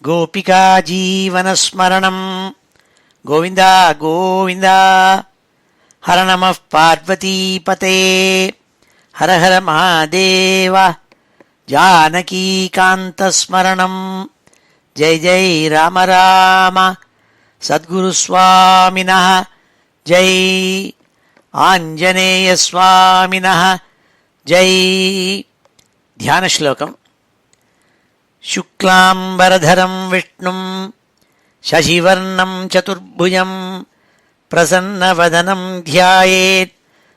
गोपिका जीवनस्मरणं गोविन्द गोविन्द। हर नमः पार्वतीपते हर हर महादेव। जानकीकान्तस्मरणं जय जय राम राम। सद्गुरुस्वामिनः जय, आञ्जनेयस्वामिनः जय। ध्यानश्लोकम्। शुक्लाम्बरधरं विष्णुं शशिवर्णं चतुर्भुजं प्रसन्नवदनं ध्यायेत्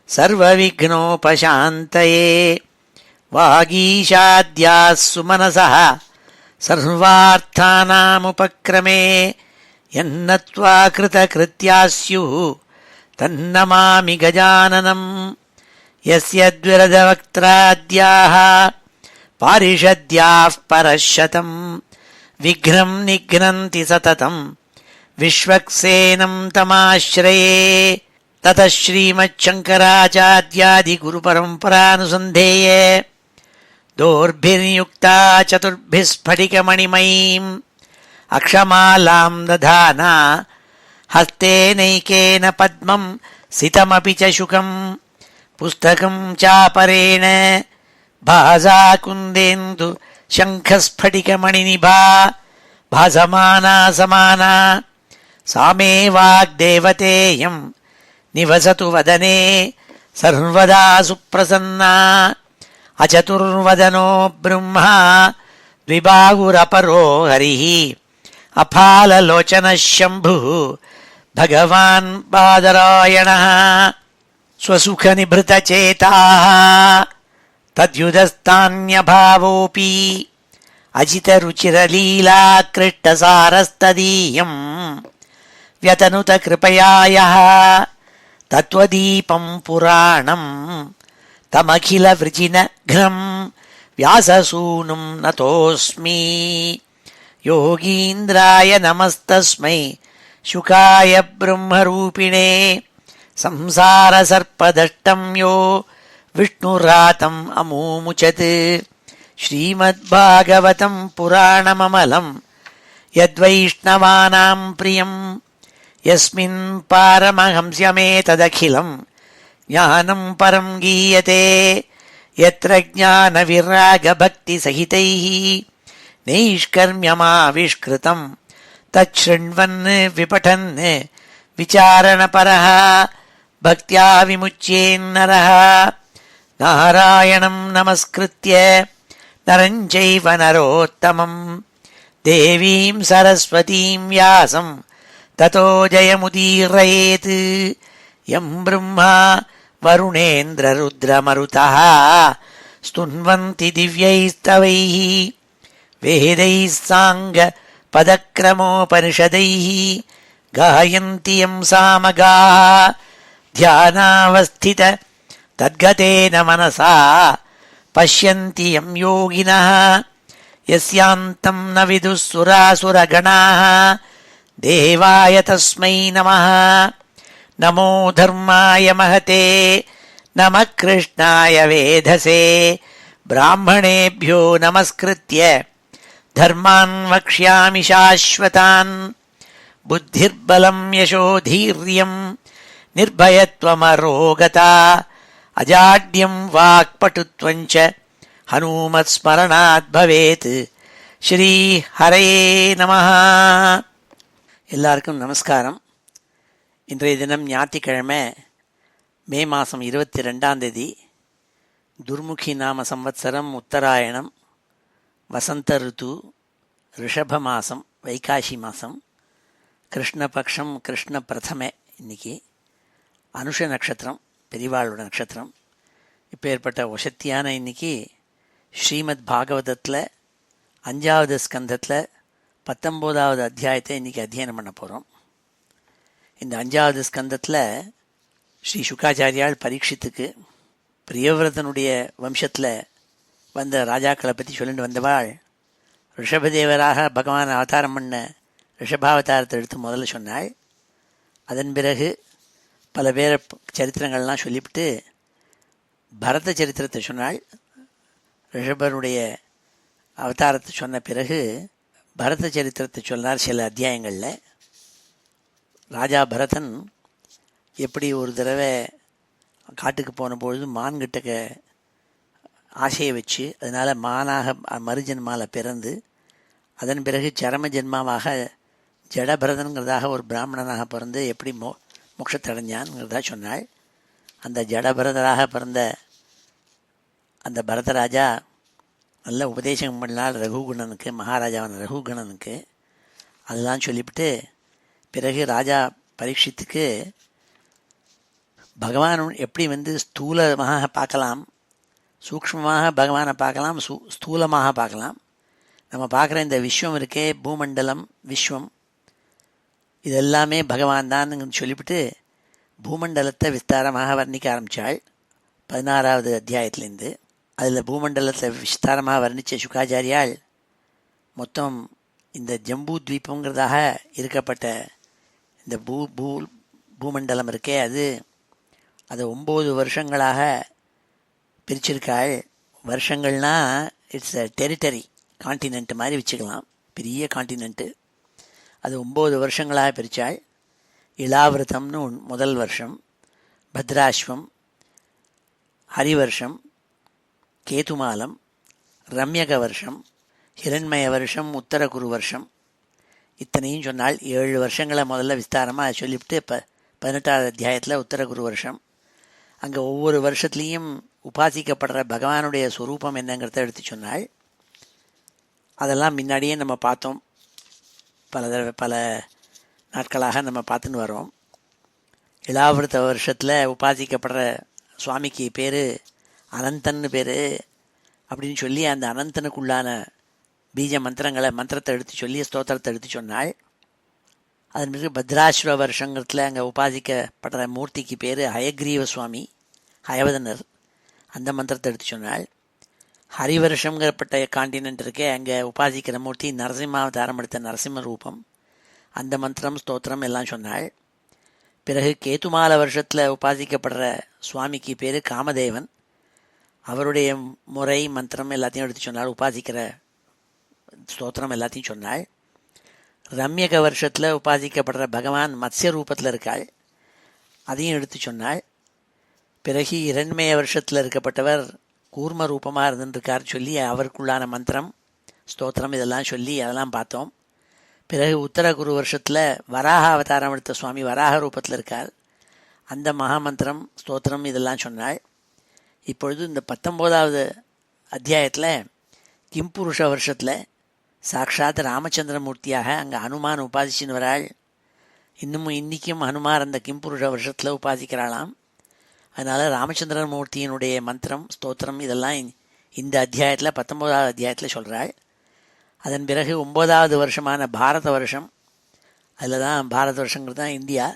सर्वविघ्नोपशान्तये। वागीशाद्याः सुमनसः सर्वार्थानामुपक्रमे यन्नत्वा कृतकृत्याः स्युः तन्नमामि गजाननं। यस्य द्विरदवक्त्राद्याः पारिषद्याः परशतं विघ्नं निघ्नन्ति सततं विश्वक्सेनं तमाश्रये। ततः श्रीमच्छङ्कराचार्यादिगुरुपरम्परानुसन्धेये दोर्भिर्युक्ता चतुर्भिः स्फटिकमणिमयीम् अक्षमालां दधाना हस्तेनैकेन पद्मं सितमपि च शुकं पुस्तकं चापरेण भासा कुन्देन्दु शङ्खस्फटिकमणिनिभा भासमाना समाना। सा मे वाग्देवतेयं निवसतु वदने सर्वदा सुप्रसन्ना। अचतुर्वदनो ब्रह्मा द्विबाहुरपरो हरिः अफाललोचनः शम्भुः भगवान् बादरायणः। स्वसुखनिभृतचेताः तद्युदस्तान्यभावोऽपि अजितरुचिरलीलाकृष्टसारस्तदीयं व्यतनुतकृपया यः तत्त्वदीपं पुराणं तमखिलवृजिनघ्नं व्याससूनुं नतोऽस्मि। योगीन्द्राय नमस्तस्मै शुकाय ब्रह्मरूपिणे संसारसर्पदष्टं यो विष्णुरातम् अमूमुचत्। श्रीमद्भागवतं पुराणममलं यद्वैष्णवानां प्रियं यस्मिन् पारमहंस्यमेतदखिलं ज्ञानं परं गीयते। यत्र ज्ञानविरागभक्तिसहितैः नैष्कर्म्यमाविष्कृतं तच्छृण्वन् विपठन् विचारणपरः भक्त्या विमुच्येन्नरः। नारायणं नमस्कृत्य नरं चैव नरोत्तमं देवीं सरस्वतीं व्यासं ततो जयमुदीरयेत्। यं ब्रह्मा वरुणेन्द्ररुद्रमरुतः स्तुन्वन्ति दिव्यैस्तवैः वेदैः साङ्गपदक्रमोपनिषदैः गायन्ति यं सामगाः। ध्यानावस्थित तद्गतेन मनसा पश्यन्ति यं योगिनः यस्यान्तं न विदुः सुरासुरगणाः। देवाय तस्मै नमः। नमो धर्माय महते नमः कृष्णाय वेधसे। ब्राह्मणेभ्यो नमस्कृत्य धर्मान् वक्ष्यामि शाश्वतान्। बुद्धिर्बलं यशोधीर्यं निर्भयत्वमरोगता अजाड्यं वाक्पटुत्वं च हनुमत्स्मरणात् भवेत्। ஸ்ரீ ஹரயே நமஹ. எல்லாருக்கும் நமஸ்காரம். இன்றைய தினம் ஞாயிற்றுக்கிழமை மே மாதம் 22 துர்முகி நாம சம்வத்சரம் உத்தராயணம் வசந்த ருத்து ரிஷப மாதம் வைகாசி மாதம் கிருஷ்ணபக்ஷம் கிருஷ்ண பிரதமை. இன்னைக்கு அனுஷ நட்சத்திரம் பெரிவாளோட நட்சத்திரம். இப்போ ஏற்பட்ட வசத்தியான இன்னைக்கு ஸ்ரீமத் பாகவதத்தில் 5வது ஸ்கந்தத்தில் 19வது அத்தியாயத்தை இன்றைக்கி அத்தியனம் பண்ண போகிறோம். இந்த 5வது ஸ்கந்தத்தில் ஸ்ரீ சுகாச்சாரியால் பரீட்சித்துக்கு பிரியவிரதனுடைய வம்சத்தில் வந்த ராஜாக்களை பற்றி சொல்லிட்டு வந்தவாள் ரிஷபதேவராக பகவான் அவதாரம் பண்ண ரிஷபாவதாரத்தை எடுத்து முதல்ல சொன்னாள். அதன் பிறகு பல பேர் சரித்திரங்கள்லாம் சொல்லிவிட்டு பரத சரித்திரத்தை சொன்னாள். ரிஷபருடைய அவதாரத்தை சொன்ன பிறகு பரத சரித்திரத்தை சொன்னார். சில அத்தியாயங்களில் ராஜா பரதன் எப்படி ஒரு தடவை காட்டுக்கு போன பொழுது மான்கிட்ட ஆசையை வச்சு அதனால் மானாக மறுஜென்மாவில் பிறந்து அதன் பிறகு சரம ஜென்மாவாக ஜடபரதன்கிறதாக ஒரு பிராமணனாக பிறந்து எப்படி மோட்சத்தடைஞ்சான்ங்கிறதா சொன்னாள். அந்த ஜடபரதராக பிறந்த அந்த பரதராஜா நல்ல உபதேசம் பண்ணால் ரகுகுணனுக்கு, மகாராஜாவான ரகுகுணனுக்கு. அதெல்லாம் சொல்லிவிட்டு பிறகு ராஜா பரீட்சித்துக்கு பகவான் எப்படி ஸ்தூலமாக பார்க்கலாம், சூக்ஷ்மமாக பகவானை பார்க்கலாம், ஸ்தூலமாக பார்க்கலாம். நம்ம பார்க்குற இந்த விஸ்வம் இருக்கே, பூமண்டலம் விஸ்வம், இதெல்லாமே பகவான் தான் சொல்லிவிட்டு பூமண்டலத்தை விஸ்தாரமாக வர்ணிக்க ஆரம்பித்தாள் 16வது அத்தியாயத்திலேருந்து. அதில் பூமண்டலத்தை விஸ்தாரமாக வர்ணித்த சுகாச்சாரியால் மொத்தம் இந்த ஜம்பூ தீபங்கிறதாக இருக்கப்பட்ட இந்த பூமண்டலம் இருக்கே, அது 9 வருஷங்களாக பிரிச்சிருக்காள். வருஷங்கள்னால் இட்ஸ் அ டெரிட்டரி, காண்டினென்ட் மாதிரி வச்சுக்கலாம், பெரிய காண்டினென்ட்டு. அது 9 வருஷங்களாக பிரித்தாள். இளாவிரதம்னு முதல் வருஷம், பத்ராஸ்வம், ஹரிவர்ஷம், கேதுமாலம், ரம்யக வருஷம், ஹிரண்மய வருஷம், உத்தரகுரு வருஷம், இத்தனையும் சொன்னால் 7 வருஷங்களை முதல்ல விஸ்தாரமாக சொல்லிவிட்டு 18வது அத்தியாயத்தில் உத்தரகுரு வருஷம். அங்கே ஒவ்வொரு வருஷத்துலேயும் உபாசிக்கப்படுற பகவானுடைய ஸ்வரூபம் என்னங்கிறத எடுத்து சொன்னாள். அதெல்லாம் முன்னாடியே நம்ம பார்த்தோம், பல நாட்களாக நம்ம பார்த்துன்னு வரோம். இளாவிரத வருஷத்தில் உபாசிக்கப்படுற சுவாமிக்கு பேர் அனந்தன்னு பேர் அப்படின்னு சொல்லி அந்த அனந்தனுக்குள்ளான பீஜ மந்திரத்தை எடுத்து சொல்லி ஸ்தோத்திரத்தை எடுத்து சொன்னாள். அதன் பிறகு பத்ராஸ்வர வருஷங்கிறதுல அங்கே உபாசிக்கப்படுற மூர்த்திக்கு பேர் ஹயக்ரீவ சுவாமி, ஹயவதனர், அந்த மந்திரத்தை எடுத்து சொன்னாள். ஹரிவருஷங்கிறப்பட்ட காண்டினென்ட் இருக்கே, அங்கே உபாசிக்கிற மூர்த்தி நரசிம்மாவதாரம் எடுத்த நரசிம்ம ரூபம், அந்த மந்திரம் ஸ்தோத்திரம் எல்லாம் சொன்னாள். பிறகு கேதுமால வருஷத்தில் உபாசிக்கப்படுற சுவாமிக்கு பேர் காமதேவன், அவருடைய முறை மந்திரம் எல்லாத்தையும் எடுத்து சொன்னாள், உபாசிக்கிற ஸ்தோத்திரம் எல்லாத்தையும் சொன்னாள். ரம்யக வருஷத்தில் உபாசிக்கப்படுற பகவான் மத்ஸ்ய ரூபத்தில் இருக்காள், அதையும் எடுத்து சொன்னாள். பிறகு இரண்மய வருஷத்தில் இருக்கப்பட்டவர் கூர்ம ரூபமாக இருந்துருக்கார் சொல்லி அவருக்குள்ளான மந்திரம் ஸ்தோத்திரம் இதெல்லாம் சொல்லி அதெல்லாம் பார்த்தோம். பிறகு உத்தரகுரு வருஷத்தில் வராக அவதாரம் எடுத்த சுவாமி வராக ரூபத்தில் இருக்கார், அந்த மகாமந்திரம் ஸ்தோத்திரம் இதெல்லாம் சொன்னாள். இப்பொழுது இந்த 19வது அத்தியாயத்தில் கிம்புருஷ வருஷத்தில் சாக்ஷாத் ராமச்சந்திரமூர்த்தியாக அங்கே ஹனுமான் உபாசிச்சுன்னு வராள். இன்றைக்கும் ஹனுமார் அந்த கிம்புருஷ வருஷத்தில் உபாசிக்கிறாளாம். அதனால் ராமச்சந்திரமூர்த்தியினுடைய மந்திரம் ஸ்தோத்திரம் இதெல்லாம் இந்த அத்தியாயத்தில் 19வது அத்தியாயத்தில் சொல்கிறாள். அதன் பிறகு 9வது வருஷமான பாரத வருஷம், அதில் தான் பாரத வருஷங்கிறது தான் இந்தியா.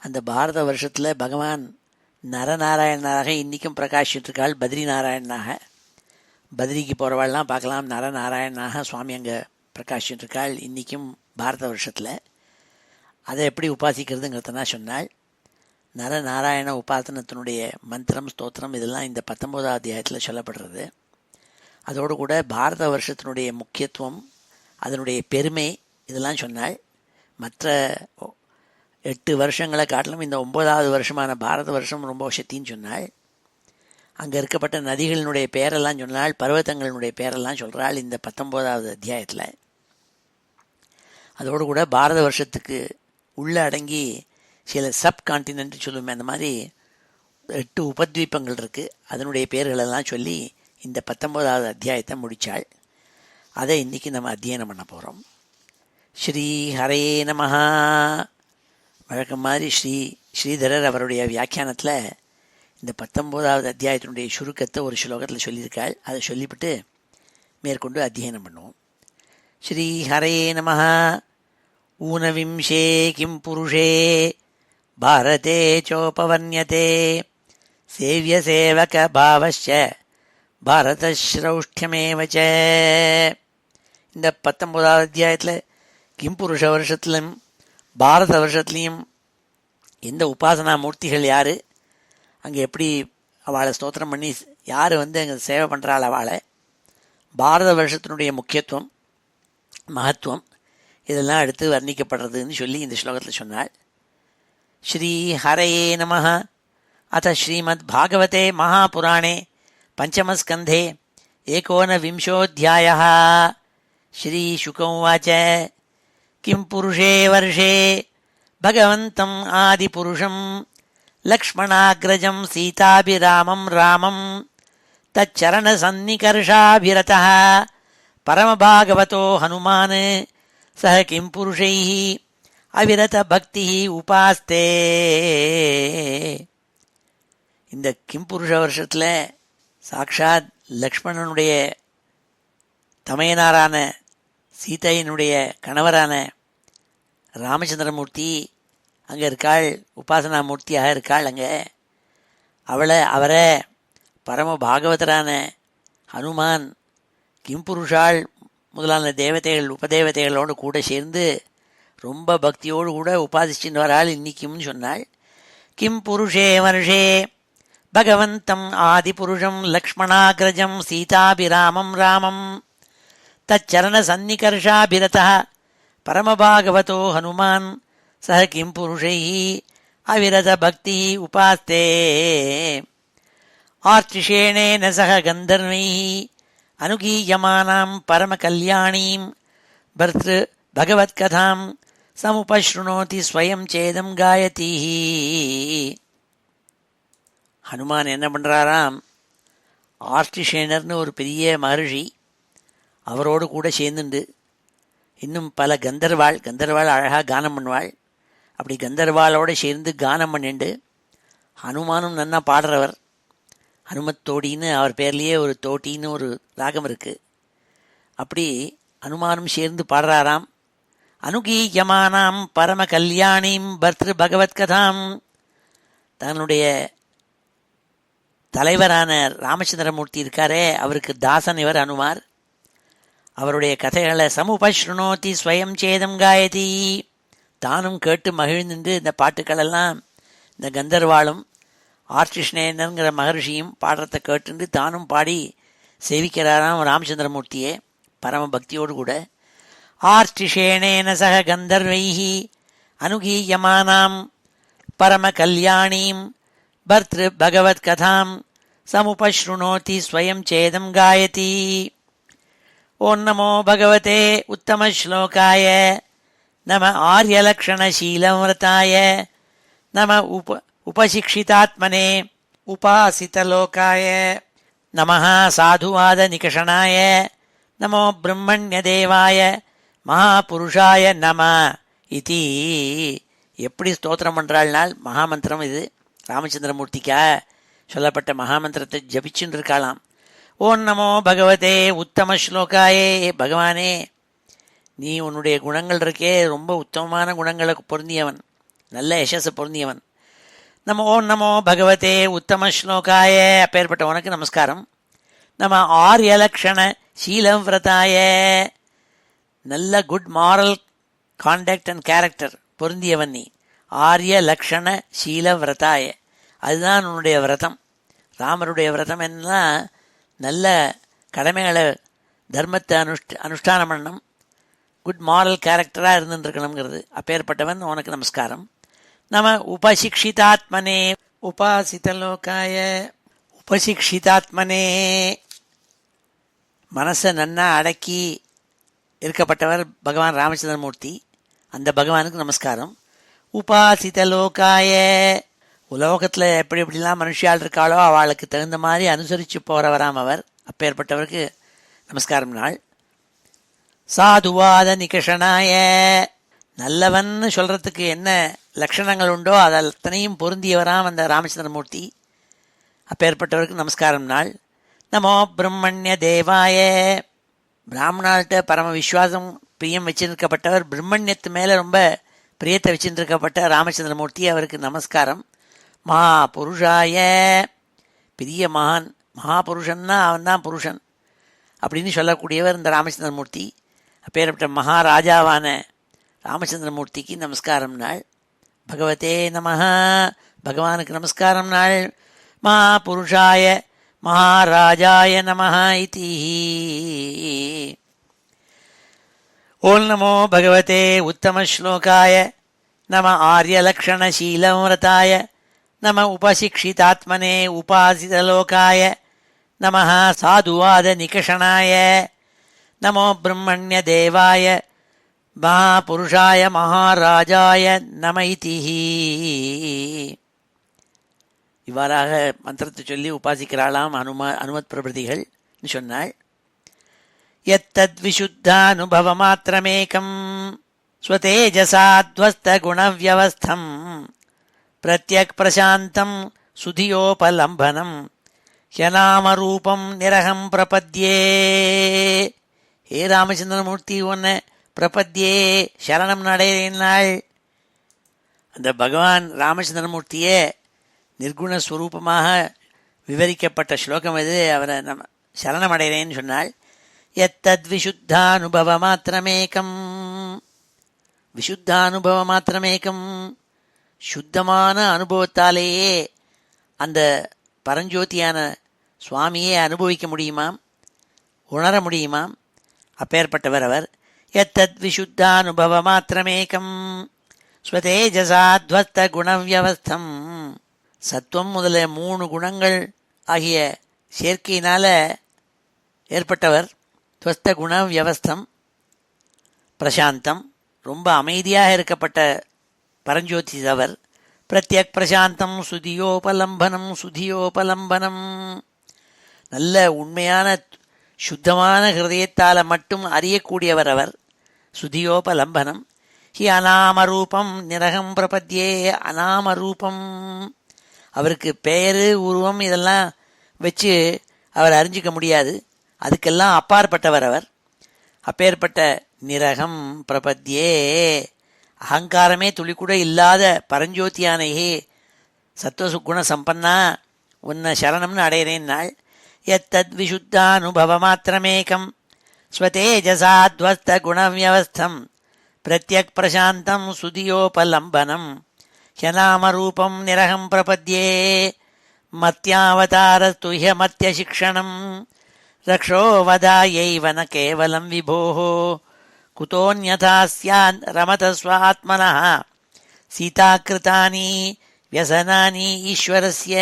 அந்த பாரத வருஷத்தில் பகவான் நரநாராயணனாக இன்றைக்கும் பிரகாஷிட்டிருக்காள். பத்ரி நாராயணனாக, பத்ரிக்கு போகிறவாள்லாம் பார்க்கலாம், நரநாராயணனாக சுவாமி அங்கே பிரகாஷிட்டிருக்காள் இன்றைக்கும் பாரத வருஷத்தில். அதை எப்படி உபாசிக்கிறதுங்கிறத சொன்னாள். நரநாராயண உபாசனத்தினுடைய மந்திரம் ஸ்தோத்திரம் இதெல்லாம் இந்த 19வது அத்தியாயத்தில் சொல்லப்படுறது. அதோடு கூட பாரத வருஷத்தினுடைய முக்கியத்துவம், அதனுடைய பெருமை இதெல்லாம் சொன்னாள். மற்ற 8 வருஷங்களை காட்டிலும் இந்த 9வது வருஷமான பாரத வருஷம் ரொம்ப சக்தின்னு சொன்னாள். அங்கே இருக்கப்பட்ட நதிகளினுடைய பேரெல்லாம் சொன்னாள், பர்வதங்களினுடைய பேரெல்லாம் சொல்கிறாள் இந்த 19வது அத்தியாயத்தில். அதோடு கூட பாரத வருஷத்துக்கு உள்ளே அடங்கி சில சப் கான்டினென்ட் சொல்லுமே, அந்த மாதிரி 8 உபத்வீபங்கள் இருக்குது, அதனுடைய பேர்களெல்லாம் சொல்லி இந்த 19வது அத்தியாயத்தை முடித்தாள். அதை இன்றைக்கி நம்ம அத்தியனம் பண்ண போகிறோம். ஸ்ரீ ஹரே நமஹா. வழக்கம் மாதிரி ஸ்ரீதரர் அவருடைய வியாக்கியானத்தில் இந்த 19வது அத்தியாயத்தினுடைய சுருக்கத்தை ஒரு ஸ்லோகத்தில் சொல்லியிருக்காள். அதை சொல்லிவிட்டு மேற்கொண்டு அத்தியனம் பண்ணுவோம். ஸ்ரீ ஹரே நமஹா. ஊனவிம்சே கிம் புருஷே பாரதே சோபவர்ணியதே சேவ்யசேவக பாவஸ்ச பாரதஸ்ரௌஷ்டியமேவச்ச. இந்த 19வது அத்தியாயத்தில் கிம்புருஷ வருஷத்துலையும் பாரத வருஷத்துலேயும் எந்த உபாசனா மூர்த்திகள் யார், அங்கே எப்படி அவளை ஸ்தோத்திரம் பண்ணி யார் அங்கே சேவை பண்ணுறாள் அவளை, பாரத வருஷத்தினுடைய முக்கியத்துவம், மகத்துவம் இதெல்லாம் அடுத்து வர்ணிக்கப்படுறதுன்னு சொல்லி இந்த ஸ்லோகத்தில் சொன்னாள். ஸ்ரீ ஹரயே நமஹ. அத ஸ்ரீமத் பாகவதே மகாபுராணே பஞ்சமஸ்கந்தே ஏகோனவிம்சோऽध्यायः. ஸ்ரீசுக உவாச்ச கிம் புருஷே வர்ஷே பகவந்தம் ஆதிபுருஷம் லக்ஷ்மணாக்ரஜம் சீதாபிராமம் ராமம் தச்சரணசன்னிகர்ஷாபிரதः பரமபாகவதோ ஹனுமான் சஹ கிம் புருஷைः அவிரத பக்தி உபாஸ்தே. இந்த கிம் புருஷ வருஷத்தில் சாக்ஷாத் லக்ஷ்மணனுடைய தமையனாரான சீதையினுடைய கணவரான ராமச்சந்திரமூர்த்தி அங்கே இருக்காள், உபாசனா மூர்த்தியாக இருக்காள். அங்கே அவரை பரம பாகவதரான ஹனுமான் கிம்புருஷாள் முதலான தேவதைகள் உபதேவதைகளோடு கூட சேர்ந்து ரொம்ப பக்தியோடு கூட உபாசிச்சுட்டு வராள் இன்னைக்கும்னு சொன்னாள். கிம் புருஷே வருஷே பகவந்தம் ஆதிபுருஷம் லக்ஷ்மணாக்ரஜம் சீதாபிராமம் ராமம் தச்சரண சன்னிகர்ஷாபிரதः பரமபாகவதோ ஹனுமான் சஹ கிம் புருஷைः அவிரத பக்தி உபாஸ்தே. ஆர்த்திஷேணேன சஹ கந்தர்வைः அனுகீயமானாம் பரமகல்யாணீம் பர்த்ரு பகவத்கதாம் சமுபஸ்ருணோதி ஸ்வயம் சேதம் காயதி. ஹனுமான் என்ன பண்ணுறாராம், ஆர்த்திஷேனர்னு ஒரு பெரிய மகர்ஷி அவரோடு கூட சேர்ந்துண்டு இன்னும் பல கந்தர்வாள் அழகாக கானம் பண்ணுவாள். அப்படி கந்தர்வாளோடு சேர்ந்து கானம் பண்ணிண்டு ஹனுமானும் நன்னா பாடுறவர். ஹனுமத் தோடின்னு அவர் பேர்லேயே ஒரு தோட்டின்னு ஒரு ராகம் இருக்குது. அப்படி ஹனுமானும் சேர்ந்து பாடுறாராம். அனுகீயமானாம் பரம கல்யாணீம் பர்த்ரு பகவத்கதாம். தன்னுடைய தலைவரான ராமச்சந்திரமூர்த்தி இருக்காரே, அவருக்கு தாசன் இவர் ஹனுமார். அவருடைய கதைகளை சமுபஸ்ருணோதி ஸ்வயம் சேதம் காயதி. தானும் கேட்டு மகிழ்ந்துண்டு இந்த பாட்டுக்களெல்லாம் இந்த கந்தர்வாளும் ஆர்த்திஷ்ணேனங்கிற மகர்ஷியும் பாடுறதை கேட்டுண்டு தானும் பாடி சேவிக்கிறாராம் ராமச்சந்திரமூர்த்தியே பரம பக்தியோடு கூட. ஆர்த்திஷேணேன சக கந்தர்வைஹி அனுகீயமானாம் பரம கல்யாணீம் பர்த்ரு பகவத்கதாம் சமுபஸ்ருணோதி ஸ்வயம் சேதம் காயதி. ஓம் நமோ பகவதே உத்தம ஸ்லோகாய நம ஆர்யலக்ஷணசீலமிருதாய நம உபசிக்ஷிதாத்மனே உபாசிதலோகாய நமः சாதுவாத நிகஷணாய நமோ பிரம்மண்யதேவாய மகாபுருஷாய நம இதி. எப்படி ஸ்தோத்திரம் பண்ணுறாள்னால் மகாமந்திரம் இது. ராமச்சந்திரமூர்த்திக்காக சொல்லப்பட்ட மகாமந்திரத்தை ஜபிச்சுன்னு இருக்காளாம். ஓம் நமோ பகவதே உத்தம ஸ்லோகாயே. பகவானே, நீ உன்னுடைய குணங்கள் இருக்கே ரொம்ப உத்தமமான குணங்களை பொருந்தியவன், நல்ல யசஸை பொருந்தியவன். ஓம் நமோ பகவதே உத்தம ஸ்லோகாய. அப்பேற்பட்ட உனக்கு நமஸ்காரம். நம்ம ஆர்யலக்ஷண சீலம் விரதாய, நல்ல good moral conduct and character பொருந்தியவன் நீ. ஆர்ய லக்ஷண சீல விரதாய, அதுதான் உன்னுடைய விரதம். ராமருடைய விரதம் என்னன்னா நல்ல கடமைகளை தர்மத்தை அனுஷ்டானம் பண்ணணும், குட் மாரல் கேரக்டராக இருந்துருக்கணுங்கிறது. அப்பேற்பட்டவன் உனக்கு நமஸ்காரம். நம உபசிக்ஷிதாத்மனே உபாசிதலோகாய. உபசிக்ஷிதாத்மனே, மனசை நன்னா அடக்கி இருக்கப்பட்டவர் பகவான் ராமச்சந்திரமூர்த்தி, அந்த பகவானுக்கு நமஸ்காரம். உபாசிதலோகாய, உலோகத்தில் எப்படி எப்படிலாம் மனுஷியால் இருக்காளோ அவளுக்கு தகுந்த மாதிரி அனுசரித்து போகிறவராம் அவர். அப்பேற்பட்டவருக்கு நமஸ்காரம் நாள். சாதுவாத நிகஷனாய, நல்லவன் சொல்கிறதுக்கு என்ன லக்ஷணங்கள் உண்டோ அது அத்தனையும் பொருந்தியவராம் அந்த ராமச்சந்திரமூர்த்தி. அப்பேற்பட்டவருக்கு நமஸ்காரம் நாள். நமோ பிரம்மண்ய தேவாய, பிராமணால்கிட்ட பரம விஸ்வாசம் பிரியம் வச்சிருக்கப்பட்டவர், பிரம்மண்யத்து மேலே ரொம்ப பிரியத்தை வச்சுருக்கப்பட்ட ராமச்சந்திரமூர்த்தி, அவருக்கு நமஸ்காரம். மகாபுருஷாய, பெரிய மகான், மகாபுருஷன்னா அவன்தான் புருஷன் அப்படின்னு சொல்லக்கூடியவர் இந்த ராமச்சந்திரமூர்த்தி. அப்பேற்பட்ட மகாராஜாவான ராமச்சந்திரமூர்த்திக்கு நமஸ்காரம் நாள். பகவதே நமஹ, பகவானுக்கு நமஸ்காரம் நாள். மகாபுருஷாய மகாராஜாய நமஹ இதி. ஓம் நமோ பகவதே உத்தமஸ்லோகாய நம ஆர்யலக்ஷணசீலம்ரதாய நம உபசிக்ஷிதாத்மனே உபாசிதலோகாய நம சாதுவாதநிகஷணாய நமோ பிரம்மண்யதேவாய மகாபுருஷாய மகாராஜாய நம இதிஹி. இவ்வாறாக மந்திரத்தை சொல்லி உபாசிக்கிறாளாம் அனுமத் பிரபதிகள் சொன்னாள். யத்தத் விசுத்தானுபவமாத்திரமேகம் ஸ்வதேஜசாத்வஸ்தகுணவ்யவஸ்தம் பிரத்யக் பிரசாந்தம் சுதியோபலம்பனம் ஹ்யநாமரூபம் நிரகம் பிரபத்யே. ஹே ராமச்சந்திரமூர்த்தி, உன்னை பிரபத்யே சரணம் நடையினாள். அந்த பகவான் ராமச்சந்திரமூர்த்தியே நிர்குணஸ்வரூபமாக விவரிக்கப்பட்ட ஸ்லோகம் இது. அவரை நம்ம சரணமடைகிறேன்னு சொன்னாள். எத்தத் விசுத்தானுபவமாத்திரமேகம், விசுத்தானுபவமாத்திரமேகம், சுத்தமான அனுபவத்தாலேயே அந்த பரஞ்சோதியான சுவாமியை அனுபவிக்க முடியுமாம், உணர முடியுமாம். அப்பேற்பட்டவர் அவர். எத்தத் விசுத்தானுபவமாத்திரமேகம் ஸ்வதேஜசாத்வஸ்த குணவியவஸ்தம். சத்துவம் முதலிய 3 குணங்கள் ஆகிய சேர்க்கையினால ஏற்பட்டவர். துவஸ்த குண வியவஸ்தம், பிரசாந்தம், ரொம்ப அமைதியாக இருக்கப்பட்ட பரஞ்சோதி அவர். பிரத்யக் பிரசாந்தம் சுதியோபலம்பனம், சுதியோபலம்பனம், நல்ல உண்மையான சுத்தமான ஹிருதயத்தால் மட்டும் அறியக்கூடியவர் அவர். சுதியோபலம்பனம். ஹி அநாமரூபம் நிரகம் பிரபத்யே. அநாமரூபம், அவருக்கு பெயரு உருவம் இதெல்லாம் வச்சு அவர் அறிஞ்சிக்க முடியாது. அதுக்கெல்லாம் அப்பாற்பட்டவர் அவர். அப்பேற்பட்ட நிரகம் பிரபத்யே, அகங்காரமே துளிக்கூட இல்லாத பரஞ்சோதியானையே சத்வசுகுண சம்பன்னா உன்னை சரணம்னு அடையிறேன் நாள். எத்தத் விசுத்தானுபவமாத்திரமேகம் ஸ்வதேஜசாத்வஸ்த குணவியவஸ்தம் பிரத்யக் பிரசாந்தம் சுதியோபலம்பனம் ஹ்யநாமரூபம் நிரகம் பிரபத்யே. மத்யாவதாரஸ்து ஹ்யமத்யசிக்ஷணம் ரக்ஷோ வதாயைவ ந கேவலம் விபோः குதோன்யதா ஸ்யாத் ரமதஸ்வாத்மனः சீதாகிருதானி வியசனானி ஈஸ்வரஸ்ய.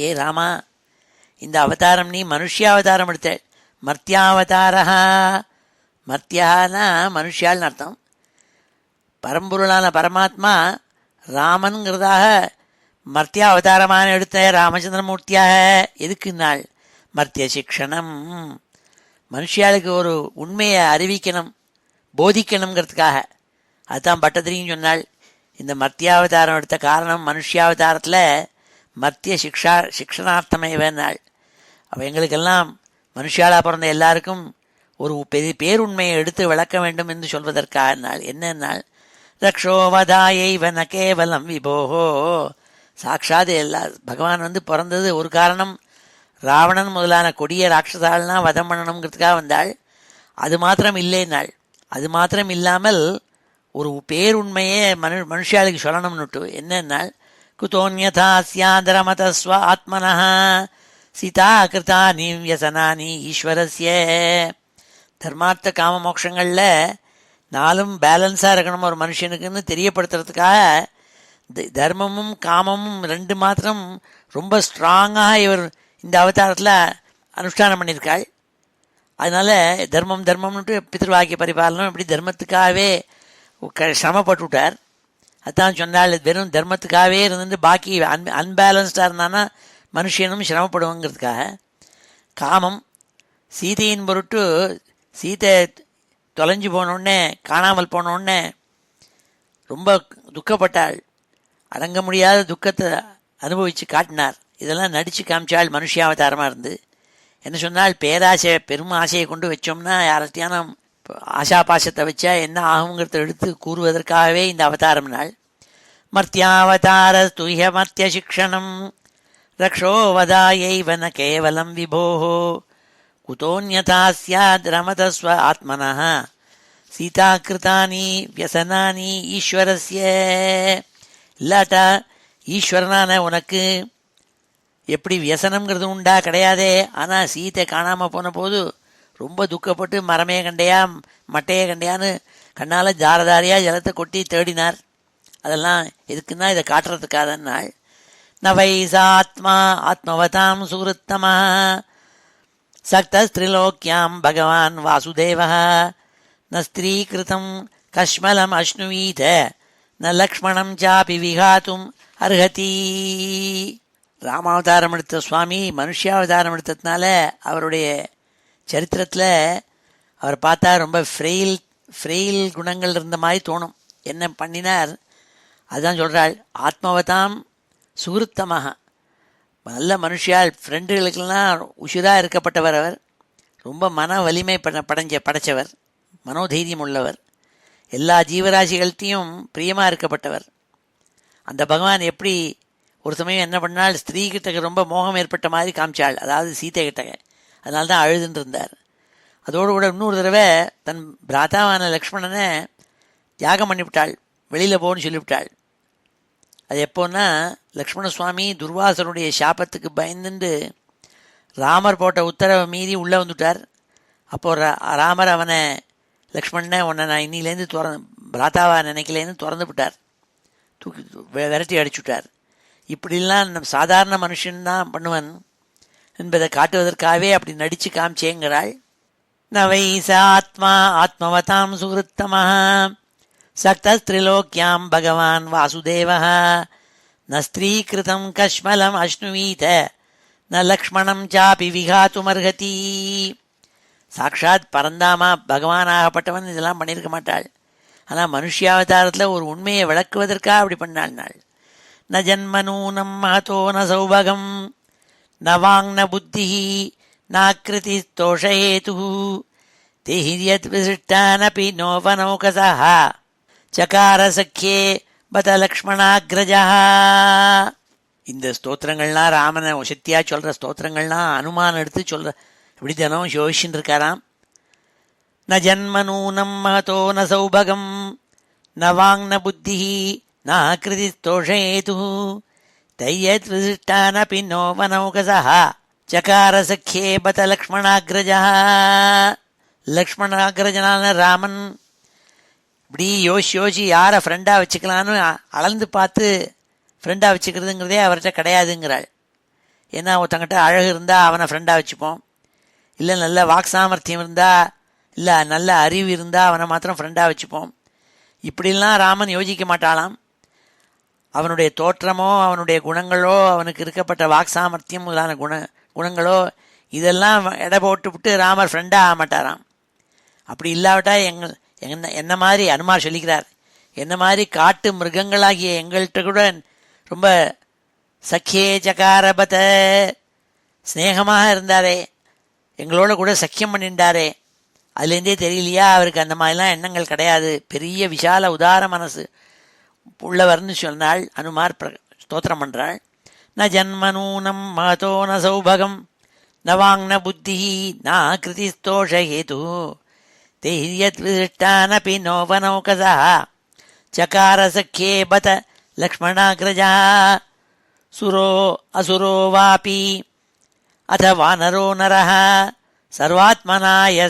ஏ ராமா, இந்த அவதாரம் நீ மனுஷ்யாவதாரம் எடுத்த. மர்த்தியாவதாரா, மர்த்தியானா மனுஷியால்னு அர்த்தம். பரம்பொருளான பரமாத்மா ராமன்கிறதாக மர்த்தியாவதாரமான எடுத்த ராமச்சந்திரமூர்த்தியாக. எதுக்கு நாள்? மர்த்திய சிக்ஷணம், மனுஷியாளுக்கு ஒரு உண்மையை அறிவிக்கணும், போதிக்கணுங்கிறதுக்காக. அதுதான் பட்டத்திரின்னு சொன்னாள். இந்த மர்த்தியாவதாரம் எடுத்த காரணம், மனுஷியாவதாரத்தில் மர்த்திய சிக்ஷணார்த்தமேவனாள். அவள் எங்களுக்கெல்லாம் மனுஷியாளாக பிறந்த எல்லாருக்கும் ஒரு பெரிய பேருண்மையை எடுத்து விளக்க வேண்டும் என்று சொல்வதற்காக நாள். என்னன்னாள்? ரக்ஷோவதாயைவ ந கேவலம் விபோஹோ. சாட்சாத் எல்லா பகவான் பிறந்தது ஒரு காரணம், ராவணன் முதலான கொடிய ராட்சசாலாம் வதம் பண்ணணுங்கிறதுக்காக வந்தாள். அது மாத்திரம் இல்லைன்னாள். அது மாத்திரம் இல்லாமல் ஒரு பேருண்மையே மனுஷாளுக்கு சொல்லணும்னுட்டு. என்னன்னாள்? குதோன்யதா ஸ்யாதரமதஸ்வ ஆத்மனः சீதா கிருதானி வியசனானி ஈஸ்வரஸ்ய. தர்மார்த்த காம மோட்சங்களில் 4ம் பேலன்ஸாக இருக்கணும் ஒரு மனுஷனுக்குன்னு தெரியப்படுத்துறதுக்காக தர்மமும் காமமும் 2 மாத்திரம் ரொம்ப ஸ்ட்ராங்காக இவர் இந்த அவதாரத்தில் அனுஷ்டானம் பண்ணியிருக்காள். அதனால் தர்மம்னுட்டு பித்ருவாக்கிய பரிபாலனம் இப்படி தர்மத்துக்காகவே சிரமப்பட்டு விட்டார். அதான் சொன்னால், வெறும் தர்மத்துக்காகவே இருந்துட்டு பாக்கி அன்பேலன்ஸ்டாக இருந்தானா மனுஷனும் சிரமப்படுவோங்கிறதுக்காக. காமம், சீதையின் பொருட்டு சீதை தொலைஞ்சு போனோடனே, காணாமல் போனோடனே ரொம்ப துக்கப்பட்டாள். அடங்க முடியாத துக்கத்தை அனுபவித்து காட்டினார். இதெல்லாம் நடித்து காமிச்சாள் மனுஷியாவதாரமாக இருந்து. என்ன சொன்னால், பேராசை பெரும் ஆசையை கொண்டு வச்சோம்னா யார்கிட்டையான ஆஷா பாசத்தை வச்சா என்ன ஆகுங்கிறத எடுத்து கூறுவதற்காகவே இந்த அவதாரம் நாள். மர்த்தியாவதார துஹ்ய மர்த்திய சிக்ஷணம் ரக்ஷோ வதாயைவ ந கேவலம் விபோஹோ குதோன்யதா ஸ்யாத் ரமதஸ்வ ஆத்மனः சீதா கிருதானி வியசனானி ஈஸ்வரஸ்ய. இல்லாட்டா ஈஸ்வரனான உனக்கு எப்படி வியசனம்ங்கிறது உண்டா? கிடையாதே. ஆனால் சீத்தை காணாமல் போன போது ரொம்ப துக்கப்பட்டு மரமே கண்டையா மட்டையே கண்டையான்னு கண்ணால் தாரதாரியாக ஜலத்தை கொட்டி தேடினார். அதெல்லாம் எதுக்குன்னா இதை காட்டுறதுக்காதன்னாள். நவைசாத்மா ஆத்மவதாம் சுகிருத்தமா சக்திரிலோக்கியாம் பகவான் வாசுதேவ ந ஸ்திரீகிருதம் கஷ்மலம் அஷ்ணுவீத ந லக்ஷ்மணம் சாபி விகாத்தும் அர்ஹதி. ராமாவதாரம் எடுத்த சுவாமி மனுஷாவதாரம் எடுத்ததுனால அவருடைய சரித்திரத்தில் அவர் பார்த்தா ரொம்ப ஃப்ரெயில் குணங்கள் இருந்த மாதிரி தோணும். என்ன பண்ணினார் அதுதான் சொல்கிறாள். ஆத்மவதாம் சுகிருத்தமாக நல்ல மனுஷியால் ஃப்ரெண்டுகளுக்கெல்லாம் உஷிராக இருக்கப்பட்டவர். அவர் ரொம்ப மன வலிமை படைச்சவர், மனோதைரியம் உள்ளவர், எல்லா ஜீவராசிகள்கிட்டையும் பிரியமாக இருக்கப்பட்டவர். அந்த பகவான் எப்படி ஒரு சமயம் என்ன பண்ணால், ஸ்திரீ கிட்டக்க ரொம்ப மோகம் ஏற்பட்ட மாதிரி காமிச்சாள், அதாவது சீத்தை கிட்டக்க. அதனால தான் அழுதுன்னு இருந்தார். அதோடு கூட இன்னொரு தடவை தன் பிராத்தாவான லக்ஷ்மணனை தியாகம் பண்ணிவிட்டாள், வெளியில் போன்னு சொல்லிவிட்டாள். அது எப்போன்னா, லக்ஷ்மண சுவாமி துர்வாசனுடைய சாபத்துக்கு பயந்துண்டு ராமர் போட்ட உத்தரவை மீறி உள்ளே வந்துட்டார். அப்போது ராமர் அவனை லக்ஷ்மணனை உன்னை நான் இன்னிலேருந்து பிராத்தாவா நினைக்கலேன்னு திறந்து விட்டார், தூக்கி விரட்டி அடிச்சுட்டார். இப்படிலாம் நம் சாதாரண மனுஷன்தான் பண்ணுவன் என்பதை காட்டுவதற்காகவே அப்படி நடித்து காமிச்சேங்கிறாள். நவைச ஆத்மா ஆத்மவதாம் சுகிருத்தமா சக்திரிலோக்கியாம் பகவான் வாசுதேவ ந ஸ்திரீகிருதம் கஷ்மலம் அஷ்ணுவீத ந லக்ஷ்மணம் சாபி விகாத்துமர்ஹதி. சாக்ஷாத் பரந்தாமா பகவானாகப்பட்டவன் இதெல்லாம் பண்ணியிருக்க மாட்டாள். ஆனால் மனுஷியாவதாரத்தில் ஒரு உண்மையை விளக்குவதற்காக அப்படி பண்ணாள். ந ஜன்மனூனம் மகதோ ந சௌபகம் ந வாங் ந புத்தி நாக்கிருதி தோஷஹேது தேஹிரியத் விசிஷ்டானபி நோவனௌகசா சகார சக்கியே பத லக்ஷ்மணாக்ரஜா. இந்த ஸ்தோத்திரங்கள்லாம் ராமனை சக்தியாக சொல்கிற ஸ்தோத்திரங்கள்லாம் அனுமான் எடுத்து சொல்கிற இப்படி தினம் யோசிச்சுன்னு இருக்காராம். ந ஜன்மனூனம் மகதோ ந சௌபகம் ந வாங் ந புத்தி நாக்கிருதி தோஷேது தையத் விசிஷ்டானபி நோவனௌகசா சகார சக்கியே பத லக்ஷ்மணாக்ரஜா. லக்ஷ்மணாக்ரஜனான ராமன் இப்படி யோசி யாரை ஃப்ரெண்டாக வச்சுக்கலான்னு அளந்து பார்த்து ஃப்ரெண்டாக வச்சுக்கிறதுங்கிறதே அவர்கிட்ட கிடையாதுங்கிறாள். ஏன்னா ஒருத்தங்கிட்ட அழகு இருந்தால் அவனை ஃப்ரெண்டாக வச்சுப்போம், இல்லை நல்ல வாக் சாமர்த்தியம் இருந்தால், இல்லை நல்ல அறிவு இருந்தால் அவனை மாத்திரம் ஃப்ரெண்டாக வச்சுப்போம். இப்படிலாம் ராமன் யோசிக்க மாட்டாளாம். அவனுடைய தோற்றமோ அவனுடைய குணங்களோ அவனுக்கு இருக்கப்பட்ட வாக் சாமர்த்தியம் முதலான குணங்களோ இதெல்லாம் எடை போட்டுவிட்டு ராமர் ஃப்ரெண்டாக ஆக மாட்டாராம். அப்படி இல்லாவிட்டா என்ன மாதிரி அனுமார் சொல்லிக்கிறார், என்ன மாதிரி காட்டு மிருகங்களாகிய எங்கள்கிட்ட கூட ரொம்ப சக்கியே சகாரபத ஸ்நேகமாக இருந்தாரே, எங்களோட கூட சக்கியம் பண்ணிட்டாரே, அதுலேருந்தே தெரியலையா அவருக்கு அந்த மாதிரிலாம் எண்ணங்கள் கிடையாது, பெரிய விஷால உதார மனசு உள்ளவர்னு சொன்னால் அனுமார் ஸ்தோத்திரம் பண்ணுறாள். ந ஜன்மனூனம் மகதோ ந சௌபகம் ந வாங் ந புத்தி ந கிருதி ஸ்தோஷஹேது தேஹிரியத் விசிஷ்டானபி நோவனௌகசா சகார சக்கியே பத லக்ஷ்மணாக்ரஜா. சுரோ அசுரோ வாபி அத வானரோ நரஹ சர்வாத்மனாய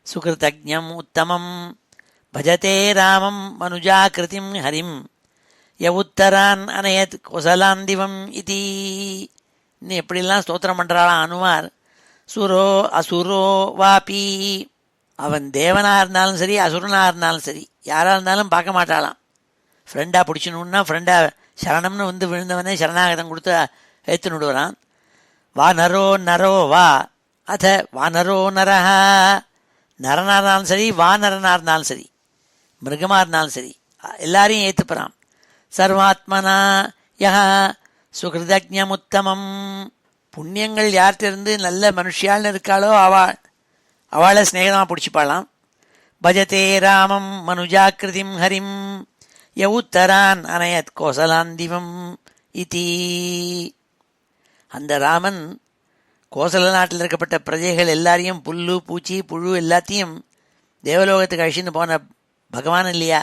சுகிருதஜ்ஞம் உத்தமம் பஜதே ராமம் மனுஜாகிருதிம் ஹரிம் ய உத்தரான் அனயத் கோசலாந்திவம் இதி. இன்னும் எப்படிலாம் ஸ்தோத்திரம் பண்ணுறாளாம் அனுமார். சுரோ அசுரோ வாபி, அவன் தேவனாக இருந்தாலும் சரி அசுரனாக இருந்தாலும் சரி யாராக இருந்தாலும் பார்க்க மாட்டாளாம். ஃப்ரெண்டாக பிடிச்சணுன்னா ஃப்ரெண்டாக சரணம்னு வந்து விழுந்தவனே சரணாகதம் கொடுத்து ஏற்றுன்னு விடுவான். வா நரோ நரோ வா அத வானரோ நரஹா, நரனாக இருந்தாலும் சரி வானரனாக இருந்தாலும் சரி மிருகமாக இருந்தாலும் சரி எல்லாரையும் ஏற்றுப்பறான். சர்வாத்மனா யா சுகிருதஜ்ஞமுத்தமம், புண்ணியங்கள் யார்கிட்டருந்து நல்ல மனுஷியாள்னு இருக்காளோ அவளை ஸ்நேகமாக பிடிச்சிப்பாளாம். பஜதே ராமம் மனுஜாக்கிருதிம் ஹரிம் ய உத்தரான் அனயத் கோசலாந்திவம் இதி. அந்த ராமன் கோசல நாட்டில் இருக்கப்பட்ட பிரஜைகள் எல்லாரையும் புல்லு பூச்சி புழு எல்லாத்தையும் தேவலோகத்துக்கு அழிச்சுன்னு போன பகவான் இல்லையா.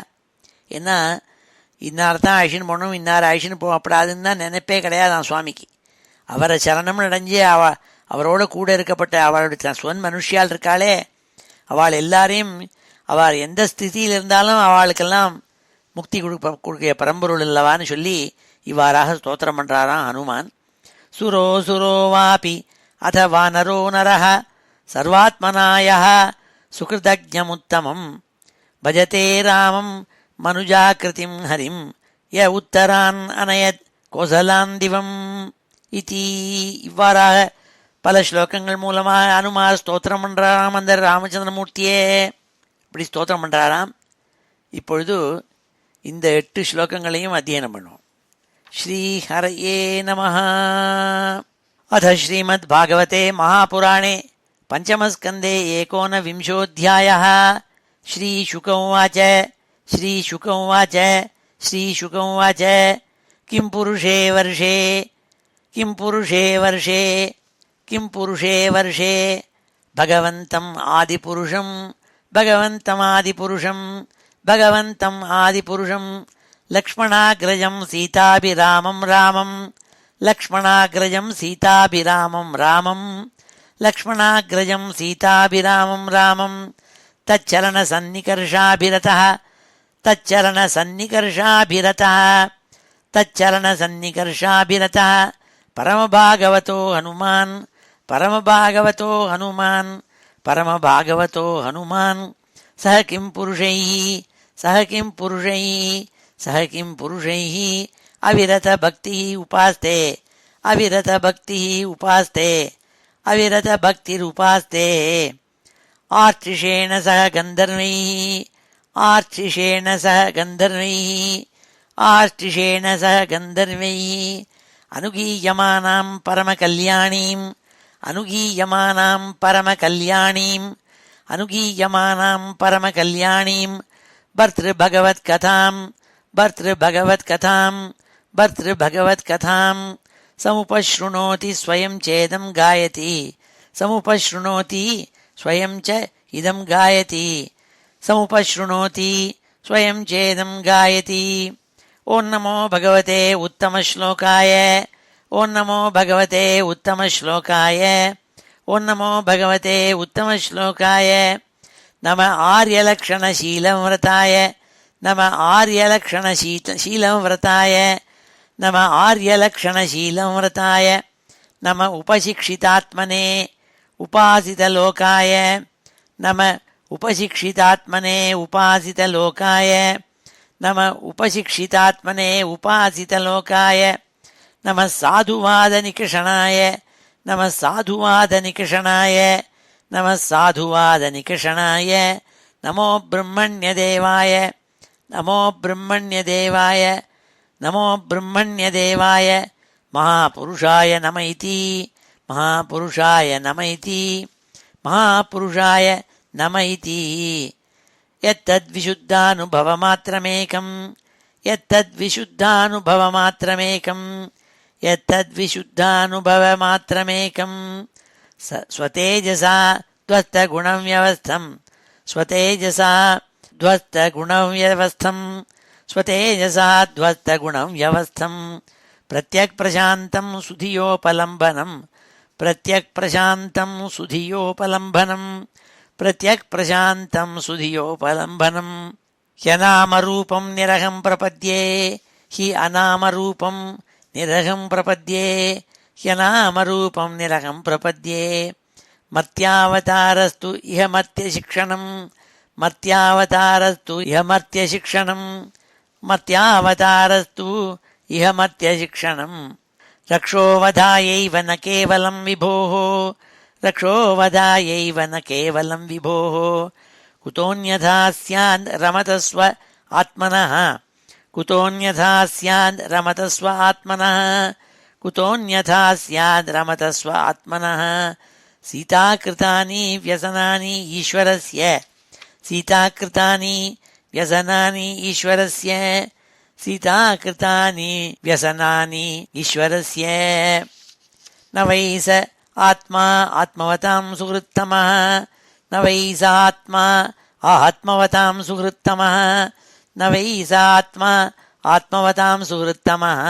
ஏன்னா இன்னார் தான் அழிச்சுன்னு போகணும், இன்னார் அழிச்சுன்னு போகப்படாதுன்னு தான் நினைப்பே கிடையாதான் சுவாமிக்கு. அவரை சரணம்னு அடைஞ்சு அவரோட கூட இருக்கப்பட்ட அவளுடைய சொன் மனுஷியால் இருக்காளே, அவள் எல்லாரையும் அவள் எந்த ஸ்திதியில் இருந்தாலும் அவளுக்கெல்லாம் முக்தி கொடுக்க பரம்பொருள் அல்லவான்னு சொல்லி இவ்வாறாக ஸ்தோத்திரம் பண்றாராம் ஹனுமான். சுரோ சுரோ வாபி அத வானரோ நரஹ சர்வாத்மனாயः சுகிருதஜ்ஞமுத்தமம் பஜதே ராமம் மனுஜாக்கிருதிம் ஹரிம் ய உத்தரான் அனயத் கோசலான் திவம் இதி. இவ்வாறாக பல ஸ்லோகங்கள் மூலமாக அனுமார் ஸ்தோத்திரம் பண்றாராம் அந்த ராமச்சந்திரமூர்த்தியே. இப்படி ஸ்தோத்திரம் பண்றாராம். இப்பொழுது இந்த 8 ஸ்லோகங்களையும் அத்தியனம் பண்ணுவோம். ஸ்ரீ ஹரயே நமஹ. அத ஸ்ரீமத் பாகவதே மகாபுராணே பஞ்சமஸ்கந்தே ஏகோனவிம்சோऽध्यायः. श्रीशुक उवाच श्रीशुक उवाच श्रीशुक उवाच किं पुरुषे वर्षे किं पुरुषे वर्षे किं पुरुषे वर्षे भगवन्तम् आदिपुरुषं भगवन्तम् आदिपुरुषं भगवन्तम् आदिपुरुषं लक्ष्मणाग्रजं सीताभिरामं रामं लक्ष्मणाग्रजं सीताभिरामं रामं लक्ष्मणाग्रजं सीताभिरामं रामं तच्चरणसन्निकर्षाभिरतः तच्चरणसन्निकर्षाभिरतः तच्चरणसन्निकर्षाभिरतः परमभागवतो हनुमान् परमभागवतो हनुमान् परमभागवतो हनुमान् सह किं पुरुषैः सह किं पुरुषैः सह किं पुरुषैः अविरतभक्तिः उपास्ते अविरतभक्तिः उपास्ते अविरतभक्तिरुपास्ते आर्चिषेण सह गन्धर्वैः आर्चिषेण सह गन्धर्वैः आर्चिषेण सह गन्धर्वैः अनुगीयमानां परमकल्याणीं अनुगीयमानां परमकल्याणीं अनुगीयमानां परमकल्याणीं भर्तृभगवत्कथां भर्तृभगवत्कथां भर्तृभगवत्कथां समुपशृणोति स्वयं चेदं गायति समुपशृणोति स्वयं च इदं गायति समुपशृणोति स्वयं चेदं गायति. ओं नमो भगवते उत्तमश्लोकाय ओं नमो भगवते उत्तमश्लोकाय ओं नमो भगवते उत्तमश्लोकाय नम आर्यलक्षणशीलव्रताय नम आर्यलक्षणशीलव्रताय नम आर्यलक्षणशीलव्रताय नम उपशिक्षितात्मने उपासितलोकाय नम उपशिक्षितात्मने उपासितलोकाय नम उपशिक्षितात्मने उपासितलोकाय नमः साधुवादनिकषणाय नमः साधुवादनिकषणाय नमः साधुवादनिकषणाय नमो ब्रह्मण्यदेवाय नमो ब्रह्मण्यदेवाय नमो ब्रह्मण्यदेवाय महापुरुषाय नमः इति महापुरुषाय नमः इति महापुरुषाय नमः इति. यत्तद्विशुद्धानुभवमात्रमेकं यत्तद्विशुद्धानुभवमात्रमेकं यत्तद्विशुद्धानुभवमात्रमेकं स्वतेजसा ध्वस्तगुणं व्यवस्थं स्वतेजसा ध्वस्तगुणं व्यवस्थं स्वतेजसा ध्वस्तगुणं व्यवस्थं प्रत्यक्प्रशान्तं सुधियोपलम्बनं प्रत्यक्प्रशान्तं सुधियोपलम्बनं प्रत्यक्प्रशान्तं सुधियोपलम्बनं ह्यनामरूपं निरहं प्रपद्ये हि अनामरूपं निरहं प्रपद्ये ह्यनामरूपं निरहं प्रपद्ये मर्त्यावतारस्तु इह मर्त्यशिक्षणं मर्त्यावतारस्तु इह मर्त्यशिक्षणं मर्त्यावतारस्तु इह मर्त्यशिक्षणं रक्षोवधायैव न केवलं विभोः रक्षोवधायैव न केवलं विभोः कुतोऽन्यथा स्याद् रमतस्व आत्मनः कुतोऽन्यथा स्याद् रमतस्व आत्मनः कुतोऽन्यथा स्याद् रमतस्व आत्मनः सीताकृतानि व्यसनानि ईश्वरस्य सीताकृतानि व्यसनानि ईश्वरस्य सीताकृतानि व्यसनानि ईश्वरस्य न वै स आत्मा आत्मवतां सुहृत्तमः न वै स आत्मा आत्मवतां सुहृत्तमः न वै स आत्मा आत्मवतां सुहृत्तमः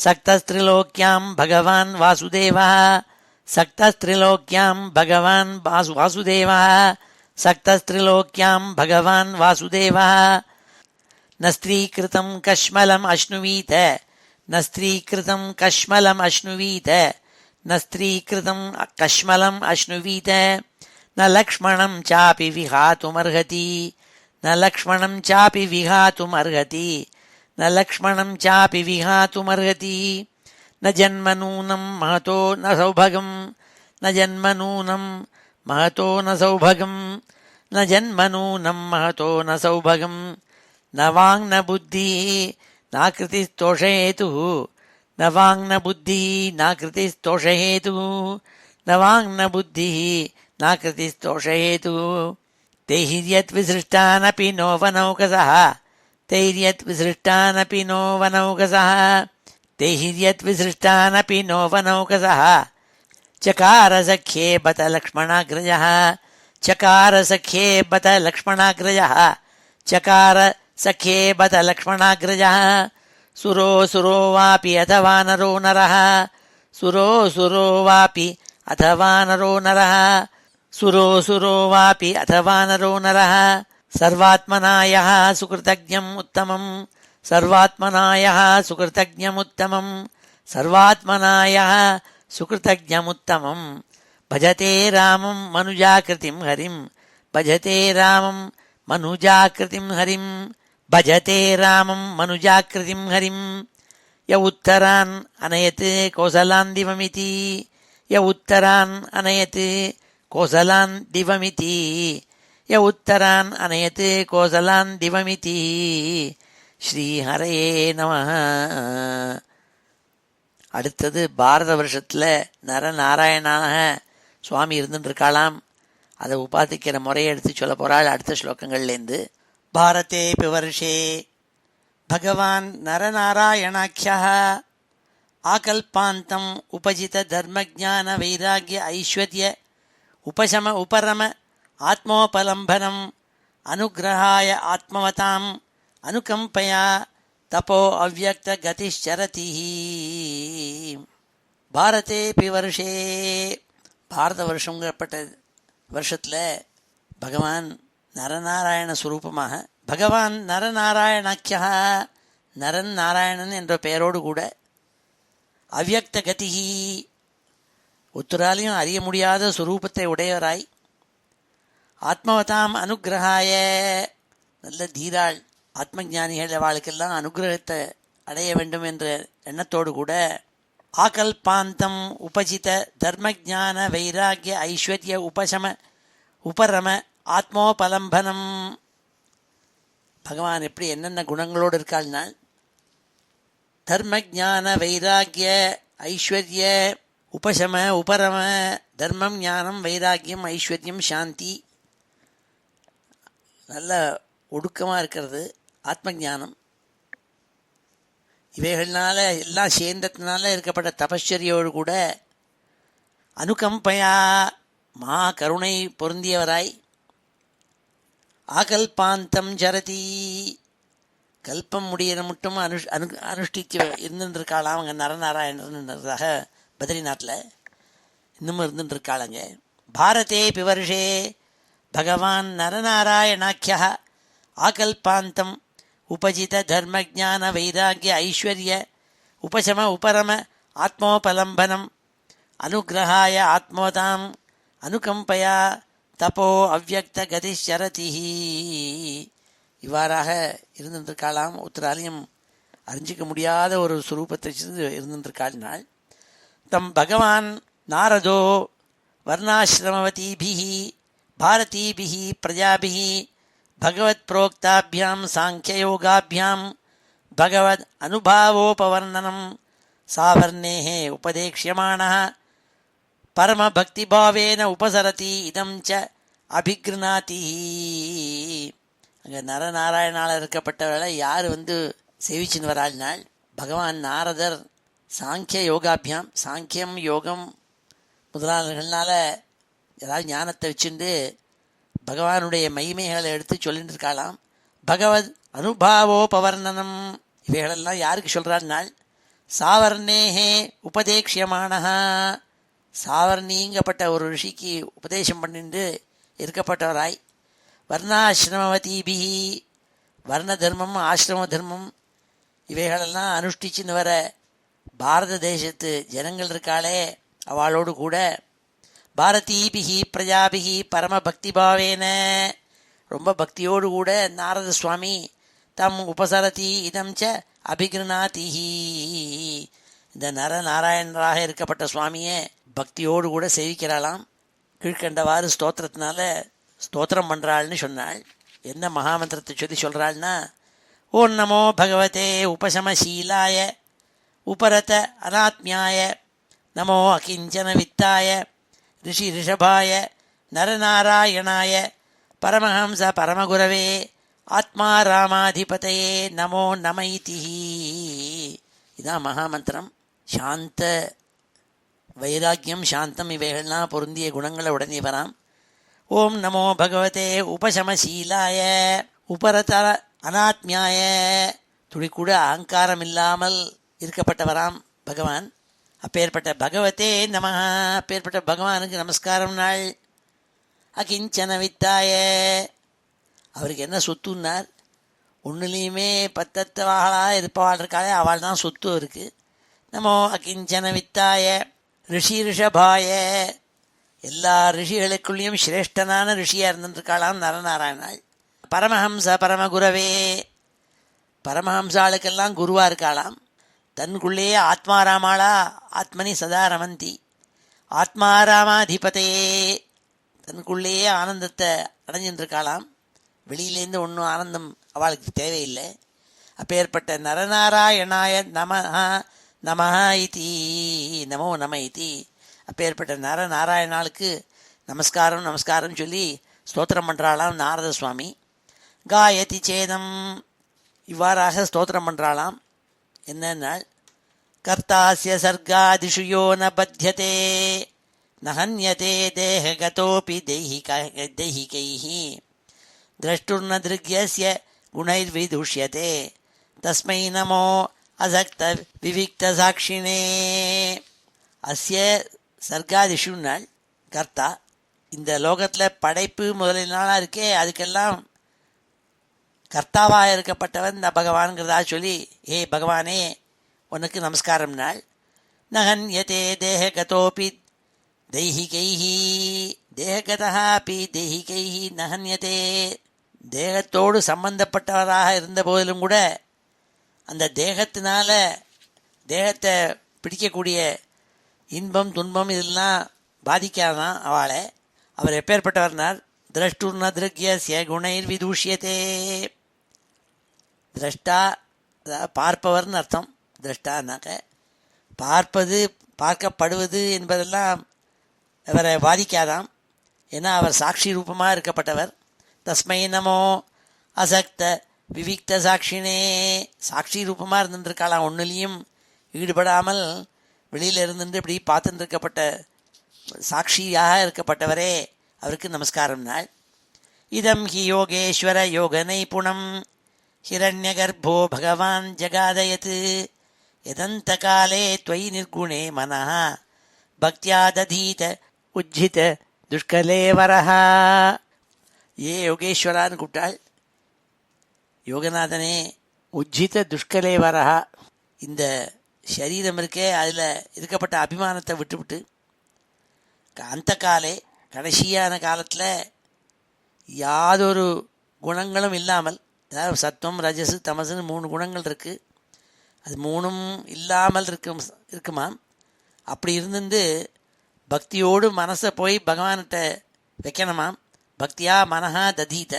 सक्तस्त्रिलोक्यां भगवान् वासुदेवः சக்தஸ்திரிலோக்யாம் பகவான் வாசுதேவா, சக்தஸ்திரிலோக்யாம் பகவான் வாசுதேவா. ந ஸ்திரீகிருதம் கஷ்மலம் அஷ்ணுவீத, ந ஸ்திரீகிருதம் கஷ்மலம் அஷ்ணுவீத, ந ஸ்திரீகிருதம் கஷ்மலம் அஷ்ணுவீத. ந லக்ஷ்மணம் சாபி விஹாதுமர்ஹதி, ந லக்ஷ்மணம் சாபி விஹாதுமர்ஹதி, ந லக்ஷ்மணம் சாபி விஹாதுமர்ஹதி. ந ஜன்மநூனம் மகதோ ந சௌபகம், ந ஜன்மநூனம் மகதோ ந சௌபகம், ந ஜன்மநூனம் மகதோ ந சௌபகம். ந வாங் ந புத்தி நாகிருதிஸ்தோஷஹேது, ந வாங் ந புத்தி நாகிருதிஸ்தோஷஹேது, ந வாங் ந புத்தி நாகிருதிஸ்தோஷஹேது. தைர்யத் விசிருஷ்டானபி நோ வனௌகசः, தைர்யத் விசிருஷ்டானபி நோ வனௌகசः, தைர்யத் விசிருஷ்டானபி நோ வனௌகசः. चकार सख्ये बत लक्ष्मणाग्रजः, चकार सख्ये बत लक्ष्मणाग्रजः, चकार सख्ये बत लक्ष्मणाग्रजः. सुरो सुरो वापि अथवा नरो नरः, सुरो सुरो वापि अथवा नरो नरः, सुरो सुरो वापि अथवा नरो नरः. सर्वात्मना यः सुकृतज्ञम् उत्तमम्, सर्वात्मना यः सुकृतज्ञम् उत्तमम्, सर्वात्मना यः सुकृतज्ञमुत्तमम्. भजते रामं मनुजाकृतिं हरिं, भजते रामं मनुजाकृतिं हरिं, भजते रामं मनुजाकृतिं हरिं. य उत्तरान् अनयत् कोसलान् दिवमिति, य उत्तरान् अनयत् कोसलान् दिवमिति, य उत्तरान् अनयत् कोसलान् दिवमिति. ஸ்ரீஹரயே நமः. அடுத்தது பாரத வருஷத்தில் நரநாராயணனாக சுவாமி இருந்துட்டு இருக்காளாம். அதை உபாதிக்கிற முறையை எடுத்து சொல்ல போகிறாள் அடுத்த ஸ்லோகங்கள்லேருந்து. பாரதே பிவர்ஷே பகவான் நரநாராயணாக்கியா ஆகல்பாந்தம் உபஜித தர்மஜான வைராகிய ஐஸ்வர்ய உபசம உபரம ஆத்மோபலம்பனம் அனுகிரகாய ஆத்மவதாம் அனுகம்பயா தபோ அவ்யக்த கதிச்சரதி. பாரதே பிவர்ஷே, பாரத வருஷங்கப்பட்ட வருஷத்தில் பகவான் நரநாராயண ஸ்வரூபமாக, பகவான் நரநாராயணாக்கியா, நரன் நாராயணன் என்ற பெயரோடு கூட, அவ்யக்த கதிஹி, ஒத்துராலையும் அறிய முடியாத ஸ்வரூபத்தை உடையவராய், ஆத்மவதாம் அனுகிரகாய, நல்ல தீராள் ஆத்மஞானிகள் அவளுக்கெல்லாம் அனுகிரகத்தை அடைய வேண்டும் என்ற எண்ணத்தோடு கூட, ஆகல்பாந்தம் உபஜித தர்மஜான வைராகிய ஐஸ்வர்ய உபசம உபரம ஆத்மோபலம்பனம். பகவான் எப்படி என்னென்ன குணங்களோடு இருக்காள்னால், தர்மஜான வைராகிய ஐஸ்வர்ய உபசம உபரம, தர்மம் ஞானம் வைராகியம் ஐஸ்வர்யம் சாந்தி, நல்ல ஒடுக்கமாக இருக்கிறது ஆத்ம ஞானம், இவைகள்னால எல்லாம் சேர்ந்ததுனால இருக்கப்பட்ட தபஸ்சரியோடு கூட, அனுகம்பயா மா கருணை பொருந்தியவராய், ஆகல்பாந்தம் ஜரதி, கல்பம் முடிகிற மட்டும் அனுஷ்டிச்சு இருந்துருக்காளாம் அங்கே நரநாராயணர்ன்றதாக பத்ரிநாத்தில் இன்னமும் இருந்துருக்காளங்க. பாரதே பிவர்ஷே பகவான் நரநாராயணாக்கியா ஆகல்பாந்தம் உபஜித தர்மஜான வைராகிய ஐஸ்வர்ய உபசம உபரம ஆத்மோபலம்பனம் அனுகிரகாய ஆத்மவதாம் அனுகம்பயா தபோ அவ்யக்த கதிச்சரதி. இவ்வாறாக இருந்துருக்காளாம். ஒருத்தராலையும் அறிஞ்சிக்க முடியாத ஒரு சுரூபத்தை இருந்துருக்காள். தம் பகவான் நாரதோ வர்ணாசிரமவதீபிஹி பாரதீபிஹி பிரஜாபிஹி பகவத் புரோக்தாபியாம் சாங்கியயோகாபியாம் பகவத் அனுபாவோபவர்ணனம் சாவர்ணேஹ உபதேக்ஷ்யமாணः பரமபக்திபாவேன உபசரதி இதம் ச அபிக்ருணாதி. அங்கே நரநாராயணால் இருக்கப்பட்டவர்களை யார் சேவிச்சுன்னு வராள்னால், பகவான் நாரதர் சாங்கிய யோகாபியாம், சாங்கியம் யோகம் முதலாளர்களால் ஏதாவது ஞானத்தை வச்சுட்டு பகவானுடைய மகிமைகளை எடுத்து சொல்லிட்டு இருக்காளாம். பகவத் அனுபாவோபவர்ணனம், இவைகளெல்லாம் யாருக்கு சொல்கிறாள்னால், சாவர்ணேஹே உபதேக்ஷியமானஹா, சாவர்ணிங்கப்பட்ட ஒரு ரிஷிக்கு உபதேசம் பண்ணிட்டு இருக்கப்பட்டவராய் வர்ணாசிரமவதீபிகி வர்ண தர்மம் ஆசிரம தர்மம் இவைகளெல்லாம் அனுஷ்டிச்சுன்னு வர பாரத தேசத்து ஜனங்கள் இருக்காளே அவளோடு கூட பாரதீபிகி பிரஜாபிகி பரம பக்தி பாவேன ரொம்ப பக்தியோடு கூட நாரத சுவாமி தம் உபசரதி இதம் ச அபிகிருணாதிஹி இந்த நரநாராயணராக இருக்கப்பட்ட சுவாமியை பக்தியோடு கூட சேவிக்கிறாளாம். கீழ்கண்டவாறு ஸ்தோத்திரத்தினால ஸ்தோத்திரம் பண்ணுறாள்னு சொன்னாள். என்ன மகாமந்திரத்தை சொல்லி சொல்கிறாள்னா, ஓம் நமோ பகவதே உபசமசீலாய உபரத அனாத்மியாய நமோ அகிஞ்சன வித்தாய ரிஷி ரிஷபாய நரநாராயணாய பரமஹம்ச பரமகுரவே ஆத்மா ராமாதிபதையே நமோ நமயிதிஹி. இதான் மகாமந்திரம். சாந்த வைராக்கியம் சாந்தம் இவைகள்லாம் பொருந்திய குணங்களை உடனே வராம். ஓம் நமோ பகவதே உபசமசீலாய உபரத அனாத்மியாய துளி கூட அகங்காரம் இல்லாமல் இருக்கப்பட்டவராம் பகவான். அப்பேற்பட்ட பகவதே நம, அப்பேற்பட்ட பகவானுக்கு நமஸ்காரம் நாள். அகிஞ்சன வித்தாய அவருக்கு என்ன சொத்துன்னார், ஒன்றுலேயுமே பத்தத்தவாளாக இருப்பவாள் இருக்காளே அவள் தான் சொத்து இருக்குது. நமோ அகிஞ்சன வித்தாய ரிஷி ரிஷபாய எல்லா ரிஷிகளுக்குள்ளேயும் சிரேஷ்டனான ரிஷியாக இருந்துருக்காளாம் நரநாராயணாள். பரமஹம்ச பரமகுரவே பரமஹம்சாளுக்கெல்லாம் குருவாக இருக்காளாம். தன்னுக்குள்ளேயே ஆத்மாராமாளா ஆத்மனி சதா ரமந்தி ஆத்மாராமாதிபதையே தனக்குள்ளேயே ஆனந்தத்தை அடைஞ்சின்றிருக்காளாம். வெளியிலேருந்து ஒன்றும் ஆனந்தம் அவளுக்கு தேவையில்லை. அப்பேற்பட்ட நரநாராயணாய நமஹ நமஹ இதி நமோ நம இதி அப்பேற்பட்ட நரநாராயணாளுக்கு நமஸ்காரம் நமஸ்காரம் சொல்லி ஸ்தோத்திரம் பண்ணுறாளாம் நாரத சுவாமி. காயதி சேதம் இவ்வாறாக ஸ்தோத்திரம் பண்ணுறாளாம். என்னென்னால், கர்த்தாஸ்ய சர்காதிஷு யோ ந பத்யதே நஹன்யதே தேஹகதோபி தைஹிகைஹி திரஷ்டுர்ன திருக்யஸ்ய குணைர்விதுஷ்யதே தஸ்மை நமோ அசக்த விவிக்த சாட்சினே. அஸ்ய சர்காதிஷுனால் கர்த்தா, இந்த லோகத்தில் படைப்பு முதலினாலாம் இருக்கே அதுக்கெல்லாம் கர்த்தாவாக இருக்கப்பட்டவன் இந்த பகவான்கிறதா சொல்லி, ஏ பகவானே உனக்கு நமஸ்காரம் நாள். நஹன்யதே தேஹகதோபி தைஹிகைஹி தேஹகதஹாபி தைஹிகைஹி நஹன்யதே தேகத்தோடு சம்பந்தப்பட்டவராக இருந்த போதிலும் கூட அந்த தேகத்தினால தேகத்தை பிடிக்கக்கூடிய இன்பம் துன்பம் இதெல்லாம் பாதிக்காதான் அவளை. அவர் எப்பேற்பட்டவர்னார், திரஷ்டுர்ன திருக்யஸ்ய குணைர் விதூஷ்யதே திரஷ்டா பார்ப்பவர்னு அர்த்தம். திரஷ்டானாக்க பார்ப்பது பார்க்கப்படுவது என்பதெல்லாம் அவரை பாதிக்காதாம். ஏன்னா அவர் சாட்சி ரூபமாக இருக்கப்பட்டவர். தஸ்மை நமோ அசக்த விவிக்த சாட்சினே சாட்சி ரூபமாக இருந்துருக்காளாம். ஒன்றுலேயும் ஈடுபடாமல் வெளியில் இருந்துட்டு இப்படி பார்த்துட்டு இருக்கப்பட்ட சாட்சியாக இருக்கப்பட்டவரே அவருக்கு நமஸ்காரம் நாள். இதம் ஹி யோகேஸ்வர யோக நைபுணம் ஹிரண்யகர்ப்போ பகவான் ஜகாதயத் யதந்த காலே த்வயி நிர்குணே மனः பக்தியா ததீத உஜ்ஜித துஷ்கலேவரஹ. ஏ யோகேஸ்வரான்னு கூப்பிட்டாள். யோகநாதனே உஜ்ஜித துஷ்கலேவரஹ, இந்த சரீரம் இருக்கே அதில் இருக்கப்பட்ட அபிமானத்தை விட்டுவிட்டு அந்த காலே கடைசியான காலத்தில் யாதொரு குணங்களும் இல்லாமல், அதாவது சத்துவம் ரஜசு தமசுன்னு 3 குணங்கள் இருக்குது, அது 3ம் இல்லாமல் இருக்குமாம். அப்படி இருந்து பக்தியோடு மனசை போய் பகவான்கிட்ட வைக்கணுமாம். பக்தியா மனஹா ததீத,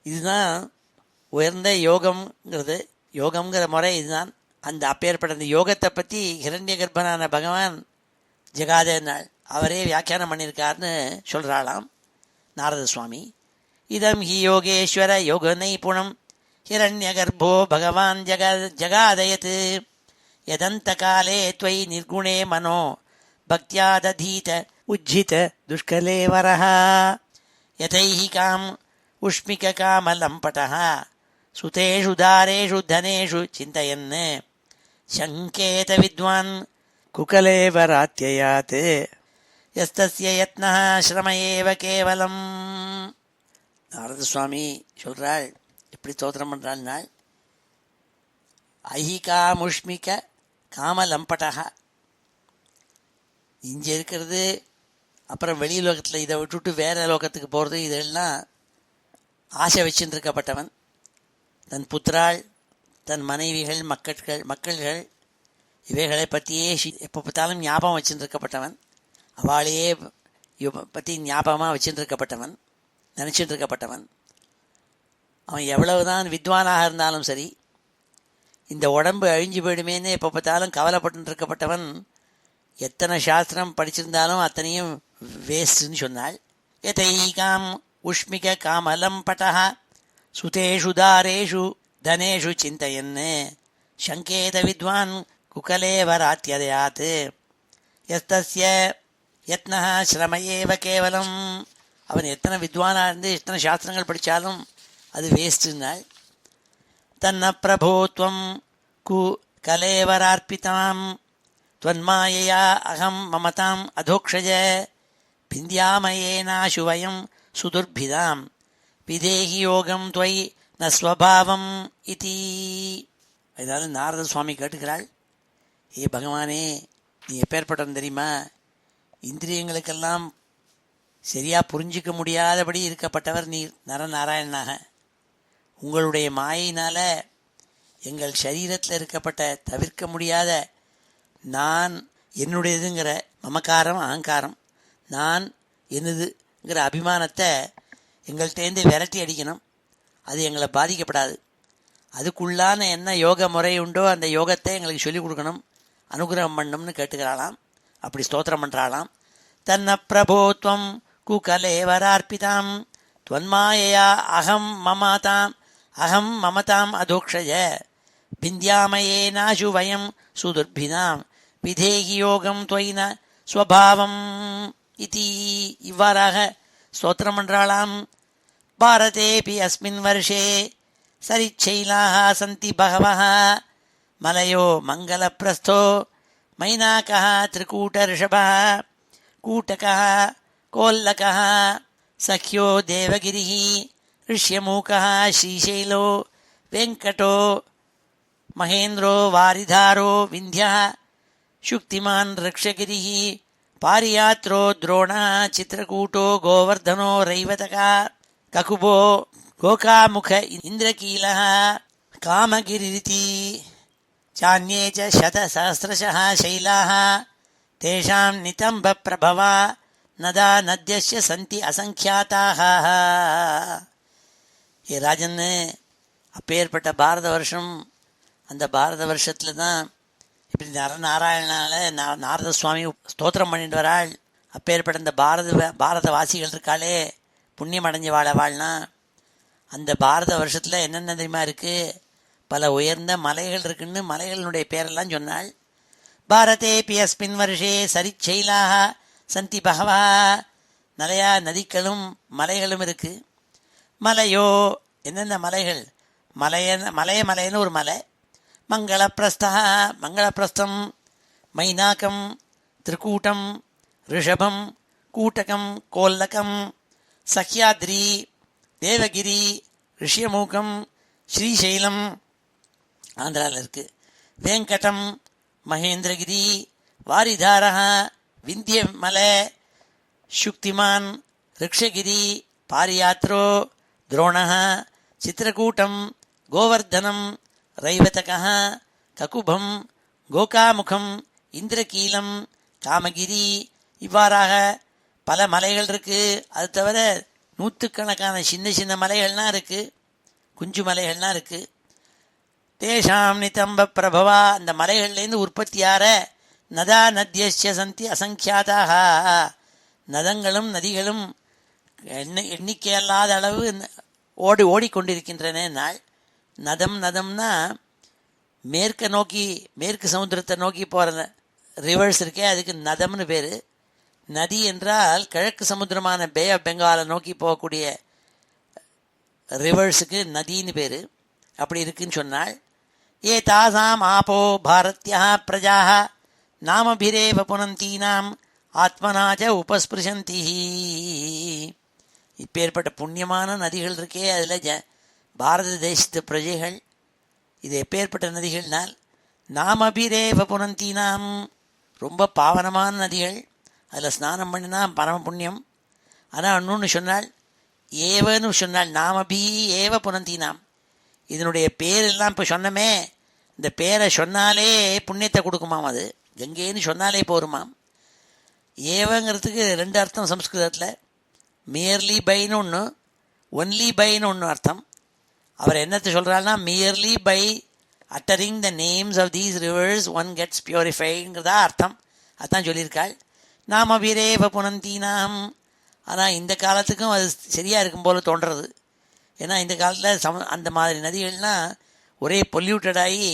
இதுதான் உயர்ந்த யோகம்ங்கிறது. யோகம்ங்கிற முறை இதுதான். அந்த அப்பேற்பட்ட அந்த யோகத்தை பற்றி ஹிரண்ய கர்ப்பனான பகவான் ஜெகாதேனாள் அவரே வியாக்கியானம் பண்ணியிருக்காருன்னு சொல்கிறாளாம் நாரத சுவாமி. இதம் ஹி யோகேஸ்வர யோக நைபுணம் ஹிரண்ய கர்ப்போ பகவான் ஜகாதயத் யதந்த காலே த்வயி நிர்குணே மனோ பக்தியா ததீத உஜ்ஜித துஷ்கலேவரஹ யதைஹி காம் உஷ்மிக காமலம்படஹ சுதேஷு தாரேஷு தனேஷு சிந்தயன் சங்கேத வித்வான் குகலேவராத்யயாத் யஸ்தஸ்ய யத்னஹ ஸ்ரம ஏவ கேவலம். நாரத சுவாமி சொல்றாள், எப்படி ஸ்தோத்திரம் பண்றாள்னால், ஐஹிகாமுஷ்மிக காமலம்படக, இங்கே இருக்கிறது அப்புறம் வெளி லோகத்தில் இதை விட்டுவிட்டு வேற லோகத்துக்கு போகிறது, இதெல்லாம் ஆசை வச்சுட்டு இருக்கப்பட்டவன். தன் புத்திராள், தன் மனைவிகள், மக்கள்கள் இவைகளை பற்றியே எப்போ பார்த்தாலும் ஞாபகம் வச்சுட்டு இருக்கப்பட்டவன். அவளையே பற்றி ஞாபகமாக வச்சுட்டு இருக்கப்பட்டவன், நினச்சிட்டு இருக்கப்பட்டவன். அவன் எவ்வளவுதான் வித்வானாக இருந்தாலும் சரி, இந்த உடம்பு அழிஞ்சு போயிடுமேன்னு எப்போ பார்த்தாலும் கவலைப்பட்டு இருக்கப்பட்டவன். எத்தனை சாஸ்திரம் படிச்சிருந்தாலும் அத்தனையும் வேஸ்ட்னு சொன்னாள். யதைகாம் உஷ்மிக காமலம் பட்டஹ சுதேஷு தாரேஷு தனேஷு சிந்தையன்னு சங்கேத வித்வான் குகலேவராத்யயாத் யஸ்தஸ்ய யத்னஹ ஸ்ரம ஏவ கேவலம். அவன் எத்தனை வித்வானாக இருந்து எத்தனை சாஸ்திரங்கள் படித்தாலும் அது வேஸ்ட்டுன்னாள். தன்ன பிரபோத்வம் கு கலேவரார்ப்பிதாம் त्वन्मायया अहं ममताम् अधोक्षज பிந்தியாமயேனாசு வயம் சுதுர்பிதாம் விதேகி யோகம் துவயி ந ஸ்வபாவம் இதி. அதனால நாரத சுவாமி கேட்டுக்கிறாள், ஏ பகவானே, நீ எப்பேற்பட்டவன் தெரியுமா? இந்திரியங்களுக்கெல்லாம் சரியாக புரிஞ்சிக்க முடியாதபடி இருக்கப்பட்டவர் நீர் நரநாராயணனாக. உங்களுடைய மாயினால் எங்கள் சரீரத்தில் இருக்கப்பட்ட தவிர்க்க முடியாத நான் என்னுடையதுங்கிற மமக்காரம், அகங்காரம், நான் என்னதுங்கிற அபிமானத்தை எங்கள்கிட்டேருந்து விரட்டி அடிக்கணும். அது எங்களை பாதிக்கப்படாது. அதுக்குள்ளான என்ன யோக முறை உண்டோ அந்த யோகத்தை எங்களுக்கு சொல்லிக் கொடுக்கணும், அனுகிரகம் பண்ணணும்னு கேட்டுக்கிறாளாம். அப்படி ஸ்தோத்திரம் பண்ணுறாளாம். தன்ன பிரபோத்வம் குகலேவரார்ப்பிதாம் துவன்மாயையா அகம் மமதாம் அதோக்ஷய பிந்தியாமயேனாசு வயம் சுதுர்பிதாம் விதேகி யோகம் துவைன ஸ்வபாவம் இதி. இவ்வாறாக ஸ்தோத்திரம் பண்றாளாம். பாரதேபி அஸ்மின் வருஷே சரிச்சைலாக சந்தி பகவः மலயோ மங்களப்பிரஸ்தோ மைனாகः திரிகூட்டரிஷபः கூட்டகः கோல்லகः சख्यो தேவகிரிः ऋष्यमूकः श्रीशैलो वेङ्कटो महेन्द्रो वारिधारो विन्ध्यः शुक्तिमान् रक्षगिरिः पारियात्रो द्रोणः चित्रकूटो गोवर्धनो रैवतकः ककुबो गोकामुख इन्द्रकीलः कामगिरिरिति चान्ये च शतसहस्रशः शैलाः तेषां नितम्बप्रभवा नदा नद्यस्य सन्ति असङ्ख्याताः. ये राजन् அப்பேற்பட்ட பாரத வருஷம், அந்த பாரத வருஷத்தில் தான் இப்படி நரநாராயணனால நாரத சுவாமி ஸ்தோத்திரம் பண்ணிட்டு வராள். அப்பேற்பட்ட இந்த பாரதவாசிகள் இருக்காளே, புண்ணியம் அடைஞ்ச வாழ்னா, அந்த பாரத வருஷத்தில் என்னென்ன தெரியுமா இருக்குது? பல உயர்ந்த மலைகள் இருக்குன்னு மலைகளினுடைய பேரெல்லாம் சொன்னாள். பாரதேபி அஸ்மின் வருஷே சரிச்சைலாக சந்தி பகவா, நிறையா நதிகளும் மலைகளும் இருக்குது. மலையோ, என்னென்ன மலைகள்? மலைன்னு ஒரு மலை. மங்களப்பிரஸ்தம் மைனாக்கம் திரிகூட்டம் ரிஷபம் கூட்டகம் கோல்லகம் சஹ்யாத்ரி தேவகிரி ரிஷ்யமூகம் ஸ்ரீசைலம் ஆந்திராவில் இருக்குது. வேங்கடம் மகேந்திரகிரி வாரிதாரः விந்தியமலை சுக்திமான் ரிக்ஷகிரி பாரியாத்ரோ द्रोणः चित्रकूटं गोवर्धनं रैवतकः ककुभं கோகாமுகம் இந்திரகீலம் காமகிரி. இவ்வாறாக பல மலைகள் இருக்குது. அது தவிர நூற்றுக்கணக்கான சின்ன சின்ன மலைகள்லாம் இருக்குது, குஞ்சு மலைகள்லாம் இருக்குது. தேஷாம் நிதம்ப பிரபவா, அந்த மலைகள்லேருந்து உற்பத்தியார நதா நத்யஸ்ய சந்தி அசங்கியாதாக, நதங்களும் நதிகளும் எண்ணிக்கையல்லாத அளவு ஓடிக்கொண்டிருக்கின்றன. நாள் நதம்னா மேற்கு நோக்கி, மேற்கு சமுத்திரத்தை நோக்கி போகிற ரிவர்ஸ் இருக்கே, அதுக்கு நதம்னு பேர். நதி என்றால் கிழக்கு சமுத்திரமான பே ஆஃப் பெங்காலை நோக்கி போகக்கூடிய ரிவர்ஸுக்கு நதின்னு பேர். அப்படி இருக்குன்னு சொன்னால், ஏ தாசாம் ஆபோ பாரத்யா பிரஜா நாமபிரேவ புனந்தீனாம் ஆத்மனாஜ உபஸ்பிருஷந்தி. இப்பேற்பட்ட புண்ணியமான நதிகள் இருக்கே, அதில் பாரத தேசத்து பிரஜைகள், இது எப்பேற்பட்ட நதிகள்னால் நாமபிரேவ புனந்தீனாம், ரொம்ப பாவனமான நதிகள், அதில் ஸ்நானம் பண்ணினா பரம புண்ணியம். ஆனால் இன்னொன்று சொன்னால், ஏவன்னு சொன்னால் நாமபி ஏவ புனந்தீனாம், இதனுடைய பேரெல்லாம் இப்போ சொன்னமே, இந்த பேரை சொன்னாலே புண்ணியத்தை கொடுக்குமாம். அது கங்கைன்னு சொன்னாலே போருமாம். ஏவங்கிறதுக்கு ரெண்டு அர்த்தம் சம்ஸ்கிருதத்தில். மியர்லி பைன்னு ஒன்று, ஒன்லி பைன்னு ஒன்று அர்த்தம். அவர் என்னத்தை சொல்கிறாருன்னா, merely by uttering the names of these rivers one gets பியூரிஃபைங்கிறதா அர்த்தம். அதான் சொல்லியிருக்காள். நாம வீரேவ புனந்தீனாம். ஆனால் இந்த காலத்துக்கும் அது சரியாக இருக்கும் போல் தோன்றுறது. ஏன்னா இந்த காலத்தில் அந்த மாதிரி நதிகள்னால் ஒரே பொல்யூட்டடாகி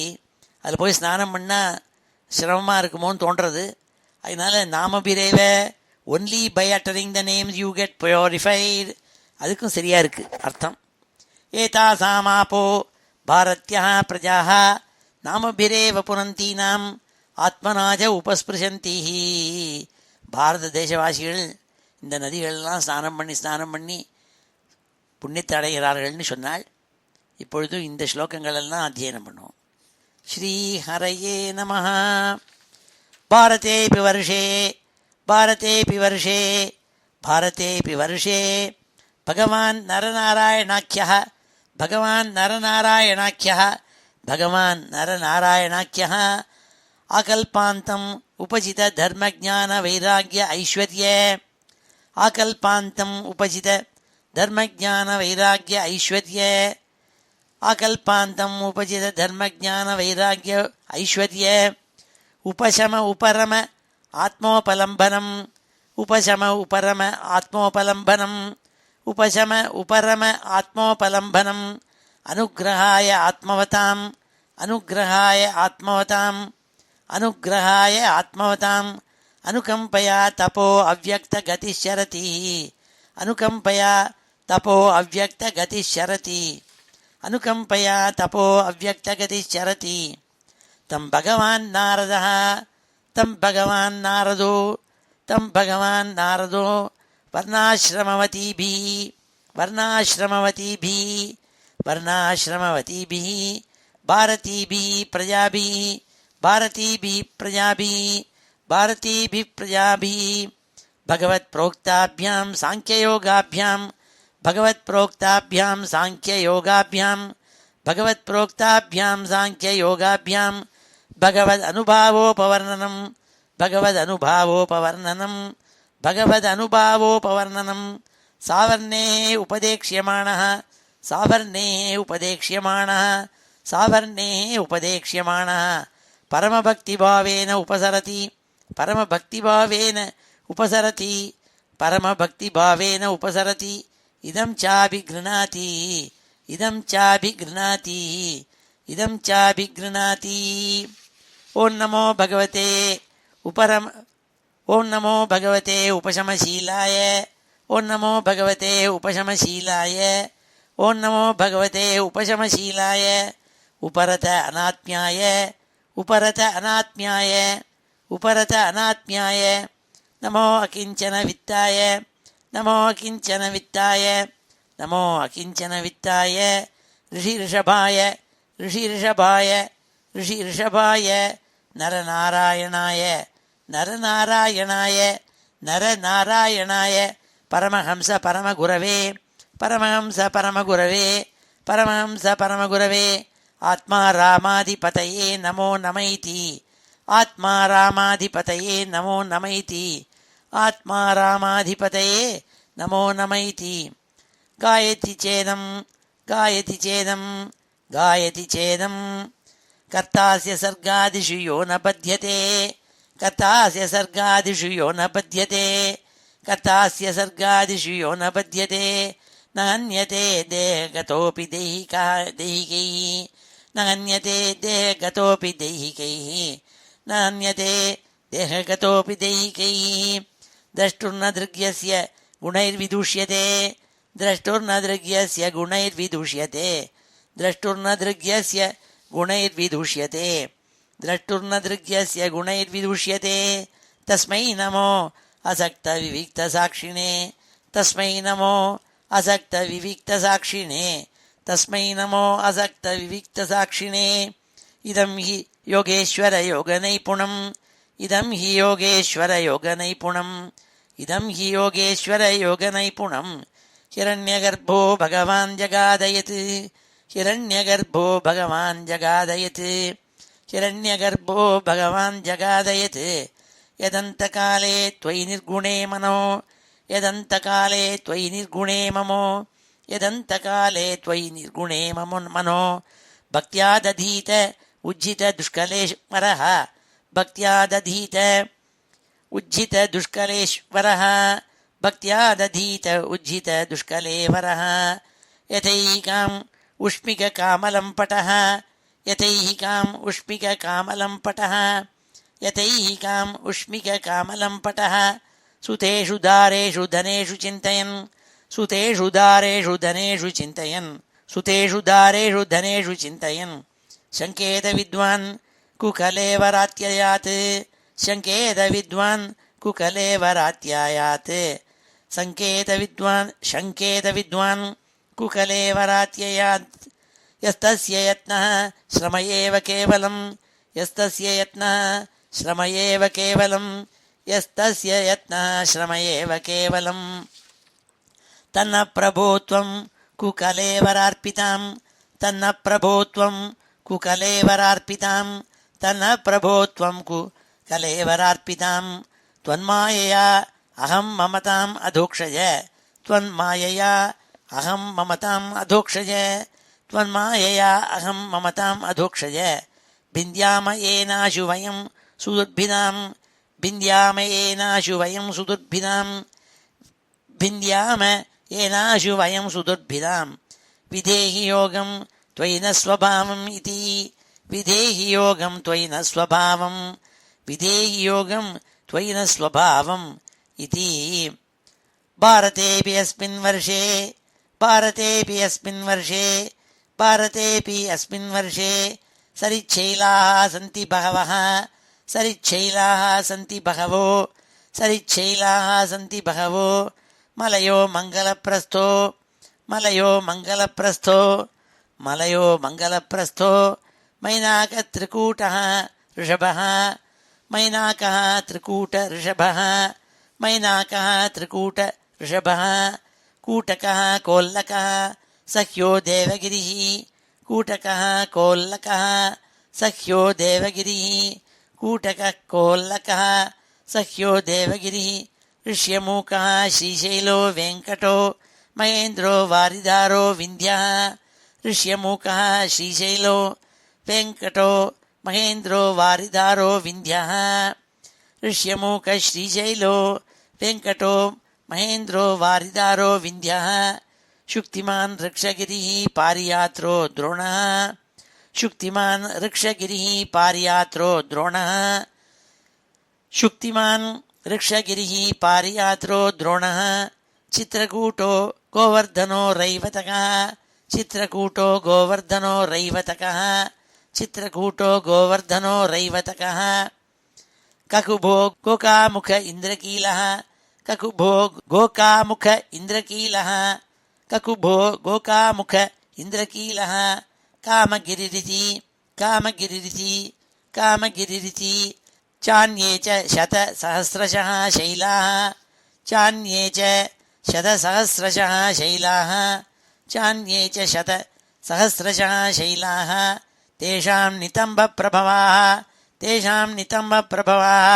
அதில் போய் ஸ்நானம் பண்ணால் சிரமமாக இருக்குமோன்னு தோன்றுறது. அதனால் நாமபிரேவ only by uttering the names you get purified, அதுக்கும் சரியாக இருக்குது அர்த்தம். ஏதாசாமாப்போ பாரத்யா பிரஜா நாமபிரேவ புனந்தீனாம் ஆத்மனாஜ உபஸ்பிருஷந்தி. பாரத தேசவாசிகள் இந்த நதிகளெல்லாம் ஸ்நானம் பண்ணி புண்ணியத்தை அடைகிறார்கள்னு சொன்னால், இப்பொழுது இந்த ஸ்லோகங்களெல்லாம் அத்தியனம் பண்ணுவோம். ஸ்ரீ ஹரயே நமஹ. பாரதேபி வருஷே பாரதேபி வருஷே பாரதேபி வருஷே பகவான் நரநாராயணாக்கியः பகவான் நரநாராயணாக்கியः பகவான் நரநாராயணாக்கியः ஆகல்பாந்தம் உபஜித தர்மஜான வைராகிய ஐஸ்வர்ய ஆகல்பாந்தம் உபஜித தர்மஜான வைராகிய ஐஸ்வர்ய ஆகல்பாந்தம் உபஜித தர்மஜான வைராகிய ஐஸ்வர்ய உபசம உபரம ஆத்மோபலம்பனம் உபசம உபரம ஆத்மோபலம்பனம் உபசம உபரம ஆத்மோபலம்பனம் அனுக்கிரகாய ஆத்மவதாம் அனுக்கிரகாய ஆத்மவதாம் அனுக்கிரகாய ஆத்மவதாம் அனுகம்பயா தபோ அவ்யக்த கதிஷரதி அனுகம்பயா தபோ அவ்யக்த கதிஷரதி அனுகம்பயா தபோ அவ்யக்த கதிஷரதி. தம் பகவான் நாரதः தம் பகவான் நாரதோ தம் பகவான் நாரதோ வர்ணாசிரமவதீபிः வர்ணாசிரமவதீபிः வர்ணாசிரமவதீபிः பாரதீபிः பிரஜாபிः பாரதீபிः பிரஜாபிः பாரதீபிः பிரஜாபிः பகவத் ப்ரோக்தாபியாம் சாங்கியயோகாபியாம் பகவத் ப்ரோக்தாபியாம் சாங்கியயோகாபியாம் பகவத் ப்ரோக்தாபியாம் சாங்கியயோகாபியாம் பகவத் அனுபாவோபவர்ணனம் பகவத் அனுபாவோபவர்ணனம் பகவத் அனுபாவோபவர்ணனம் சாவர்ணே உபதேக்ஷ்யமாணः சாவர்ணே உபதேக்ஷ்யமாணः சாவர்ணே உபதேக்ஷ்யமாணः பரமபக்திபாவேன உபசரதி பரமபக்திபாவேன உபசரதி பரமபக்திபாவேன உபசரதி இதம் சாபிக்ருணாதி இதம் சாபிக்ருணாதி இதம் சாபிக்ருணாதி. ஓம் நமோ பகவதே உபரம் ஓம் நமோ பகவதே உபசமசீலாய ஓம் நமோ பகவதே உபசமசீலாய ஓம் நமோ பகவதே உபசமசீலாய உபரத அநாத்மியாய உபரத அநாத்மியாய உபரத அநாத்மியாய நமோ அகிஞ்சன வித்தாய நமோ அகிஞ்சன வித்தாய நமோ அகிஞ்சன வித்தாய ரிஷிரிஷபாய ரிஷிரிஷபாய ரிஷிரிஷபாய நரநாராயணாய நரநாராயணாய நரநாராயணாய பரமஹம்ச பரமகுரவே பரமஹம்ச பரமகுரவே பரமஹம்ச பரமகுரவே ஆத்மா ராமாதிபதயே நமோ நமைதி ஆத்மா ராமாதிபதயே நமோ நமைதி ஆத்மா ராமாதிபதயே நமோ நமைதி. காயதி சேதம் காயதி சேதம் காயதி சேதம் கர்த்தாஸ்ய சர்காதிஷு யோ ந பத்யதே கர்த்தாஸ்ய சர்காதிஷு யோ ந பத்யதே கர்த்தாஸ்ய சர்காதிஷு யோ ந பத்யதே ந ஹன்யதே தேகதோபி தெய்ஹிகைः ந ஹன்யதே தேகதோபி தெய்ஹிகைः ந ஹன்யதே தேகதோபி தெய்ஹிகைः. द्रष्टुर्न दृग्यस्य गुणैर्विदुष्यते द्रष्टुर्न दृग्यस्य गुणैर्विदुष्यते द्रष्टुर्न दृग्यस्य गुणैर्विदुष्यते द्रष्टुर्न दृग्यस्य गुणैर्विदुष्यते तस्मै नमो असक्तविविक्तसाक्षिणे तस्मै नमो असक्तविविक्तसाक्षिणे तस्मै नमो असक्तविविक्तसाक्षिणे इदं हि योगेश्वरयोगनैपुणम् इदं हि योगेश्वरयोगनैपुणम् इदं हि योगेश्वरयोगनैपुणम् हिरण्यगर्भो भगवान् जगादयत् हिरण्यगर्भो भगवान् जगादयत् हिरण्यगर्भो भगवान् जगादयत् यदन्तकाले त्वयि निर्गुणे मनो यदन्तकाले त्वयि निर्गुणे ममो यदन्तकाले त्वयि निर्गुणे मनो भक्त्या दधीत उज्झित दुष्कलेश्वरः भक्त्या दधीत उज्झित दुष्कलेश्वरः भक्त्या दधीत उज्झित दुष्कलेवरः यथैकाम् उष्मिककामलम्पटः यथैकाम् उष्मिककामलम्पटः यथैकाम् उष्मिककामलम्पटः सुतेषु दारेषु धनेषु चिन्तयन् सुतेषु दारेषु धनेषु चिन्तयन् सुतेषु दारेषु धनेषु चिन्तयन् शङ्केतविद्वान् कुकलेवरात्ययात् शङ्केतविद्वान् कुकलेवरात्ययात् शङ्केतविद्वान् कुकलेवरात्ययात् यस्तस्य यत्नः श्रम एव केवलम् यस्तस्य यत्नः श्रम एव केवलम् यस्तस्य यत्नः श्रम एव केवलम् तन्न प्रभो त्वं कुकलेवरार्पितां तन्न प्रभो त्वं कुकलेवरार्पितां तन्न प्रभो त्वं कुकलेवरार्पितां त्वन्मायया अहं ममताम् अधोक्षज त्वन्मायया अहं ममताम् अधोक्षज त्वन्मायया अहं ममताम् अधोक्षज भिन्द्याम येनाशु वयं सुदुर्भिदां भिन्द्याम येनाशु वयं सुदुर्भिदां भिन्द्याम येनाशु वयं सुदुर्भिदां विधेहि योगं त्वयि न स्वभावम् इति विधेहि योगं त्वयि न स्वभावं विधेहि योगं त्वयि न स्वभावम् इति भारतेऽपि अस्मिन् वर्षे भारतेऽपि अस्मिन् वर्षे भारतेऽपि अस्मिन् वर्षे सरिच्छैलाः सन्ति बहवः सरिच्छैलाः सन्ति बहवो सरिच्छैलाः सन्ति बहवो मलयो मङ्गलप्रस्थो मलयो मङ्गलप्रस्थो मलयो मङ्गलप्रस्थो मैनाकत्रिकूटः ऋषभः मैनाकः त्रिकूट ऋषभः मैनाकः त्रिकूट ऋषभः कूटकः कोल्लकः सख्यो देवगिरिः कूटकः कोल्लकः सख्यो देवगिरिः कूटकः कोल्लकः सख्यो देवगिरिः ऋष्यमूकः श्रीशैलो वेङ्कटो महेन्द्रो वारिधारो विन्ध्यः ऋष्यमूकः श्रीशैलो वेङ्कटो महेन्द्रो वारिधारो विन्ध्यः ऋष्यमूकः श्रीशैलो वेङ्कटो महेन्द्रो वारिधारो विन्ध्यः शुक्तिमान् ऋक्षगिरिः पारियात्रो द्रोणः शुक्तिमान् ऋक्षगिरिः पारियात्रो द्रोणः शुक्तिमान् ऋक्षगिरिः पारियात्रो द्रोणः चित्रकूटो गोवर्धनो रैवतकः चित्रकूटो गोवर्धनो रैवतकः चित्रकूटो गोवर्धनो रैवतकः ककुभो गोकामुख इन्द्रकीलः ककुभो गोकामुख इन्द्रकीलः ककुभो गोकामुख इन्द्रकीलः कामगिरिरिति कामगिरिरिति कामगिरिरिति चान्ये च शतसहस्रशः शैलाः चान्ये च शतसहस्रशः शैलाः चान्ये च शतसहस्रशः शैलाः तेषां नितम्बप्रभवाः तेषां नितम्बप्रभवाः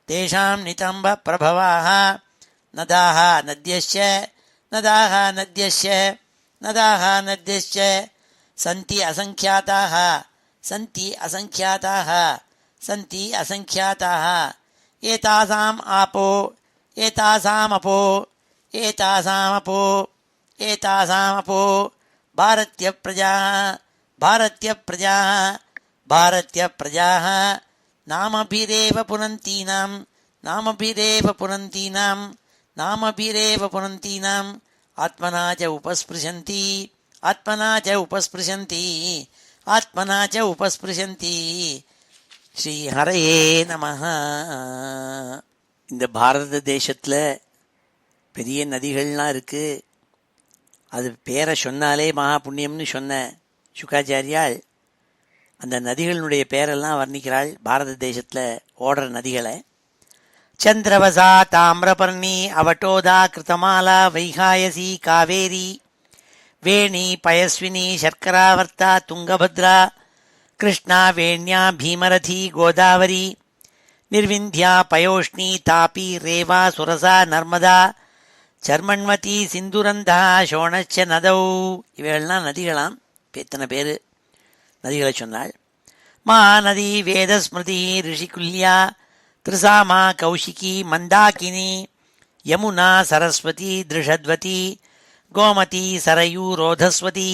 तेषां नितम्बप्रभवाः नदाः नद्यश्च नदाः नद्यश्च नदाः नद्यश्च सन्ति असङ्ख्याताः सन्ति असङ्ख्याताः सन्ति असङ्ख्याताः एतासाम् आपो एतासामपो एतासामपो एतासामपो भारत्यप्रजाः भारत्यप्रजाः भारत्यप्रजाः नामभिरेव पुनन्तीनां नामभिरेव पुनन्तीनां नामभिरेव पुनन्तीनाम् आत्मना च उपस्पृशन्ति आत्मना च उपस्पृशन्ति आत्मना च उपस्पृशन्ति ஸ்ரீ ஹரையே நமஹ. இந்த பாரத தேசத்தில் பெரிய நதிகள்லாம் இருக்குது. அது பேரை சொன்னாலே மகா புண்ணியம்னு சொன்ன சுகாச்சாரியால் அந்த நதிகளினுடைய பேரெல்லாம் வர்ணிக்கிறாள். பாரத தேசத்தில் ஓடுற நதிகளை சந்திரவசா, தாமிரபர்ணி, அவட்டோதா, கிருத்தமாலா, வைகாயசி, காவேரி, வேணி, பயஸ்வினி, சர்க்கராவர்த்தா, துங்கபத்ரா, கிருஷ்ணா, வேண்யா, பீமரதி, கோதாவரி, நிர்விந்தியா, பயோஷ்ணி, தாபி, ரேவா, சுரசா, நர்மதா, சர்மண்வதி, சிந்துரந்தா, சோணச்ச நதௌ. இவைகள்லாம் நதிகளாம். எத்தனை பேர் நதிகளை சொன்னாள். மகாநதி, வேதஸ்மிருதி, ரிஷிகுல்யா, திரிசாமா, கௌஷிகி, மந்தாகினி, யமுனா, சரஸ்வதி, திருஷத்வதி, கோமதி, சரயூ, ரோதஸ்வதி,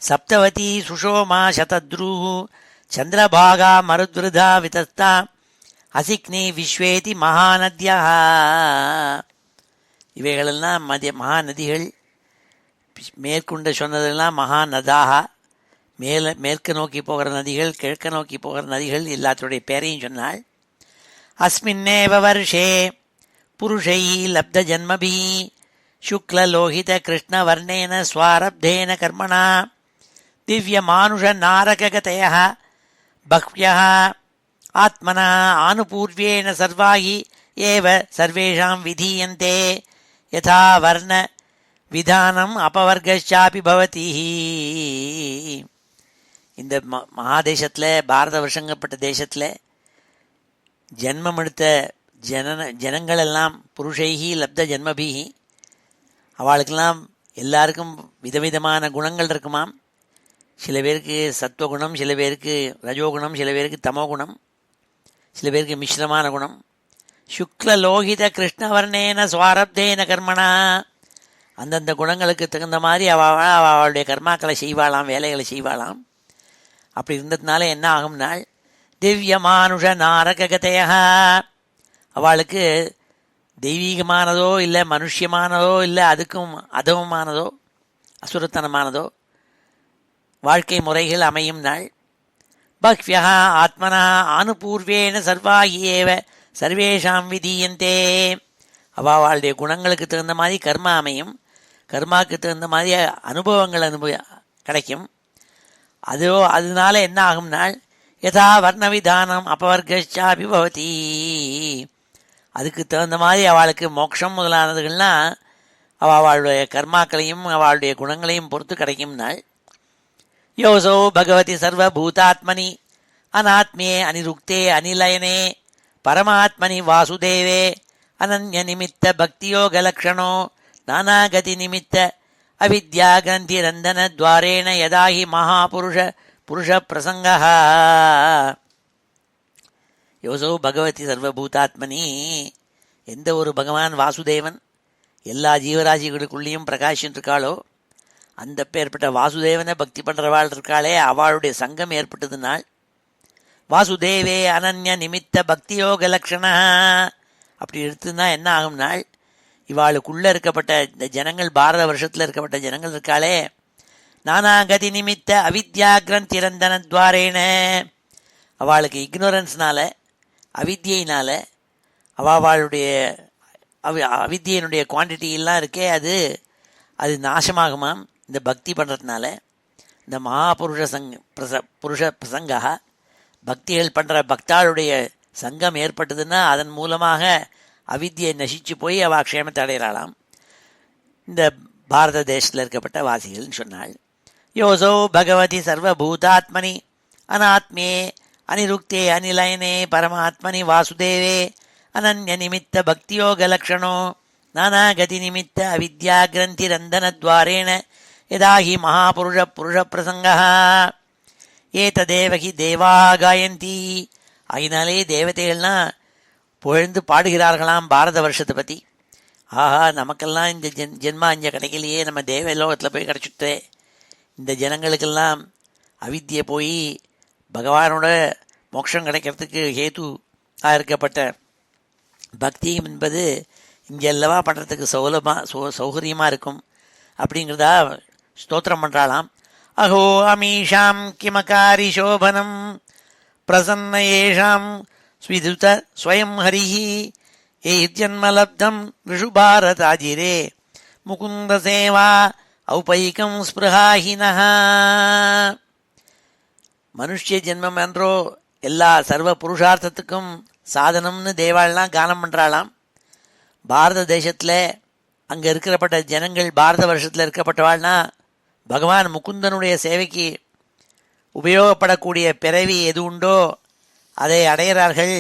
சப்தவதி, சுஷோமா, சதத்ரூஹு, சந்திரபாகா, மருத்விருதா, விதஸ்தா, அசிக்னி, விஸ்வேதி, மகாநத்யா. இவைகளெல்லாம் மகாநதிகள். மேற்கொண்டு சொன்னதெல்லாம் மகாநதாக. மேற்கு நோக்கி போகிற நதிகள், கிழக்க நோக்கி போகிற நதிகள் எல்லாத்துடைய பேரையும் சொன்னாள். அஸ்மின்னேவ வருஷே புருஷை லப்த ஜன்மபி சுக்லலோகித கிருஷ்ணவர்ணேன ஸ்வாரப்தேன கர்மணா திவ்ய மானுஷ நாரககதய பஹ்வ்ய ஆத்மனா ஆனுபூர்வேன சர்வாகி ஏவ சர்வேஷாம் விதீயந்தே யதா வர்ண விதானம் அபவர்காபி பவதி. இந்த மகாதேசத்தில், பாரத வருஷங்கப்பட்ட தேசத்தில் ஜென்மம் எடுத்த ஜனங்களெல்லாம் புருஷைகி லப்த ஜன்மபிகி, அவளுக்கெல்லாம் எல்லாருக்கும் விதவிதமான குணங்கள் இருக்குமாம். சில பேருக்கு சத்வகுணம், சில பேருக்கு ரஜோகுணம், சில பேருக்கு தமோகுணம், சில பேருக்கு மிஸ்ரமான குணம். சுக்லலோகித கிருஷ்ணவர்ணேன ஸ்வாரப்தேன கர்மணா, அந்தந்த குணங்களுக்கு தகுந்த மாதிரி அவளுடைய கர்மாக்களை செய்வாளாம், வேலைகளை செய்வாளாம். அப்படி இருந்ததுனால என்ன ஆகும்னால் திவ்ய மானுஷ நாரககதைய, அவளுக்கு தெய்வீகமானதோ இல்லை மனுஷியமானதோ இல்லை அதுக்கும் அதவமானதோ அசுரத்தனமானதோ வாழ்க்கை முறைகள் அமையும் நாள். பஹ்வ்யா ஆத்மனா ஆனுபூர்வேன சர்வாகி ஏவ சர்வேஷாம் விதீயந்தே, அவளுடைய குணங்களுக்கு தகுந்த மாதிரி கர்மா அமையும், கர்மாவுக்கு தகுந்த மாதிரி அனுபவங்கள் கிடைக்கும். அதனால என்ன ஆகும்னால் யதா வர்ணவிதானம் அபவர்காபி பவதி, அதுக்கு தகுந்த மாதிரி அவளுக்கு மோட்சம் முதலானதுகள்லாம் அவளுடைய கர்மாக்களையும் அவளுடைய குணங்களையும் பொறுத்து கிடைக்கும் நாள். யோசோ பகவதி சர்வபூதாத்மனி அநாத்மியே அனிருக்தே அனிலயனே பரமாத்மனி வாசுதேவே அனன்ய நிமித்த பக்தியோகலக்ஷணோ நானாகதி நிமித்த அவித்யா கிரந்தி ரந்தன துவாரேண யதாஹி மகாபுருஷ புருஷ பிரசங்கா. யோசோ பகவதி சர்வபூதாத்மனி, எந்த ஒரு பகவான் வாசுதேவன் எல்லா ஜீவராசிகளுக்குள்ளேயும் பிரகாஷன் இருக்காளோ, அந்த பேர்பட்ட வாசுதேவனை பக்தி பண்ணுறவாள் இருக்காளே, அவளுடைய சங்கம் ஏற்பட்டதுனால் வாசுதேவே அனன்ய நிமித்த பக்தியோக லக்ஷணா. அப்படி எடுத்துன்னா என்ன ஆகும்னால் இவாளுக்குள்ளே இருக்கப்பட்ட இந்த ஜனங்கள், பாரத வருஷத்தில் இருக்கப்பட்ட ஜனங்கள் இருக்காளே, நானாகதி நிமித்த அவித்யாகிரந்தி ரந்தன துவாரேன, அவளுக்கு இக்னோரன்ஸ்னால அவித்யினால அவளுடைய அவித்யினுடைய குவான்டிட்டியெல்லாம் இருக்கே அது நாசமாகுமாம் இந்த பக்தி பண்ணுறதுனால. இந்த மகாபுருஷ புருஷ பிரசங்கா, பக்திகள் பண்ணுற பக்தாளுடைய சங்கம் ஏற்பட்டதுன்னா அதன் மூலமாக அவித்யை நசிச்சு போய் அவள் க்ஷேமத்தை அடைகிறாளாம். இந்த பாரத தேசத்தில் இருக்கப்பட்ட வாசிகள்னு சொன்னாள். யோசோ பகவதி சர்வபூதாத்மனி அநாத்மே அனிருக்தே அனிலயனே பரமாத்மனி வாசுதேவே அனன்ய நிமித்த பக்தியோக லக்ஷணோ நானாகதி நிமித்த அவித்யா கிரந்தி ரந்தன துவாரேண யதாஹி மகாபுருஷ புருஷ பிரசங்கா. ஏததேவகி தேவா காயந்தி, ஆகினாலே தேவதைகள்லாம் புகழ்ந்து பாடுகிறார்களாம் பாரத வருஷத்தை பற்றி. ஆஹா, நமக்கெல்லாம் இந்த ஜென்மா இங்கே கிடைக்கலையே, நம்ம தேவ லோகத்தில் போய் கிடச்சிட்டே. இந்த ஜனங்களுக்கெல்லாம் அவித்தியை போய் பகவானோட மோட்சம் கிடைக்கிறதுக்கு ஹேதுவாக இருக்கப்பட்ட பக்தியும் என்பது இங்கே அல்லவா பண்ணுறதுக்கு சௌகரியமாக இருக்கும் அப்படிங்கிறதா ஸ்தோத்திரம் பண்ணுறாளாம். அஹோ அமீஷாம் கிமகாரி சோபனம் பிரசன்ன ஏஷாம் ஸ்விதுத ஸ்வயம் ஹரிஹி ஏஜன்மலப்தம் ரிஷுபாரதாஜிரே முகுந்த சேவா ஔபைகம் ஸ்பிருஹாஹினஹ. மனுஷ்ய ஜென்மம் என்றோ எல்லா சர்வ புருஷார்த்தத்துக்கும் சாதனம்னு தேவாள்லாம் கானம் பண்ணுறாளாம். பாரத தேசத்தில் அங்கே இருக்கிறப்பட்ட ஜனங்கள், பாரத வருஷத்தில் இருக்கப்பட்டவாள்னா பகவான் முகுந்தனுடைய சேவைக்கு உபயோகப்படக்கூடிய பிறவி எது உண்டோ அதை அடைகிறார்கள்.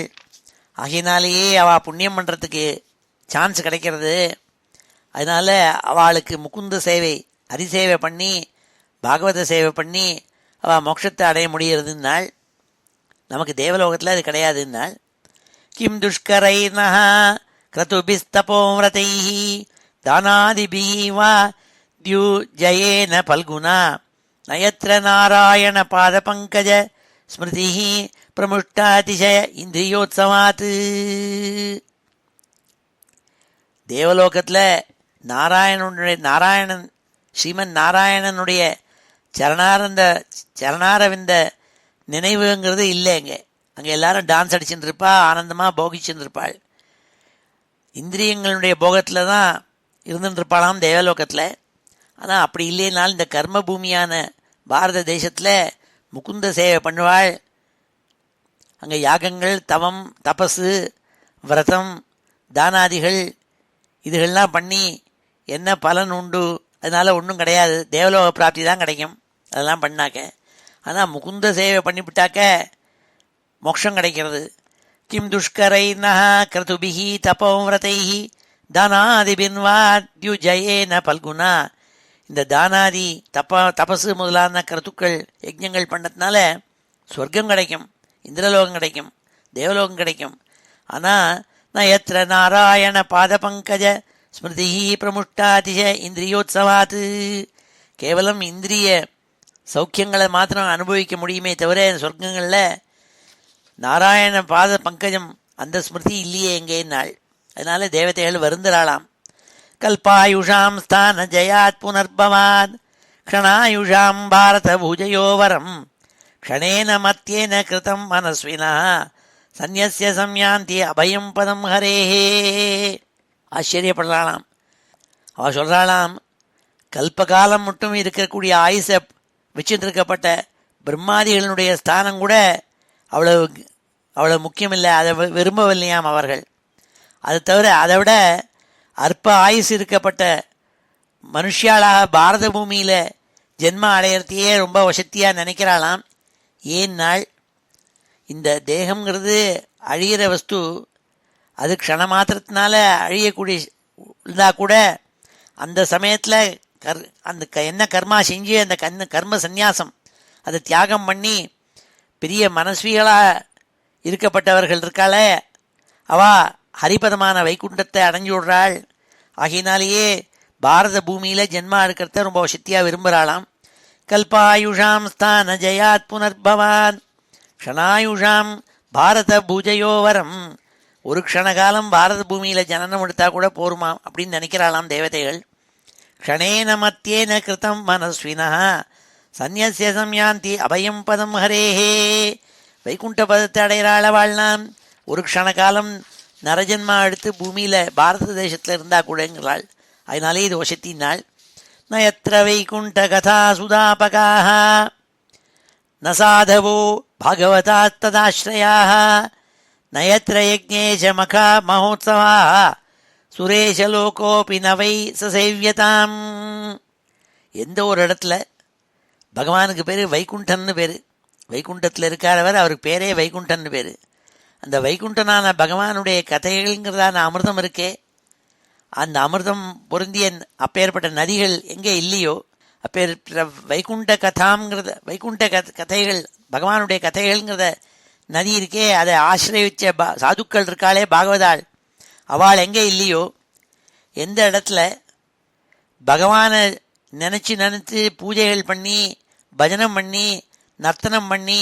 ஆகினாலேயே அவள் புண்ணியம் பண்ணுறதுக்கு சான்ஸ் கிடைக்கிறது. அதனால் அவளுக்கு முகுந்த சேவை, ஹரிசேவை பண்ணி பாகவத சேவை பண்ணி அவள் மோட்சத்தை அடைய முடிகிறதுனாள். நமக்கு தேவலோகத்தில் அது கிடையாதுன்னாள். கிம் துஷ்கரைர்னஹ கிரதுபிஸ்தபோம்ரதைஹ தானாதிபிஹ வா द्युजयेन फल्गुना नयत्र नारायण पादपङ्कज स्मृतिः प्रमुष्टातिशय இந்திரியோத்சவாத். தேவலோகத்தில் நாராயணன் ஸ்ரீமன் நாராயணனுடைய சரணாரவிந்த நினைவுங்கிறது இல்லை. அங்கே எல்லாரும் டான்ஸ் அடிச்சுட்டு இருப்பா, ஆனந்தமாக போகிச்சுட்டு இருப்பாள். இந்திரியங்களுடைய போகத்தில் தான் இருந்துட்டு இருப்பாளாம் தேவலோகத்தில். ஆனால் அப்படி இல்லைனாலும் இந்த கர்ம பூமியான பாரத தேசத்தில் முகுந்த சேவை பண்ணுவாள். அங்கே யாகங்கள், தவம், தபசு, விரதம், தானாதிகள் இதுகள்லாம் பண்ணி என்ன பலன் உண்டு? அதனால் ஒன்றும் கிடையாது, தேவலோக பிராப்தி தான் கிடைக்கும் அதெல்லாம் பண்ணாக்க. ஆனால் முகுந்த சேவை பண்ணிவிட்டாக்க மோட்சம் கிடைக்கிறது. கிம் துஷ்கரைர்னஹ கிரதுபிஹி தபோவ்ரதைஹி தானாதிபின்வா द्युजयेन பல்குனா. இந்த தானாதி தபசு முதலான கருத்துக்கள் யஜ்ஞங்கள் பண்ணதுனால சொர்க்கம் கிடைக்கும், இந்திரலோகம் கிடைக்கும், தேவலோகம் கிடைக்கும். ஆனால் நயத்ர நாராயண பாத பங்கஜ ஸ்மிருதி பிரமுஷ்டாதிஷ இந்திரியோத்சவாத். கேவலம் இந்திரிய சௌக்கியங்களை மாத்திரம் அனுபவிக்க முடியுமே தவிர சொர்க்கங்களில் நாராயண பாத பங்கஜம் அந்த ஸ்மிருதி இல்லையே எங்கேன்னாள். அதனால தேவதைகள் வருந்துறாளாம். கல்பாயுஷாம் ஸ்தான ஜயாத் புனர்பவாத் க்ஷணாயுஷாம் பாரத பூஜயோவரம் க்ஷணேன மத்தியேன கிருதம் மனஸ்வினா சந்நியஸ்ய சம்யாந்தி அபயம் பதம் ஹரேஹே. ஆச்சரியப்படலாம். அவள் சொல்கிறாளாம், கல்பகாலம் மட்டும் இருக்கக்கூடிய ஆயுசை வச்சுட்டு இருக்கப்பட்ட பிரம்மாதிகளினுடைய ஸ்தானம் கூட அவ்வளவு முக்கியமில்லை, அதை விரும்பவில்லையாம் அவர்கள். அது தவிர அதை விட அற்ப ஆயுசு இருக்கப்பட்ட மனுஷியாளாக பாரத பூமியில் ஜென்ம அடையிறதையே ரொம்ப வசத்தியாக நினைக்கிறாளாம். ஏன்னாள், இந்த தேகம்ங்கிறது அழிகிற வஸ்து, அது க்ஷண மாத்திரத்தினால அழியக்கூடிய இருந்தால் கூட அந்த சமயத்தில் அந்த என்ன கர்மா செஞ்சு அந்த கர்ம சந்நியாசம் அதை தியாகம் பண்ணி பெரிய மனஸ்விகளாக இருக்கப்பட்டவர்கள் இருக்காளே, அவா ஹரிபதமான வைகுண்டத்தை அடைஞ்சு விடுறாள். ஆகினாலேயே பாரத பூமியில் ஜென்மா எடுக்கிறத ரொம்ப வசத்தியாக விரும்புகிறாளாம். கல்பாயுஷாம் ஸ்தான ஜயாத் புனர்பவான் க்ஷணாயுஷாம் பாரத பூஜயோவரம். ஒரு க்ஷணகாலம் பாரத பூமியில் ஜனனம் எடுத்தா கூட போருமாம் அப்படின்னு நினைக்கிறாளாம் தேவதைகள். க்ஷணேன மத்தியேன கிருதம் மனஸ்வினா சந்நியஸ்ய சம்யாந்தி அபயம் பதம் ஹரேஹே. வைகுண்ட பதத்தை அடைகிறாள வாழ்நாம். ஒரு க்ஷணகாலம் நரஜன்மா எடுத்து பூமியில் பாரத தேசத்தில் இருந்தால் கூடங்கிறாள். அதனாலே இது வசத்தினாள். நயத்ர வைகுண்ட கதா சுதாபகாக ந சாதவோ பாகவதாஸ்ததாஸ்ரயாக நயத்ர யஜ்ஞேஷ மகா மகோத்சவாக சுரேஷலோகோபி நவை சசேவியதாம். எந்த ஒரு இடத்துல பகவானுக்கு பேர் வைகுண்டன்னு பேர், வைகுண்டத்தில் இருக்காரவர், அவருக்கு பேரே வைகுண்டன்னு பேர். அந்த வைகுண்டனான பகவானுடைய கதைகள்ங்கிறதான அமிர்தம் இருக்கே, அந்த அமிர்தம் பொருந்திய அப்பேற்பட்ட நதிகள் எங்கே இல்லையோ, அப்பேற்பட்ட வைகுண்ட கதாங்கிறத வைகுண்ட கதைகள் பகவானுடைய கதைகள்ங்கிறத நதி இருக்கே, அதை ஆசிரியச்ச சாதுக்கள் இருக்காளே பாகவதாள், அவள் எங்கே இல்லையோ, எந்த இடத்துல பகவானை நினச்சி பூஜைகள் பண்ணி பஜனம் பண்ணி நர்த்தனம் பண்ணி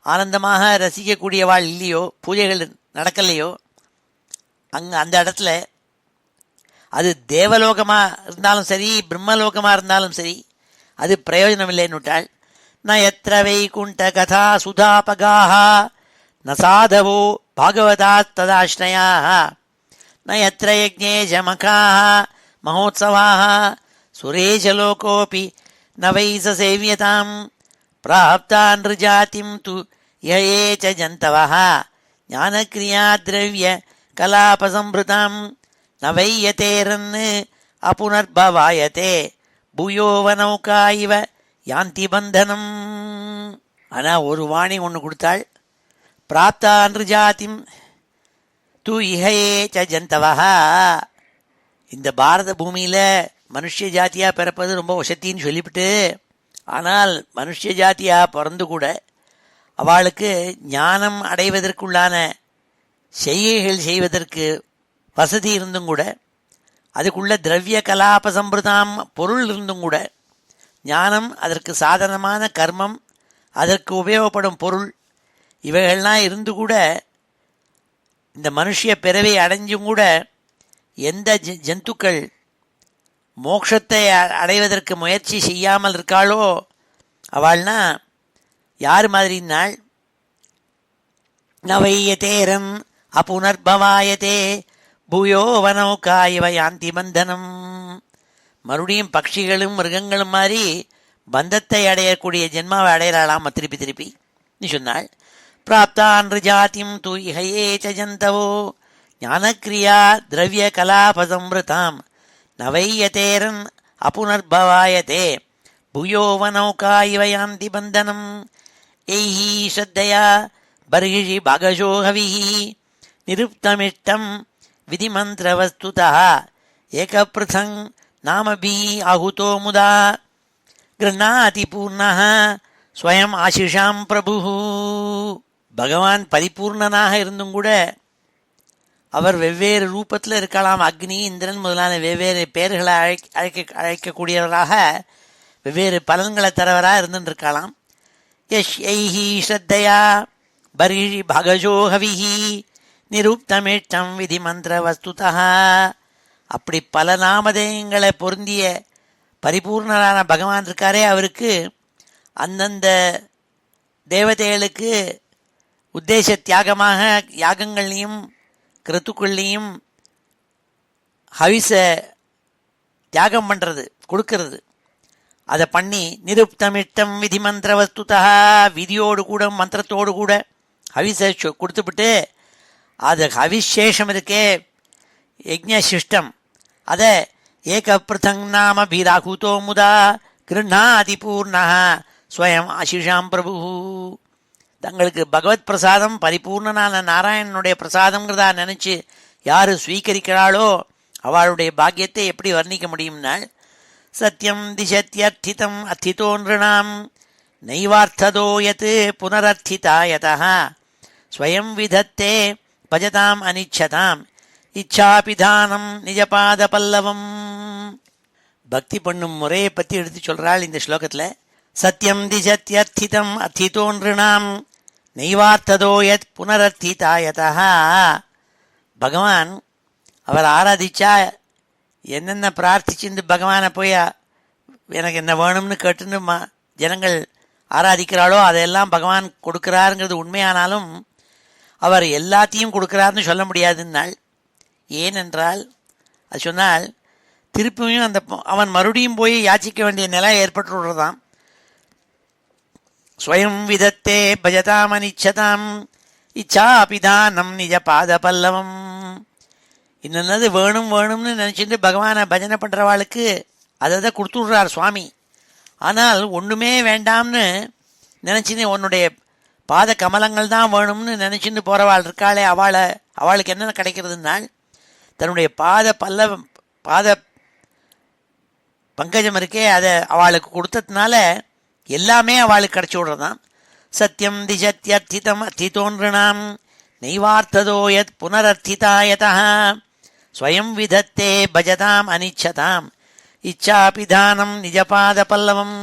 ஆனந்தமாக ரசிக்கக்கூடியவாள் இல்லையோ, பூஜைகள் நடக்கலையோ, அந்த இடத்துல அது தேவலோகமாக இருந்தாலும் சரி பிரம்மலோகமாக இருந்தாலும் சரி அது பிரயோஜனம் இல்லைன்னு விட்டாள். ந எத்திர வைகுண்ட கதா சுதாபகாக ந சாதவோ பாகவதாஸ்ததாஸ்ரயாः ந யத்ர யஜ்ஞேஷமகாः மகோத்சவாः சுரேஷலோகோऽपि न वै स सेव्यताम् प्राप्ता नृजातिं तु य ये च जन्तवः ज्ञानक्रियाद्रव्य कलापसंभृताम् न वै यतेरन् अपुनर्भवायते பூயோ வனௌகா இவ யாந்தி பந்தனம். ஆனால் ஒரு வாணி ஒன்று கொடுத்தாள். பிராப்தா நிருஜாதிம் து இஹயே ச ஜந்தவஹா. இந்த பாரத பூமியில் மனுஷ ஜாத்தியாக பிறப்பது ரொம்ப வசத்தின்னு சொல்லிவிட்டு, ஆனால் மனுஷ ஜாத்தியாக பிறந்து கூட அவளுக்கு ஞானம் அடைவதற்குள்ளான செய்கைகள் செய்வதற்கு வசதி இருந்தும் கூட, அதுக்குள்ள திரவிய கலாபசம்பிரதாம் பொருள் இருந்தும் கூட, ஞானம் அதற்கு சாதனமான கர்மம், அதற்கு உபயோகப்படும் பொருள், இவைகள்லாம் இருந்து கூட இந்த மனுஷிய பிறவை அடைஞ்சும் கூட எந்த ஜந்துக்கள் மோட்சத்தை அடைவதற்கு முயற்சி செய்யாமல் இருக்காளோ அவள்னா யார் மாதிரினாள்? நவையதேரம் அப்புனர்பவாயதே பூயோ வனௌகா இவ யாந்தி பந்தனம். மறுபடியும் பட்சிகளும் மிருகங்களும் மாதிரி பந்தத்தை அடையக்கூடிய ஜென்மாவை அடையறாளாம் திருப்பி திருப்பி நீ சொன்னாள். பிராப்தா நிருஜாதிம் து இஹயே ச ஜந்தவோ ஞானக்ரியா திரவிய கலாபசம்ருதாம் நவையதேரன் அப்புனர்பவாயதே பூயோ வனௌகா இவ யாந்தி பந்தனம். எய்ஹி ஸ்ரத்தையா பர்ஹிஷி பாகசோ ஹவிஹி நிருப்தமிஷ்டம் விதிமந்திரவஸ்துதः ஏகப்ருதங் நாமபி ஆஹுதோ முதா கிருண்ணாதி பூர்ணः ஸ்வயம் ஆசிஷாம் பிரபு. பகவான் பரிபூர்ணனாக இருந்தும் கூட அவர் வெவ்வேறு ரூபத்தில் இருக்கலாம். அக்னி, இந்திரன் முதலான வெவ்வேறு பெயர்களை அழைக்கக்கூடியவராக வெவ்வேறு பலன்களை தரவராக இருந்துருக்கலாம். யஷ் ஐஹி ஸ்ரத்தையா பர்ஹி பாகஜோ ஹவிஹி நிருப்தமேட்டம் விதி மந்திர வஸ்துதா. அப்படி பல நாமதேயங்களை பொருந்திய பரிபூர்ணரான பகவான் இருக்காரே, அவருக்கு அந்தந்த தேவதைகளுக்கு உத்தேச தியாகமாக யாகங்கள்லையும் கிருத்துக்கள்லையும் ஹவிச தியாகம் பண்ணுறது, கொடுக்கறது, அதை பண்ணி நிருப்தமிட்டம் விதி மந்திர வஸ்துதா விதியோடு கூட மந்திரத்தோடு கூட ஹவிச கொடுத்துவிட்டு அது ஹவிசேஷம் இருக்கே யஜ்ஞசிஷ்டம், அதை ஏகப்ருதங் நாம பீராகுதோ முதா கிருண்ணாதி பூர்ணா ஸ்வயம் ஆசிஷாம் பிரபு. தங்களுக்கு பகவத் பிரசாதம் பரிபூர்ணனான நாராயணனுடைய பிரசாதங்கிறதா நினச்சி யார் ஸ்வீகரிக்கிறாளோ அவளுடைய பாக்கியத்தை எப்படி வர்ணிக்க முடியும்னா, சத்யம் திசத்யர்த்திதம் அர்த்திதோ நிருணாம் நைவார்த்ததோ யத் புனரர்த்திதா யதः ஸ்வயம் விதத்தே பஜதாம் அனிச்சதாம் இச்சாபிதானம் நிஜபாத பல்லவம். பக்தி பண்ணும் முறையை பற்றி எடுத்து சொல்கிறாள் இந்த ஸ்லோகத்தில். சத்யம் திசத்யர்த்திதம் அர்த்திதோ நிருணாம் நைவார்த்ததோ யத் புனரர்த்திதா யதः. பகவான் அவர் ஆராதிச்சா என்னென்ன பிரார்த்திச்சுட்டு பகவானை போய் எனக்கு என்ன வேணும்னு கேட்டுன்னு ஜனங்கள் ஆராதிக்கிறாளோ அதையெல்லாம் பகவான் கொடுக்குறாருங்கிறது உண்மையானாலும் அவர் எல்லாத்தையும் கொடுக்குறாருன்னு சொல்ல முடியாதுன்னாள். ஏனென்றால் அது சொன்னால் திருப்பியும் அந்த அவன் மறுபடியும் போய் யாச்சிக்க வேண்டிய நிலை ஏற்பட்டு விடுறதாம். ஸ்வயம் விதத்தே பஜதாம் அனிச்சதாம் இச்சாபிதானம் நிஜ பாத பல்லவம். இன்னது வேணும் வேணும்னு நினச்சிட்டு பகவானை பஜனை பண்ணுறவாளுக்கு அதை கொடுத்து விட்றார் சுவாமி. ஆனால் ஒன்றுமே வேண்டாம்னு நினச்சின்னு உன்னுடைய பாத கமலங்கள் தான் வேணும்னு நினச்சிட்டு போகிறவாள் இருக்காளே, அவளுக்கு என்னென்ன கிடைக்கிறதுனால் தன்னுடைய பாத பங்கஜம் இருக்கே அதை அவளுக்கு கொடுத்ததுனால எல்லாமே அவளுக்கு கிடைச்சி விடுறதான். சத்யம் திசத்யர்த்திதம் அர்த்திதோன்றினாம் நைவார்த்ததோ யத் புனரர்த்திதா யதः ஸ்வயம் விதத்தே பஜதாம் அனிச்சதாம் இச்சாபிதானம் நிஜபாத பல்லவம்.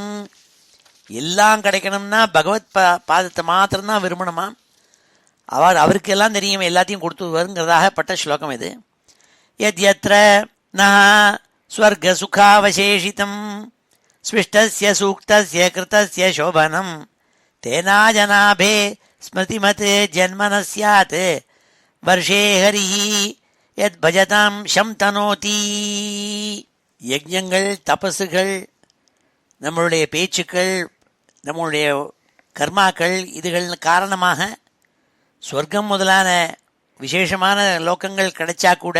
எல்லாம் கிடைக்கணும்னா பகவத் பாதத்தை மாத்திரம்தான் விரும்பணுமா. அவருக்கெல்லாம் தெரியும் எல்லாத்தையும் கொடுத்து வருங்கிறதாக பட்ட ஸ்லோகம் இது. யத் யத்ர நஹ ஸ்வர்க சுகாவசேஷிதம் ஸ்விஷ்டஸ்ய சூக்தஸ்ய கிருதஸ்ய சோபனம் தேனாஜனாபே ஸ்மிருதிமத் ஜன்மன ஸ்யாத் வர்ஷே ஹரிஹி யத் பஜதாம் ஷம் தனோதி. யஜ்ஞங்கள், தபசுகள், நம்மளுடைய பேச்சுக்கள், நம்மளுடைய கர்மாக்கள், இதுகள் காரணமாக சொர்க்கம் முதலான விசேஷமான லோகங்கள் கிடைச்சா கூட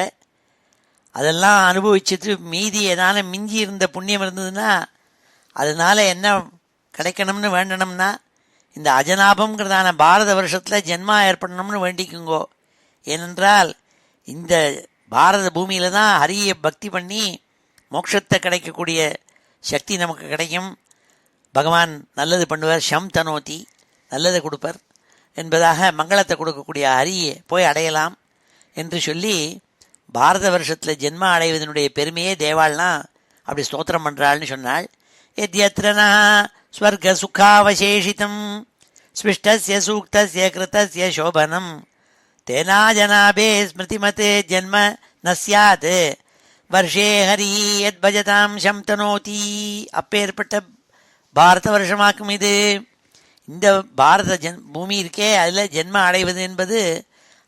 அதெல்லாம் அனுபவிச்சுட்டு மீதி ஏதான மிஞ்சி இருந்த புண்ணியம் இருந்ததுன்னா அதனால் என்ன கிடைக்கணும்னு வேண்டணும்னா இந்த அஜனாபங்கிறதான பாரத வருஷத்தில் ஜென்மா ஏற்படணும்னு வேண்டிக்குங்கோ. ஏனென்றால் இந்த பாரத பூமியில் தான் ஹரியை பக்தி பண்ணி மோட்சத்தை கிடைக்கக்கூடிய சக்தி நமக்கு கிடைக்கும். பகவான் நல்லது பண்ணுவார், ஷம் தனோதி, நல்லதை கொடுப்பார் என்பதாக மங்களத்தை கொடுக்கக்கூடிய ஹரியை போய் அடையலாம் என்று சொல்லி பாரத வருஷத்தில் ஜென்மா அடைவதனுடைய பெருமையே தேவாள்லாம் அப்படி ஸ்தோத்திரம் பண்ணுறாள்னு சொன்னாள். எத்யத்ரனா ஸ்வர்க சுகாவசேஷிதம் ஸ்பிஷ்டஸ்ய சூக்தஸ்ய கிருதஸ்ய சோபனம் தேனாஜனாபே ஸ்மிருதிமத் ஜென்ம ந ஸ்யாத் வர்ஷே ஹரி யத் பஜதாம் ஷம் தனோதி. அப்பேற்பட்ட பாரத வருஷமாக்கும் இது. இந்த பாரத பூமி இருக்கே, அதில் ஜென்ம அடைவது என்பது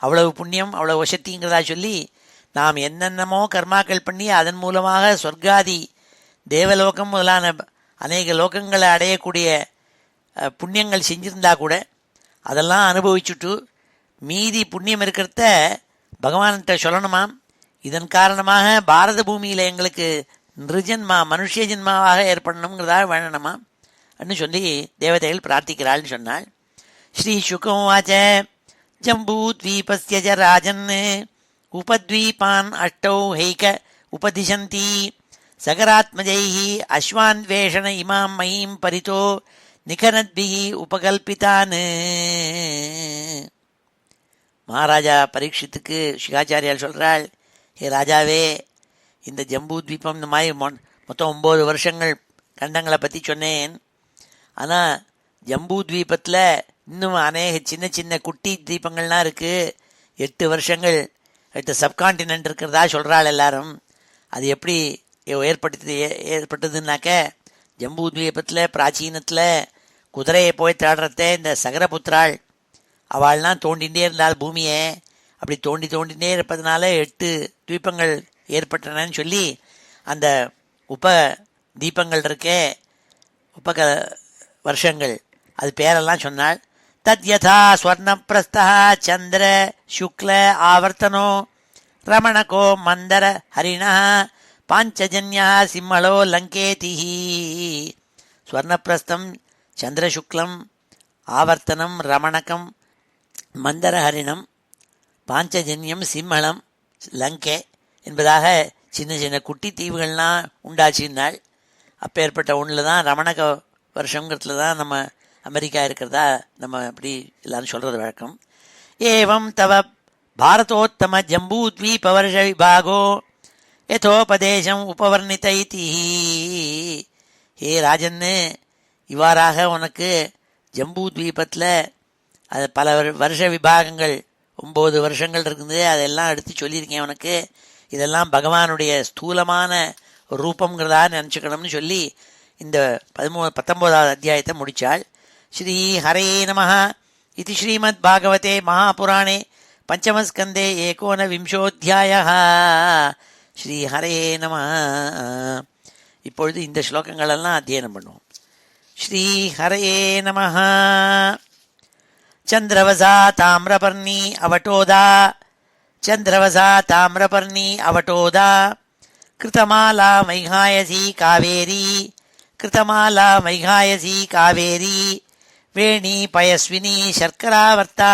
அவ்வளவு புண்ணியம், அவ்வளவு வசத்திங்கிறதா சொல்லி நாம் என்னென்னமோ கர்மாக்கள் பண்ணி அதன் மூலமாக சொர்க்காதி தேவலோகம் முதலான அநேக லோகங்களை அடையக்கூடிய புண்ணியங்கள் செஞ்சிருந்தா கூட அதெல்லாம் அனுபவிச்சுட்டு மீதி புண்ணியம் இருக்கிறத பகவான்கிட்ட சொல்லணுமாம். இதன் காரணமாக பாரத பூமியில் எங்களுக்கு நிருஜன்மா மனுஷ ஜென்மாவாக ஏற்படணுங்கிறதாக வேணணுமா அப்படின்னு சொல்லி தேவதைகள் பிரார்த்திக்கிறாள்னு சொன்னாள். ஸ்ரீ சுகவாச்ச ஜம்பூத்வீபஸ்ய ச ராஜன் உபத்வீபான் அஷ்டௌ ஹைக உபதிஷந்தி சகராத்மஜைः அஸ்வான்வேஷண இமாம் மயீம் பரிதோ நிகனத்பிः உபகல்பிதான். மகாராஜா பரீட்சித்துக்கு சிகாச்சாரியால் சொல்கிறாள், ஹே ராஜாவே, இந்த ஜம்பூ தீபம் இந்த மாதிரி மொத்தம் 9 வருஷங்கள் கண்டங்களை பற்றி சொன்னேன். ஆனால் ஜம்பூ தீபத்தில் இன்னும் அநேக சின்ன சின்ன குட்டி தீபங்கள்லாம் இருக்குது. 8 வருஷங்கள் 8 சப்கான்டினென்ட் இருக்கிறதா சொல்கிறாள் எல்லாரும். அது எப்படி ஏற்பட்டதுன்னாக்க ஜம்பூ தீபத்தில் பிராச்சீனத்தில் குதிரையை போய் தேடுறத இந்த சகரபுத்திராள் அவள்லாம் தோண்டிகிட்டே இருந்தாள் பூமியை. அப்படி தோண்டிகிட்டே இருப்பதுனால 8 தீபங்கள் ஏற்பட்டனன்னு சொல்லி அந்த உப தீபங்கள் இருக்கே, உபக வருஷங்கள், அது பேரெல்லாம் சொன்னாள். தத் யதா ஸ்வர்ணப்பிரஸ்தா சந்திர சுக்ல ஆவர்த்தனோ ரமணகோ மந்தர ஹரிணா பாஞ்சஜன்யா சிம்மளோ லங்கேதி. ஸ்வர்ணப்பிரஸ்தம், சந்திரசுக்லம், ஆவர்த்தனம், ரமணகம், மந்தரஹரிணம், பாஞ்சஜன்யம், சிம்மளம், லங்கை என்பதாக சின்ன சின்ன குட்டி தீவுகள்லாம் உண்டாச்சுன்னாள். அப்போ ஏற்பட்ட ஒன்றில் தான் ரமணக வருஷங்கிறதுல தான் நம்ம அமெரிக்கா இருக்கிறதா நம்ம அப்படி எல்லாரும் சொல்கிறது வழக்கம். ஏவம் தவ பாரதோத்தம ஜம்பூத்வீப வருஷ விபாகோ யதோபதேசம் உபவர்ணிதைதி. ஹே ராஜன்னு, இவ்வாறாக உனக்கு ஜம்பூ தீபத்தில் அது பல வருஷ விபாகங்கள் 9 வருஷங்கள் இருக்குது, அதெல்லாம் எடுத்து சொல்லியிருக்கேன் உனக்கு. இதெல்லாம் பகவானுடைய ஸ்தூலமான ரூபங்கிறதா நினச்சிக்கணும்னு சொல்லி இந்த 19வது அத்தியாயத்தை முடித்தாள். ஸ்ரீ ஹரே நமஹ இது ஸ்ரீமத் பாகவதே மகாபுராணே பஞ்சமஸ்கந்தே ஏகோனவிம்சோத்தியாயः. ஸ்ரீ ஹரே நமஹ. இப்பொழுது இந்த ஸ்லோகங்களெல்லாம் அத்தியனம் பண்ணுவோம். ஸ்ரீ ஹரே நமஹ. சந்திரவசா தாமிரபர்ணி அவட்டோதா, சந்திரவசா தாமிரபர்ணி அவட்டோதா, கிருதமாலா வைகாயசி காவேரி, கிருதமாலா வைகாயசி காவேரி, வேணி பயஸ்வினி சர்க்கராவர்த்தா,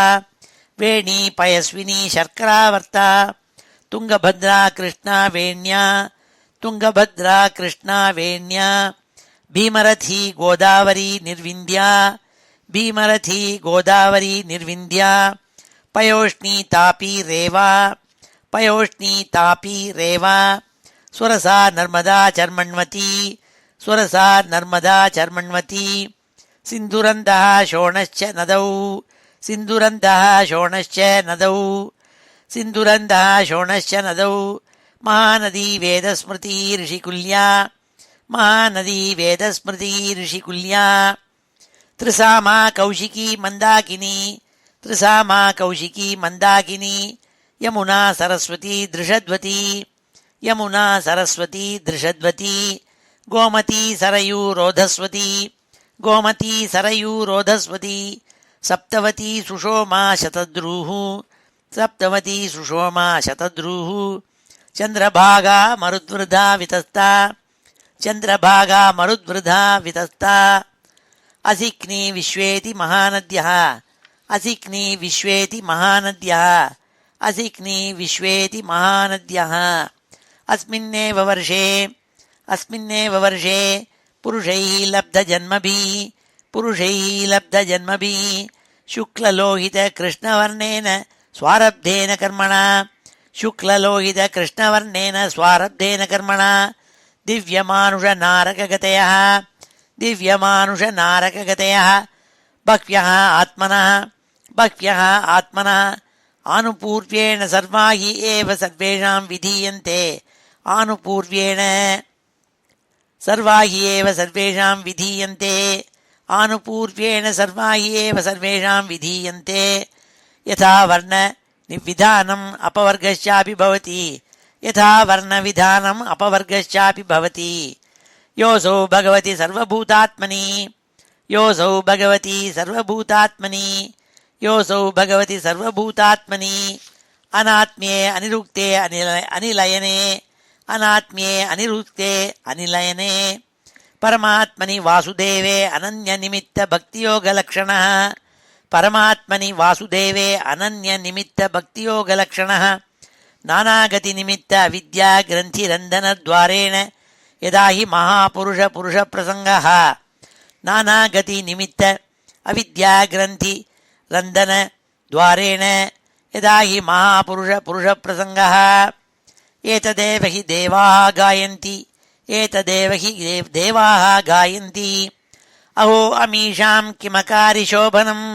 வேணி பயஸ்வினி சர்க்கராவர்த்தா, துங்கபத்ரா கிருஷ்ணா வேண்யா, துங்கபத்ரா கிருஷ்ணா வேண்யா, பீமரதி கோதாவரி நிர்விந்தியா, பீமரதி கோதாவரி நிர்விந்தியா, பயோஷ்ணி தாபி ரேவா, பயோஷ்ணி தாபி ரேவா, சுரசா நர்மதா சர்மண்வதி, சுரசா நர்மதா சர்மண்வதி, சிந்துரந்தா சோணச்ச நதௌ, சிந்துரந்தா சோணச்ச நதௌ, சிந்துரந்தா சோணச்ச நதௌ, மகாநதி வேதஸ்மிருதி ரிஷிகுல்யா, மகாநதி வேதஸ்மிருதி ரிஷிகுல்யா, त्रिसामा कौशिकी मन्दाकिनी त्रिसामा कौशिकी मन्दाकिनी यमुना सरस्वती दृषद्वती यमुना सरस्वती दृषद्वती गोमती सरयू रोधस्वती गोमती सरयू रोधस्वती सप्तवती सुषोमा शतद्रुः सप्तवती सुषोमा शतद्रुः चन्द्रभागा मरुद्वृधा वितस्ता चन्द्रभागा मरुद्वृधा वितस्ता असिक्नी विश्वेति महानद्यः असिक्नी विश्वेति महानद्यः असिक्नी विश्वेति महानद्यः अस्मिन्नेव वर्षे पुरुषैः लब्धजन्मभिः शुक्ललोहितकृष्णवर्णेन स्वारब्धेन कर्मणा शुक्ललोहितकृष्णवर्णेन स्वारब्धेन कर्मणा दिव्यमानुषनारकगतयः बह्व्यः आत्मनः आनुपूर्व्येण सर्वा हि एव सर्वेषां विधीयन्ते आनुपूर्व्येण सर्वा हि एव सर्वेषां विधीयन्ते आनुपूर्व्येण सर्वा हि एव सर्वेषां विधीयन्ते यथा वर्णविधानम् अपवर्गश्चापि भवति यथा वर्णविधानम् अपवर्गश्चापि भवति योऽसौ भगवति सर्वभूतात्मनि योऽसौ भगवति सर्वभूतात्मनि योऽसौ भगवति सर्वभूतात्मनि अनात्म्ये अनिरुक्ते अनिलयने अनात्म्ये अनिरुक्ते अनिलयने परमात्मनि वासुदेवे अनन्यनिमित्तभक्तियोगलक्षणः परमात्मनि वासुदेवे अनन्यनिमित्तभक्तियोगलक्षणः नानागतिनिमित्त अविद्याग्रन्थिरन्धनद्वारेण यदा हि महापुरुषपुरुषप्रसङ्गः नानागतिनिमित्त अविद्याग्रन्थिरन्धनद्वारेण यदा हि महापुरुषपुरुषप्रसङ्गः एतदेव हि देवाः गायन्ति एतदेव हि देवाः गायन्ति अहो अमीषां किमकारिशोभनम्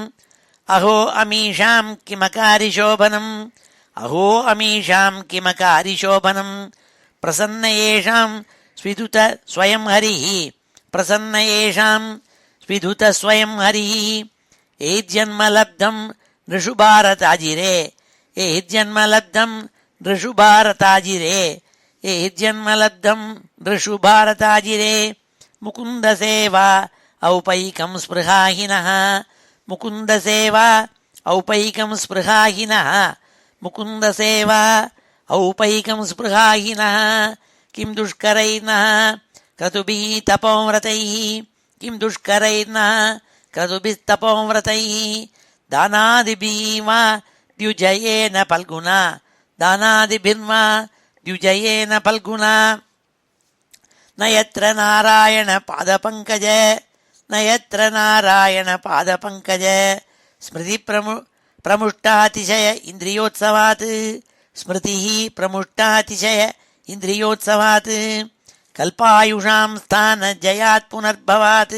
अहो अमीषां किमकारिशोभनम् अहो अमीषां किमकारिशोभनम् प्रसन्न येषां स्विदुत स्वयं हरिः प्रसन्न येषां स्विदुत स्वयं हरिः एज्जन्म लब्धं नृषु भारताजिरे एज्जन्म लब्धं नृषु भारताजिरे एज्जन्म लब्धं नृषु भारताजिरे मुकुन्द सेवा औपैकं स्पृहाहिनः मुकुन्द सेवा औपैकं स्पृहाहिनः मुकुन्द सेवा औपैकं स्पृहाहिनः किं दुष्करैर्नः क्रतुभिः तपोव्रतैः किं दुष्करैर्नः क्रतुभिस्तपोव्रतैः दानादिभिः वा द्युजयेन फल्गुना दानादिभिर्वा द्युजयेन फल्गुना न यत्र नारायण पादपङ्कज न यत्र नारायण पादपङ्कज स्मृति प्रमुष्टातिशय इन्द्रियोत्सवात् स्मृतिः प्रमुष्टातिशय इन्द्रियोत्सवात् कल्पायुषां स्थानजयात् पुनर्भवात्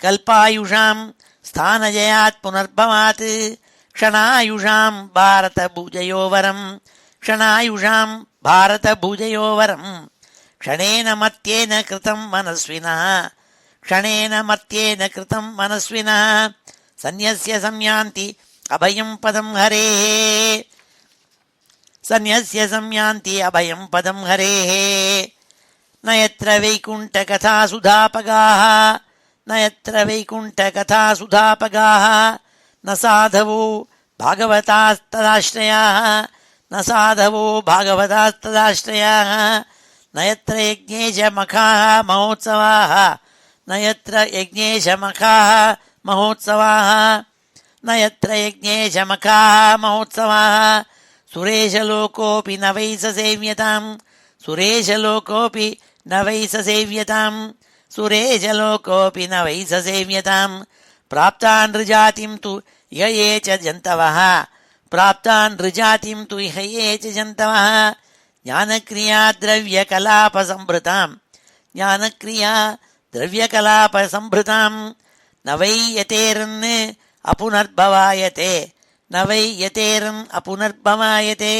कल्पायुषां स्थानजयात् पुनर्भवात् क्षणायुषां भारतभुजयोवरं क्षणायुषां भारतभुजयोवरं क्षणेन मर्त्येन कृतं मनस्विनः क्षणेन मर्त्येन कृतं मनस्विनः सन्न्यस्य संयान्ति अभयं पदं हरेः सन्न्यस्य संयान्ति अभयं पदं हरेः न यत्र वैकुण्ठकथासुधापगाः न यत्र वैकुण्ठकथासुधापगाः न साधवो भागवतास्तदाश्रयाः न साधवो भागवतास्तदाश्रयाः न यत्र यज्ञेशमखाः महोत्सवाः न यत्र यज्ञेशमखाः महोत्सवाः न यत्र यज्ञेशमखाः महोत्सवाः सुरेशलोकोऽपि न वै स सेव्यताम् सुरेशलोकोऽपि न वै स सेव्यताम् सुरेशलोकोऽपि न वै स सेव्यताम् प्राप्ता नृजातिं तु इह ये च जन्तवः प्राप्ता नृजातिं तु इह ये च जन्तवः ज्ञानक्रिया द्रव्यकलापसम्भृताम् ज्ञानक्रिया द्रव्यकलापसम्भृताम् न वै यतेरन् अपुनर्भवायते न वै यतेरन् अपुनर्भवायते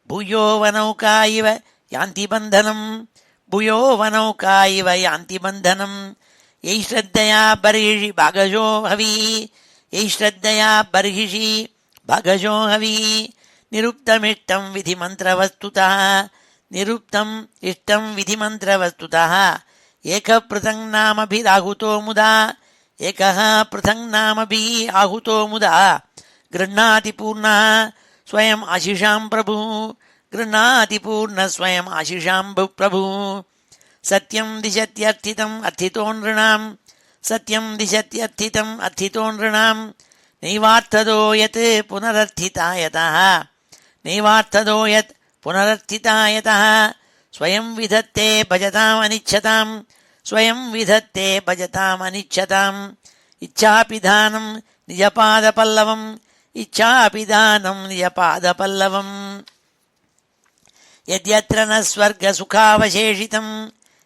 भूयो वनौका इव यान्ति बन्धनम् भूयो वनौका इव यान्ति बन्धनम् यै श्रद्धया बर्हिषि भागजो हवी यै श्रद्धया बर्हिषि भागजो हवी निरुक्तमिष्टं विधिमन्त्रवस्तुतः निरुक्तम् इष्टं विधिमन्त्रवस्तुतः एकः पृथङ् नामभिराहुतो मुदा एकः पृथङ् नामभिः आहुतो मुदा गृह्णाति पूर्णः स्वयम् आशिषां प्रभुः गृह्णाति पूर्णः स्वयम् आशिषां प्रभुः सत्यं दिशत्यर्थितम् अर्थितो नृणां सत्यं दिशत्यर्थितम् अर्थितो नृणां नैवार्थदो यत् पुनरर्थितायतः नैवार्थदो यत् पुनरर्थितायतः स्वयं विधत्ते भजताम् अनिच्छतां स्वयं विधत्ते भजताम् अनिच्छताम् इच्छापिधानं निजपादपल्लवम् इच्छापिधानं निजपादपल्लवम् यद्यत्र न स्वर्गसुखावशेषितं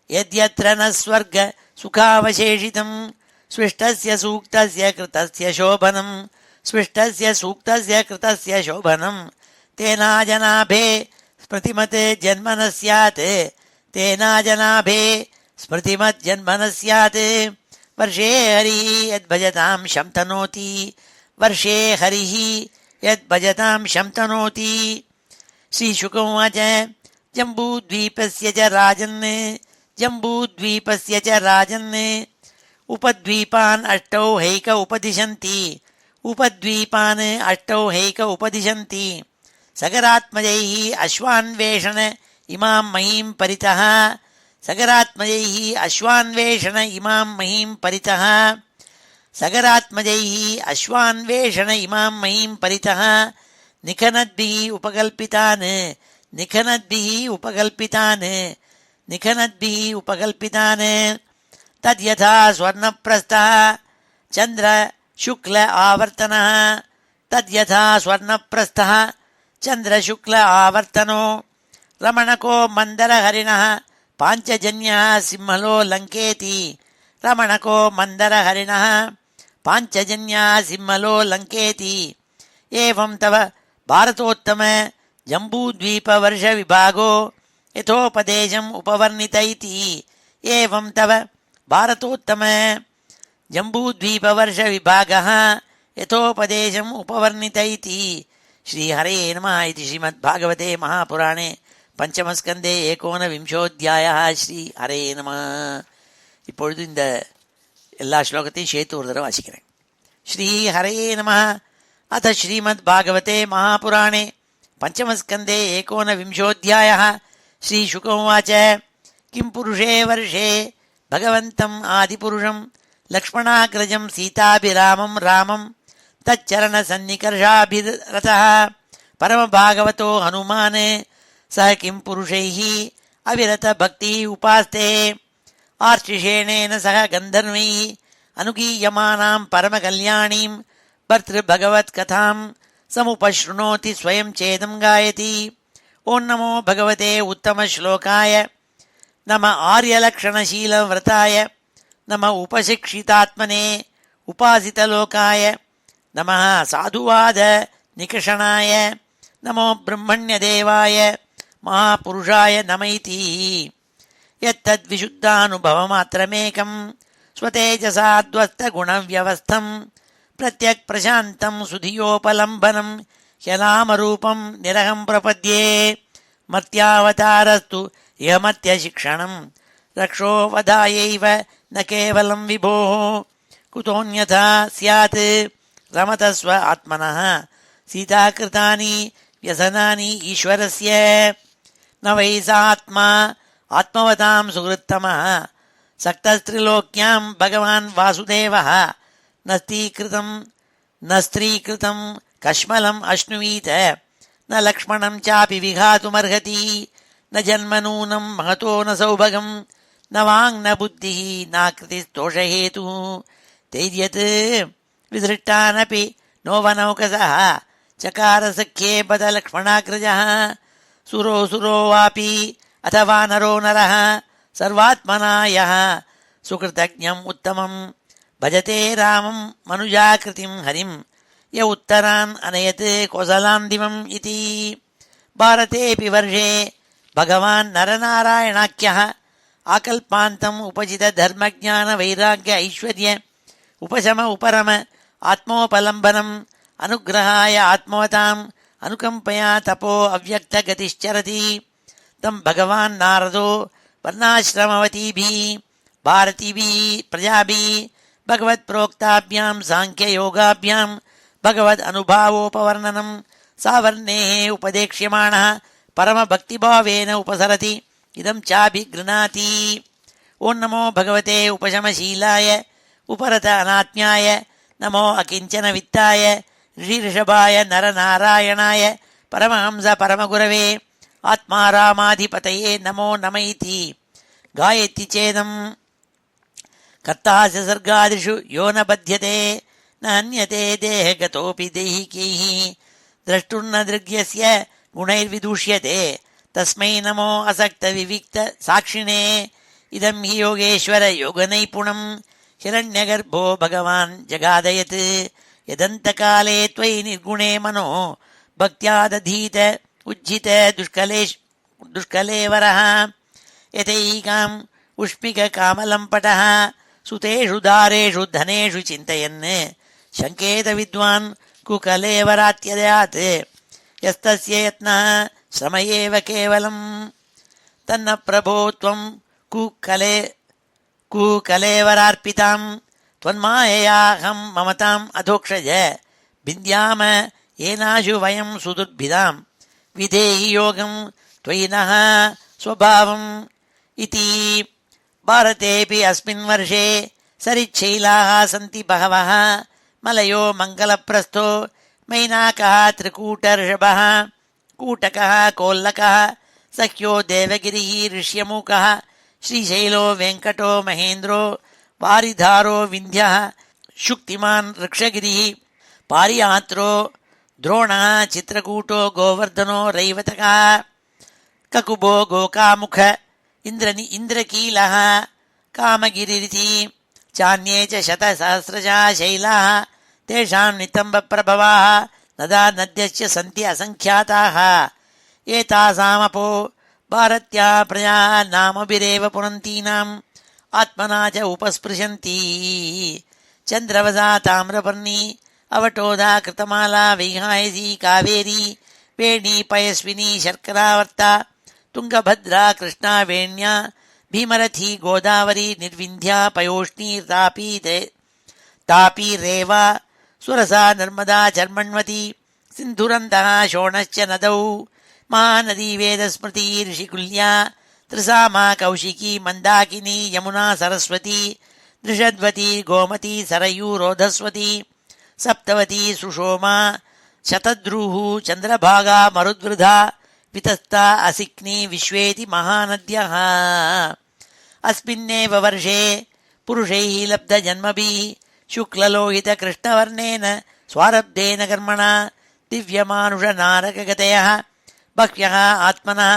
यद्यत्र न स्वर्गसुखावशेषितं स्विष्टस्य सूक्तस्य कृतस्य शोभनं स्विष्टस्य सूक्तस्य कृतस्य शोभनं तेनाजनाभे स्मृतिमत् जन्म न स्यात् तेनाजनाभे स्मृतिमत् जन्म न स्यात् वर्षे हरिः यद्भजतां शं वर्षे हरिः यद्भजतां शं तनोति श्रीशुक उवाच जम्बूद्वीपस्य च राजन् जम्बूद्वीपस्य च राजन् उपद्वीपान् अष्टौ हैक उपदिशन्ति उपद्वीपान् अष्टौ हैक उपदिशन्ति सगरात्मजैः अश्वान्वेषण इमां महीं परितः सगरात्मजैः अश्वान्वेषण इमां महीं परितः सगरात्मजैः अश्वान्वेषण इमां महीं परितः निखनद्भिः उपकल्पितान् निखनद्भिः उपकल्पितान् निखनद्भिः उपकल्पितान् तद्यथा स्वर्णप्रस्थः चन्द्र शुक्ल आवर्तनः तद्यथा स्वर्णप्रस्थः चन्द्र शुक्ल आवर्तनो रमणको मन्दरहरिणः पाञ्चजन्यः सिंहलो लङ्केति रमणको मन्दरहरिणः पाञ्चजन्यः सिंहलो लङ्केति एवं तव भारतोत्तम जम्बूद्वीपवर्षविभागो यथोपदेशम् उपवर्णित इति एवं तव भारतोत्तम जम्बूद्वीपवर्षविभागः यथोपदेशम् उपवर्णित इति श्रीहरे नमः इति श्रीमद्भागवते महापुराणे பஞ்சமஸ்கந்தே ஏகோனவிம்சோத்தியாயः ஸ்ரீ ஹரே நம. இப்பொழுது இந்த எல்லா ஸ்லோகத்தையும் சேர்த்து ஒரு தடவை வாசிக்கிறேன். ஸ்ரீ ஹரே நம. அத ஸ்ரீமத் பாகவதே மகாபுராணே பஞ்சமஸ்கந்தே ஏகோனவிம்சோத்தியாயः ஸ்ரீ சுக உவாச்ச கிம் புருஷே வர்ஷே பகவந்தம் ஆதிபுருஷம் லக்ஷ்மணாக்ரஜம் சீதாபிராமம் ராமம் தச்சரண சந்நிகர்ஷாபிரதः பரமபாகவதோ ஹனுமான் सह किं पुरुषैः अविरत भक्ति उपास्ते आर्षिषेणेन सह गन्धर्वैः अनुगीयमानां परमकल्याणीं भर्तृभगवत्कथां समुपशृणोति स्वयं चेदं गायति. ओं नमो भगवते उत्तमश्लोकाय नम आर्यलक्षणशीलव्रताय नम उपशिक्षितात्मने उपासितलोकाय नमः साधुवाद निकषणाय नमो ब्रह्मण्यदेवाय महापुरुषाय नमैति. यत्तद्विशुद्धानुभवमात्रमेकं स्वतेजसाद्वस्तगुणव्यवस्थं प्रत्यक्प्रशान्तं सुधियोपलम्बनं ह्यनामरूपं निरहं प्रपद्ये. मर्त्यावतारस्तु इह मर्त्यशिक्षणं रक्षो वधायैव न केवलं विभोः कुतोऽन्यथा स्यात् रमतस्व आत्मनः सीताकृतानि व्यसनानि ईश्वरस्य. न वै सा आत्मा आत्मवतां सुहृत्तमः सक्तस्त्रिलोक्यां भगवान् वासुदेवः न स्त्रीकृतं कश्मलम् अश्नुवीत न लक्ष्मणं चापि विघातुमर्हति न जन्मनूनं महतो न सौभगं न वाङ् न बुद्धिः नाकृतिस्तोषहेतुः तैर्यत् विसृष्टानपि नोवनौकसः चकार सख्ये बद लक्ष्मणाग्रजः. सुरो वापि अथवा नरो नरः सर्वात्मना यः सुकृतज्ञम् उत्तमम् भजते रामं मनुजाकृतिं हरिं य उत्तरान् अनयत् कौसलान्दिमम् इति. भारतेऽपि वर्षे भगवान् नरनारायणाख्यः ஆகல்பாந்தம் உபஜித தர்மஜான வைராக்கிய ஐஸ்வர்ய உபசம உபரம ஆத்மோபலம்பனம் அனுகிரகாய ஆத்மவதாம் அனுகம்பயா தபோ அவ்யக்த கதிஷ்சரதி தம் பகவான் நாரதோ வர்ணாசிரமவதீபி பாரதீபி பிரஜாபி பகவத் புரோக்தாபியாம் சாங்கிய யோகாபியாம் பகவத் அனுபாவோபவர்ணனம் சாவர்ணே உபதேக்ஷ்யமாண பரம பக்திபாவேன உபசரதி இதம் சாபி கிருணாதி. ஓம் நமோ பகவதே உபசமசீலாய உபரத அநாத்மியாய நமோ அகிஞ்சன வித்தாய ரிஷபாய நரநாராயணாய பரமஹம்ச பரமகுரவே ஆத்மாராமாதிபதயே நமோ நமைதி காயத்தி சேதம் கர்த்தாஸ்ய சர்காதிஷு யோ ந பத்யதே ந ஹன்யதே தேஹகதோபி தைஹிகைः द्रष्टुर्न दृग्यस्य गुणैर्विदूष्यते तस्मै नमो असक्त विविक्त साक्षिणे इदं हि योगेश्वर योगनैपुणं हिरण्यगर्भो भगवान् जगादयत् यदन्तकाले त्वयि निर्गुणे मनो भक्त्या दधीत उज्झित दुष्कलेवरः यतैकाम् उष्मिककामलम्पटः सुतेषु दारेषु धनेषु चिन्तयन् शङ्केत विद्वान् कुकलेवरात्यदयात् यस्तस्य यत्नः श्रम एव केवलम् तन्न प्रभो त्वं कुकलेवरार्पितां त्वन्माययाहं ममताम् अधोक्षज भिन्द्याम येनाशु वयं सुदुर्भिदां विधेहि योगं त्वयि नः स्वभावम् इति. भारतेऽपि अस्मिन् वर्षे सरिच्छैलाः सन्ति बहवः मलयो मङ्गलप्रस्थो मैनाकः त्रिकूटऋषभः कूटकः कोल्लकः सख्यो देवगिरिः ऋष्यमूकः श्रीशैलो वेङ्कटो महेन्द्रो वारिधारो विन्ध्यः शुक्तिमान् ऋक्षगिरिः पारियात्रो द्रोणः चित्रकूटो गोवर्धनो रैवतकः ककुबो गोकामुख इन्द्रकीलः कामगिरिरिति चान्ये च शतसहस्रशः शैलाः तेषां नितम्बप्रभवाः नदा नद्यश्च सन्ति असङ्ख्याताः एतासामपो भारत्या प्रजाः नामभिरेव पुनन्तीनाम् आत्मना च उपस्पृशन्ति. चन्द्रवसा ताम्रपर्णी अवटोधा कृतमाला वैहायसी कावेरी वेणी पयस्विनी शर्करावर्ता तुङ्गभद्रा कृष्णा वेण्या भीमरथी गोदावरी निर्विन्ध्या पयोष्णी तापी रेवा सुरसा नर्मदा चर्मण्वती सिन्धुरन्तः शोणश्च नदौ महानदी वेदस्मृती ऋषिकुल्या त्रिसामा कौशिकी मन्दाकिनी यमुना सरस्वती दृषद्वती गोमती सरयू रोधस्वती सप्तवती सुषोमा शतद्रुः चन्द्रभागा मरुद्वृधा वितस्ता असिक्नी विश्वेति महानद्यः. अस्मिन्नेव वर्षे पुरुषैः लब्धजन्मभिः शुक्ललोहितकृष्णवर्णेन स्वारब्धेन कर्मणा दिव्यमानुषनारकगतयः बह्व्यः आत्मनः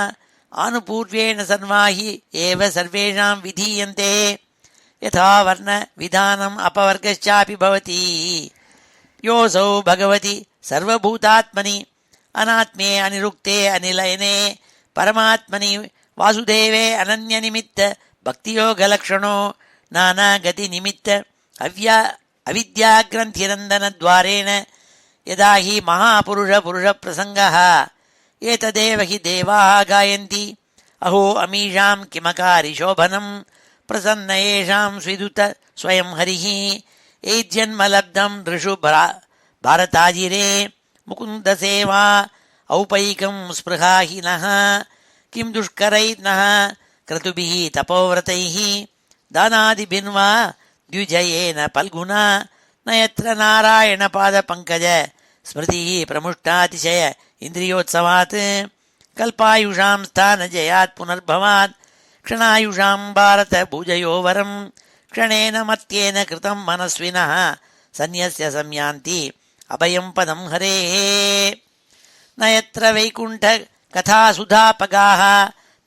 आनुपूर्व्येण सर्वाहि एव सर्वेषां विधीयन्ते. यथा वर्णविधानम् अपवर्गश्चापि भवति. योऽसौ भगवति सर्वभूतात्मनि अनात्मे अनिरुक्ते अनिलयने परमात्मनि वासुदेवे अनन्यनिमित्त भक्तियोगलक्षणो नानागतिनिमित्त अविद्याग्रन्थिरन्दनद्वारेण यदा हि महापुरुषपुरुषप्रसङ्गः एतदेव हि देवाः गायन्ति. अहो अमीषां किमकारि शोभनं प्रसन्न येषां स्विदुत स्वयं हरिः एज्जन्मलब्धं नृषु भारताजिरे मुकुन्दसेवा औपैकं स्पृहाहिनः किं दुष्करैर्नः क्रतुभिः तपोव्रतैः दानादिभिर्वा द्विजयेन फल्गुना न यत्र नारायणपादपङ्कज स्मृतिः प्रमुष्टातिशय इन्द्रियोत्सवात् कल्पायुषां स्थानजयात् पुनर्भवात् क्षणायुषां भारत भुजयो वरं क्षणेन मत्येन कृतं मनस्विनः सन्न्यस्य संयान्ति अभयं पदं हरेः. न यत्र वैकुण्ठ कथासुधापगाः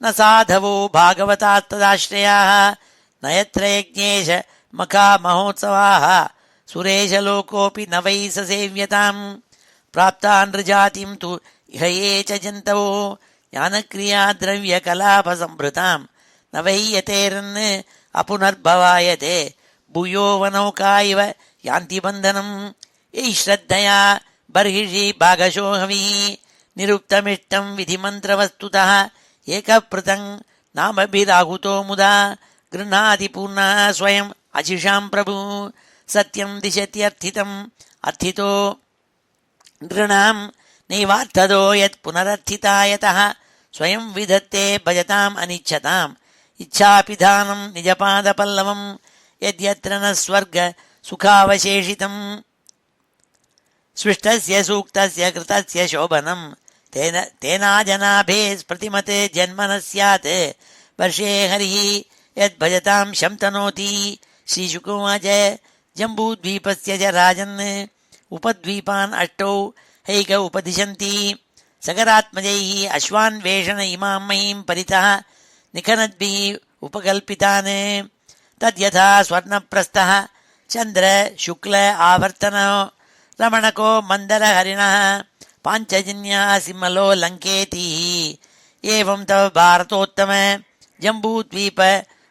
न साधवो भागवतास्तदाश्रयाः न यत्र यज्ञेश मखा महोत्सवाः सुरेशलोकोऽपि न वै ससेव्यताम्. प्राप्ता नृजातिं तु इह ये च जन्तवो ज्ञानक्रिया द्रव्यकलापसम्भृतां நவையதேரன் அபுனர்பவாயதே பூயோ வனௌகா இவ யாந்தி பந்தனம் ஏய் ஸ்ரத்தயா பர்ஹிஷி பாகசோஹவி நிருப்தமிஷ்டம் விதிமந்திரவஸ்துதா ஏகப்ருதங் நாமபிராகுதோ முதா கிருணாதி பூர்ணா ஸ்வயம் அசிஷாம் பிரபு சத்யம் திசத்யர்த்திதம் அர்த்திதோ நிருணாம் நைவார்த்ததோ யத் புனரர்த்திதாயதः ஸ்வயம் விதத்தே பஜதாம் அனிச்சதாம் இச்சாபிதானம் நிஜபாதபல்லவம் யத்யத்ர ந ஸ்வர்க சுகாவசேஷிதம் ஸ்விஷ்டஸ்ய சூக்தஸ்ய கிருதஸ்ய சோபனம் தேனாஜனாபே ஸ்பிருதிமதே ஜன்மன ஸ்யாத் வர்ஷே ஹரிः யத் பஜதாம் சம்தனோதி ஸ்ரீசுகுவாச்ச ஜம்பூத்வீபஸ்ய ச ராஜன் உபத்வீபான் அஷ்டௌ ஹைக உபதிஷந்தி சகராத்மஜைः அஸ்வான்வேஷண இமாம் மஹீம் பரிதः நிகனத்பிः உபகல்பிதான் தத்யதா ஸ்வர்ணப்ரஸ்தः சந்திர சுக்ல ஆவர்த்தனோ ரமணகோ மந்தரஹரிணः பாஞ்சஜன்யா சிம்மலோ லங்கேதி ஏவம் தவ பாரதோத்தம ஜம்பூத்வீப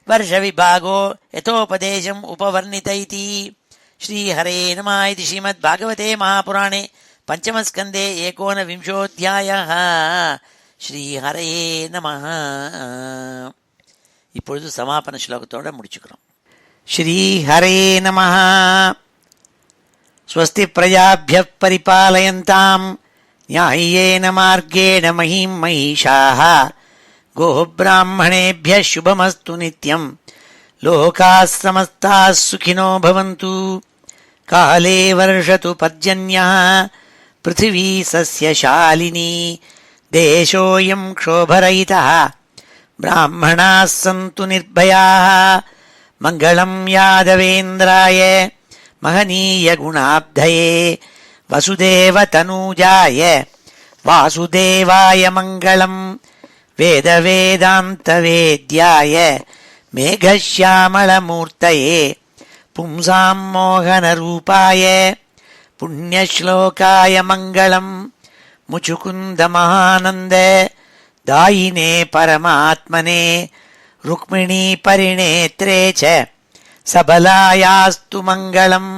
वर्षविभागो यथोपदेशम् उपवर्णित इति श्रीहरे नमः इति श्रीमद्भागवते महापुराणे पंचमस्कन्धे 19विंशोऽध्यायः ஸ்ரீஹரே நமः. இப்பொழுது சமாபன ஸ்லோகத்தோட முடிச்சுக்கிறோம். ஸ்ரீஹரே நமः. ஸ்வஸ்தி பிரஜாभ्यः परिपालयन्ताम् न्याय्येन मार्गेण महीं महिषाः गोब्राह्मणेभ्यः शुभमस्तु नित्यम् लोकाः समस्ताः सुखिनो भवन्तु. काले वर्षतु पर्जन्यः पृथिवी सस्यशालिनी देशोऽयं क्षोभरहितः ब्राह्मणाः सन्तु निर्भयाः. मङ्गलं यादवेन्द्राय महनीयगुणाब्धये वसुदेवतनूजाय वासुदेवाय मङ्गलम्. वेदवेदान्तवेद्याय मेघश्यामलमूर्तये पुंसां मोहनरूपाय पुण्यश्लोकाय मङ्गलम्. मुचुकुन्दमहानन्द दायिने परमात्मने रुक्मिणी परिणेत्रे च सबलायास्तु मङ्गलम्.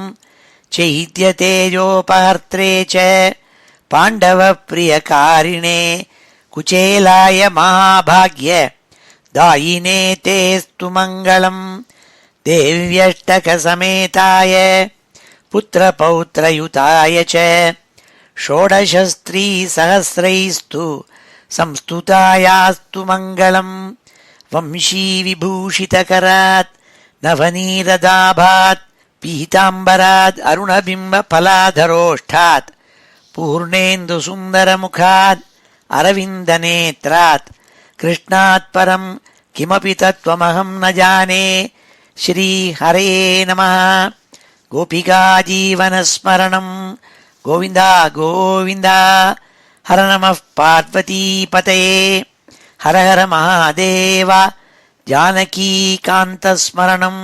चैत्यतेजोपहर्त्रे च पाण्डवप्रियकारिणे कुचेलाय महाभाग्य दायिने तेस्तु मङ्गलम्. देव्यष्टकसमेताय पुत्रपौत्रयुताय च षोडशस्त्रीसहस्रैस्तु संस्तुतायास्तु मङ्गलम्. वंशीविभूषितकरात् नवनीरदाभात् पीताम्बरात् अरुणबिम्बफलाधरोष्ठात् पूर्णेन्दुसुन्दरमुखात् अरविन्दनेत्रात् कृष्णात् परं किमपि तत्त्वमहं न जाने. श्रीहरे नमः. गोपिकाजीवनस्मरणं गोविन्द गोविन्द. हर नमः पार्वतीपतये. हर हर महादेव. जानकीकान्तस्मरणं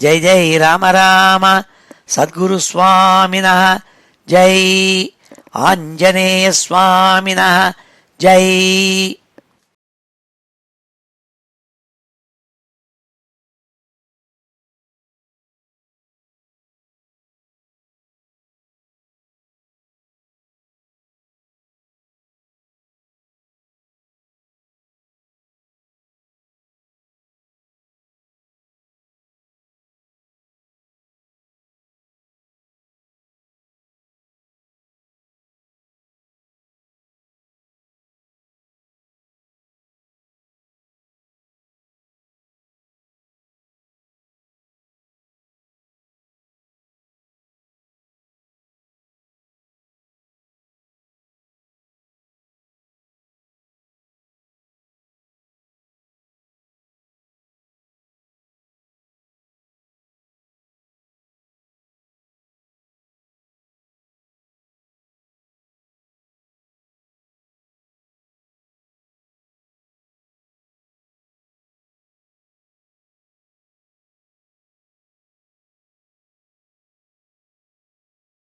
जय जय राम राम. सद्गुरुस्वामिनः जय. आञ्जनेयस्वामिनः जय.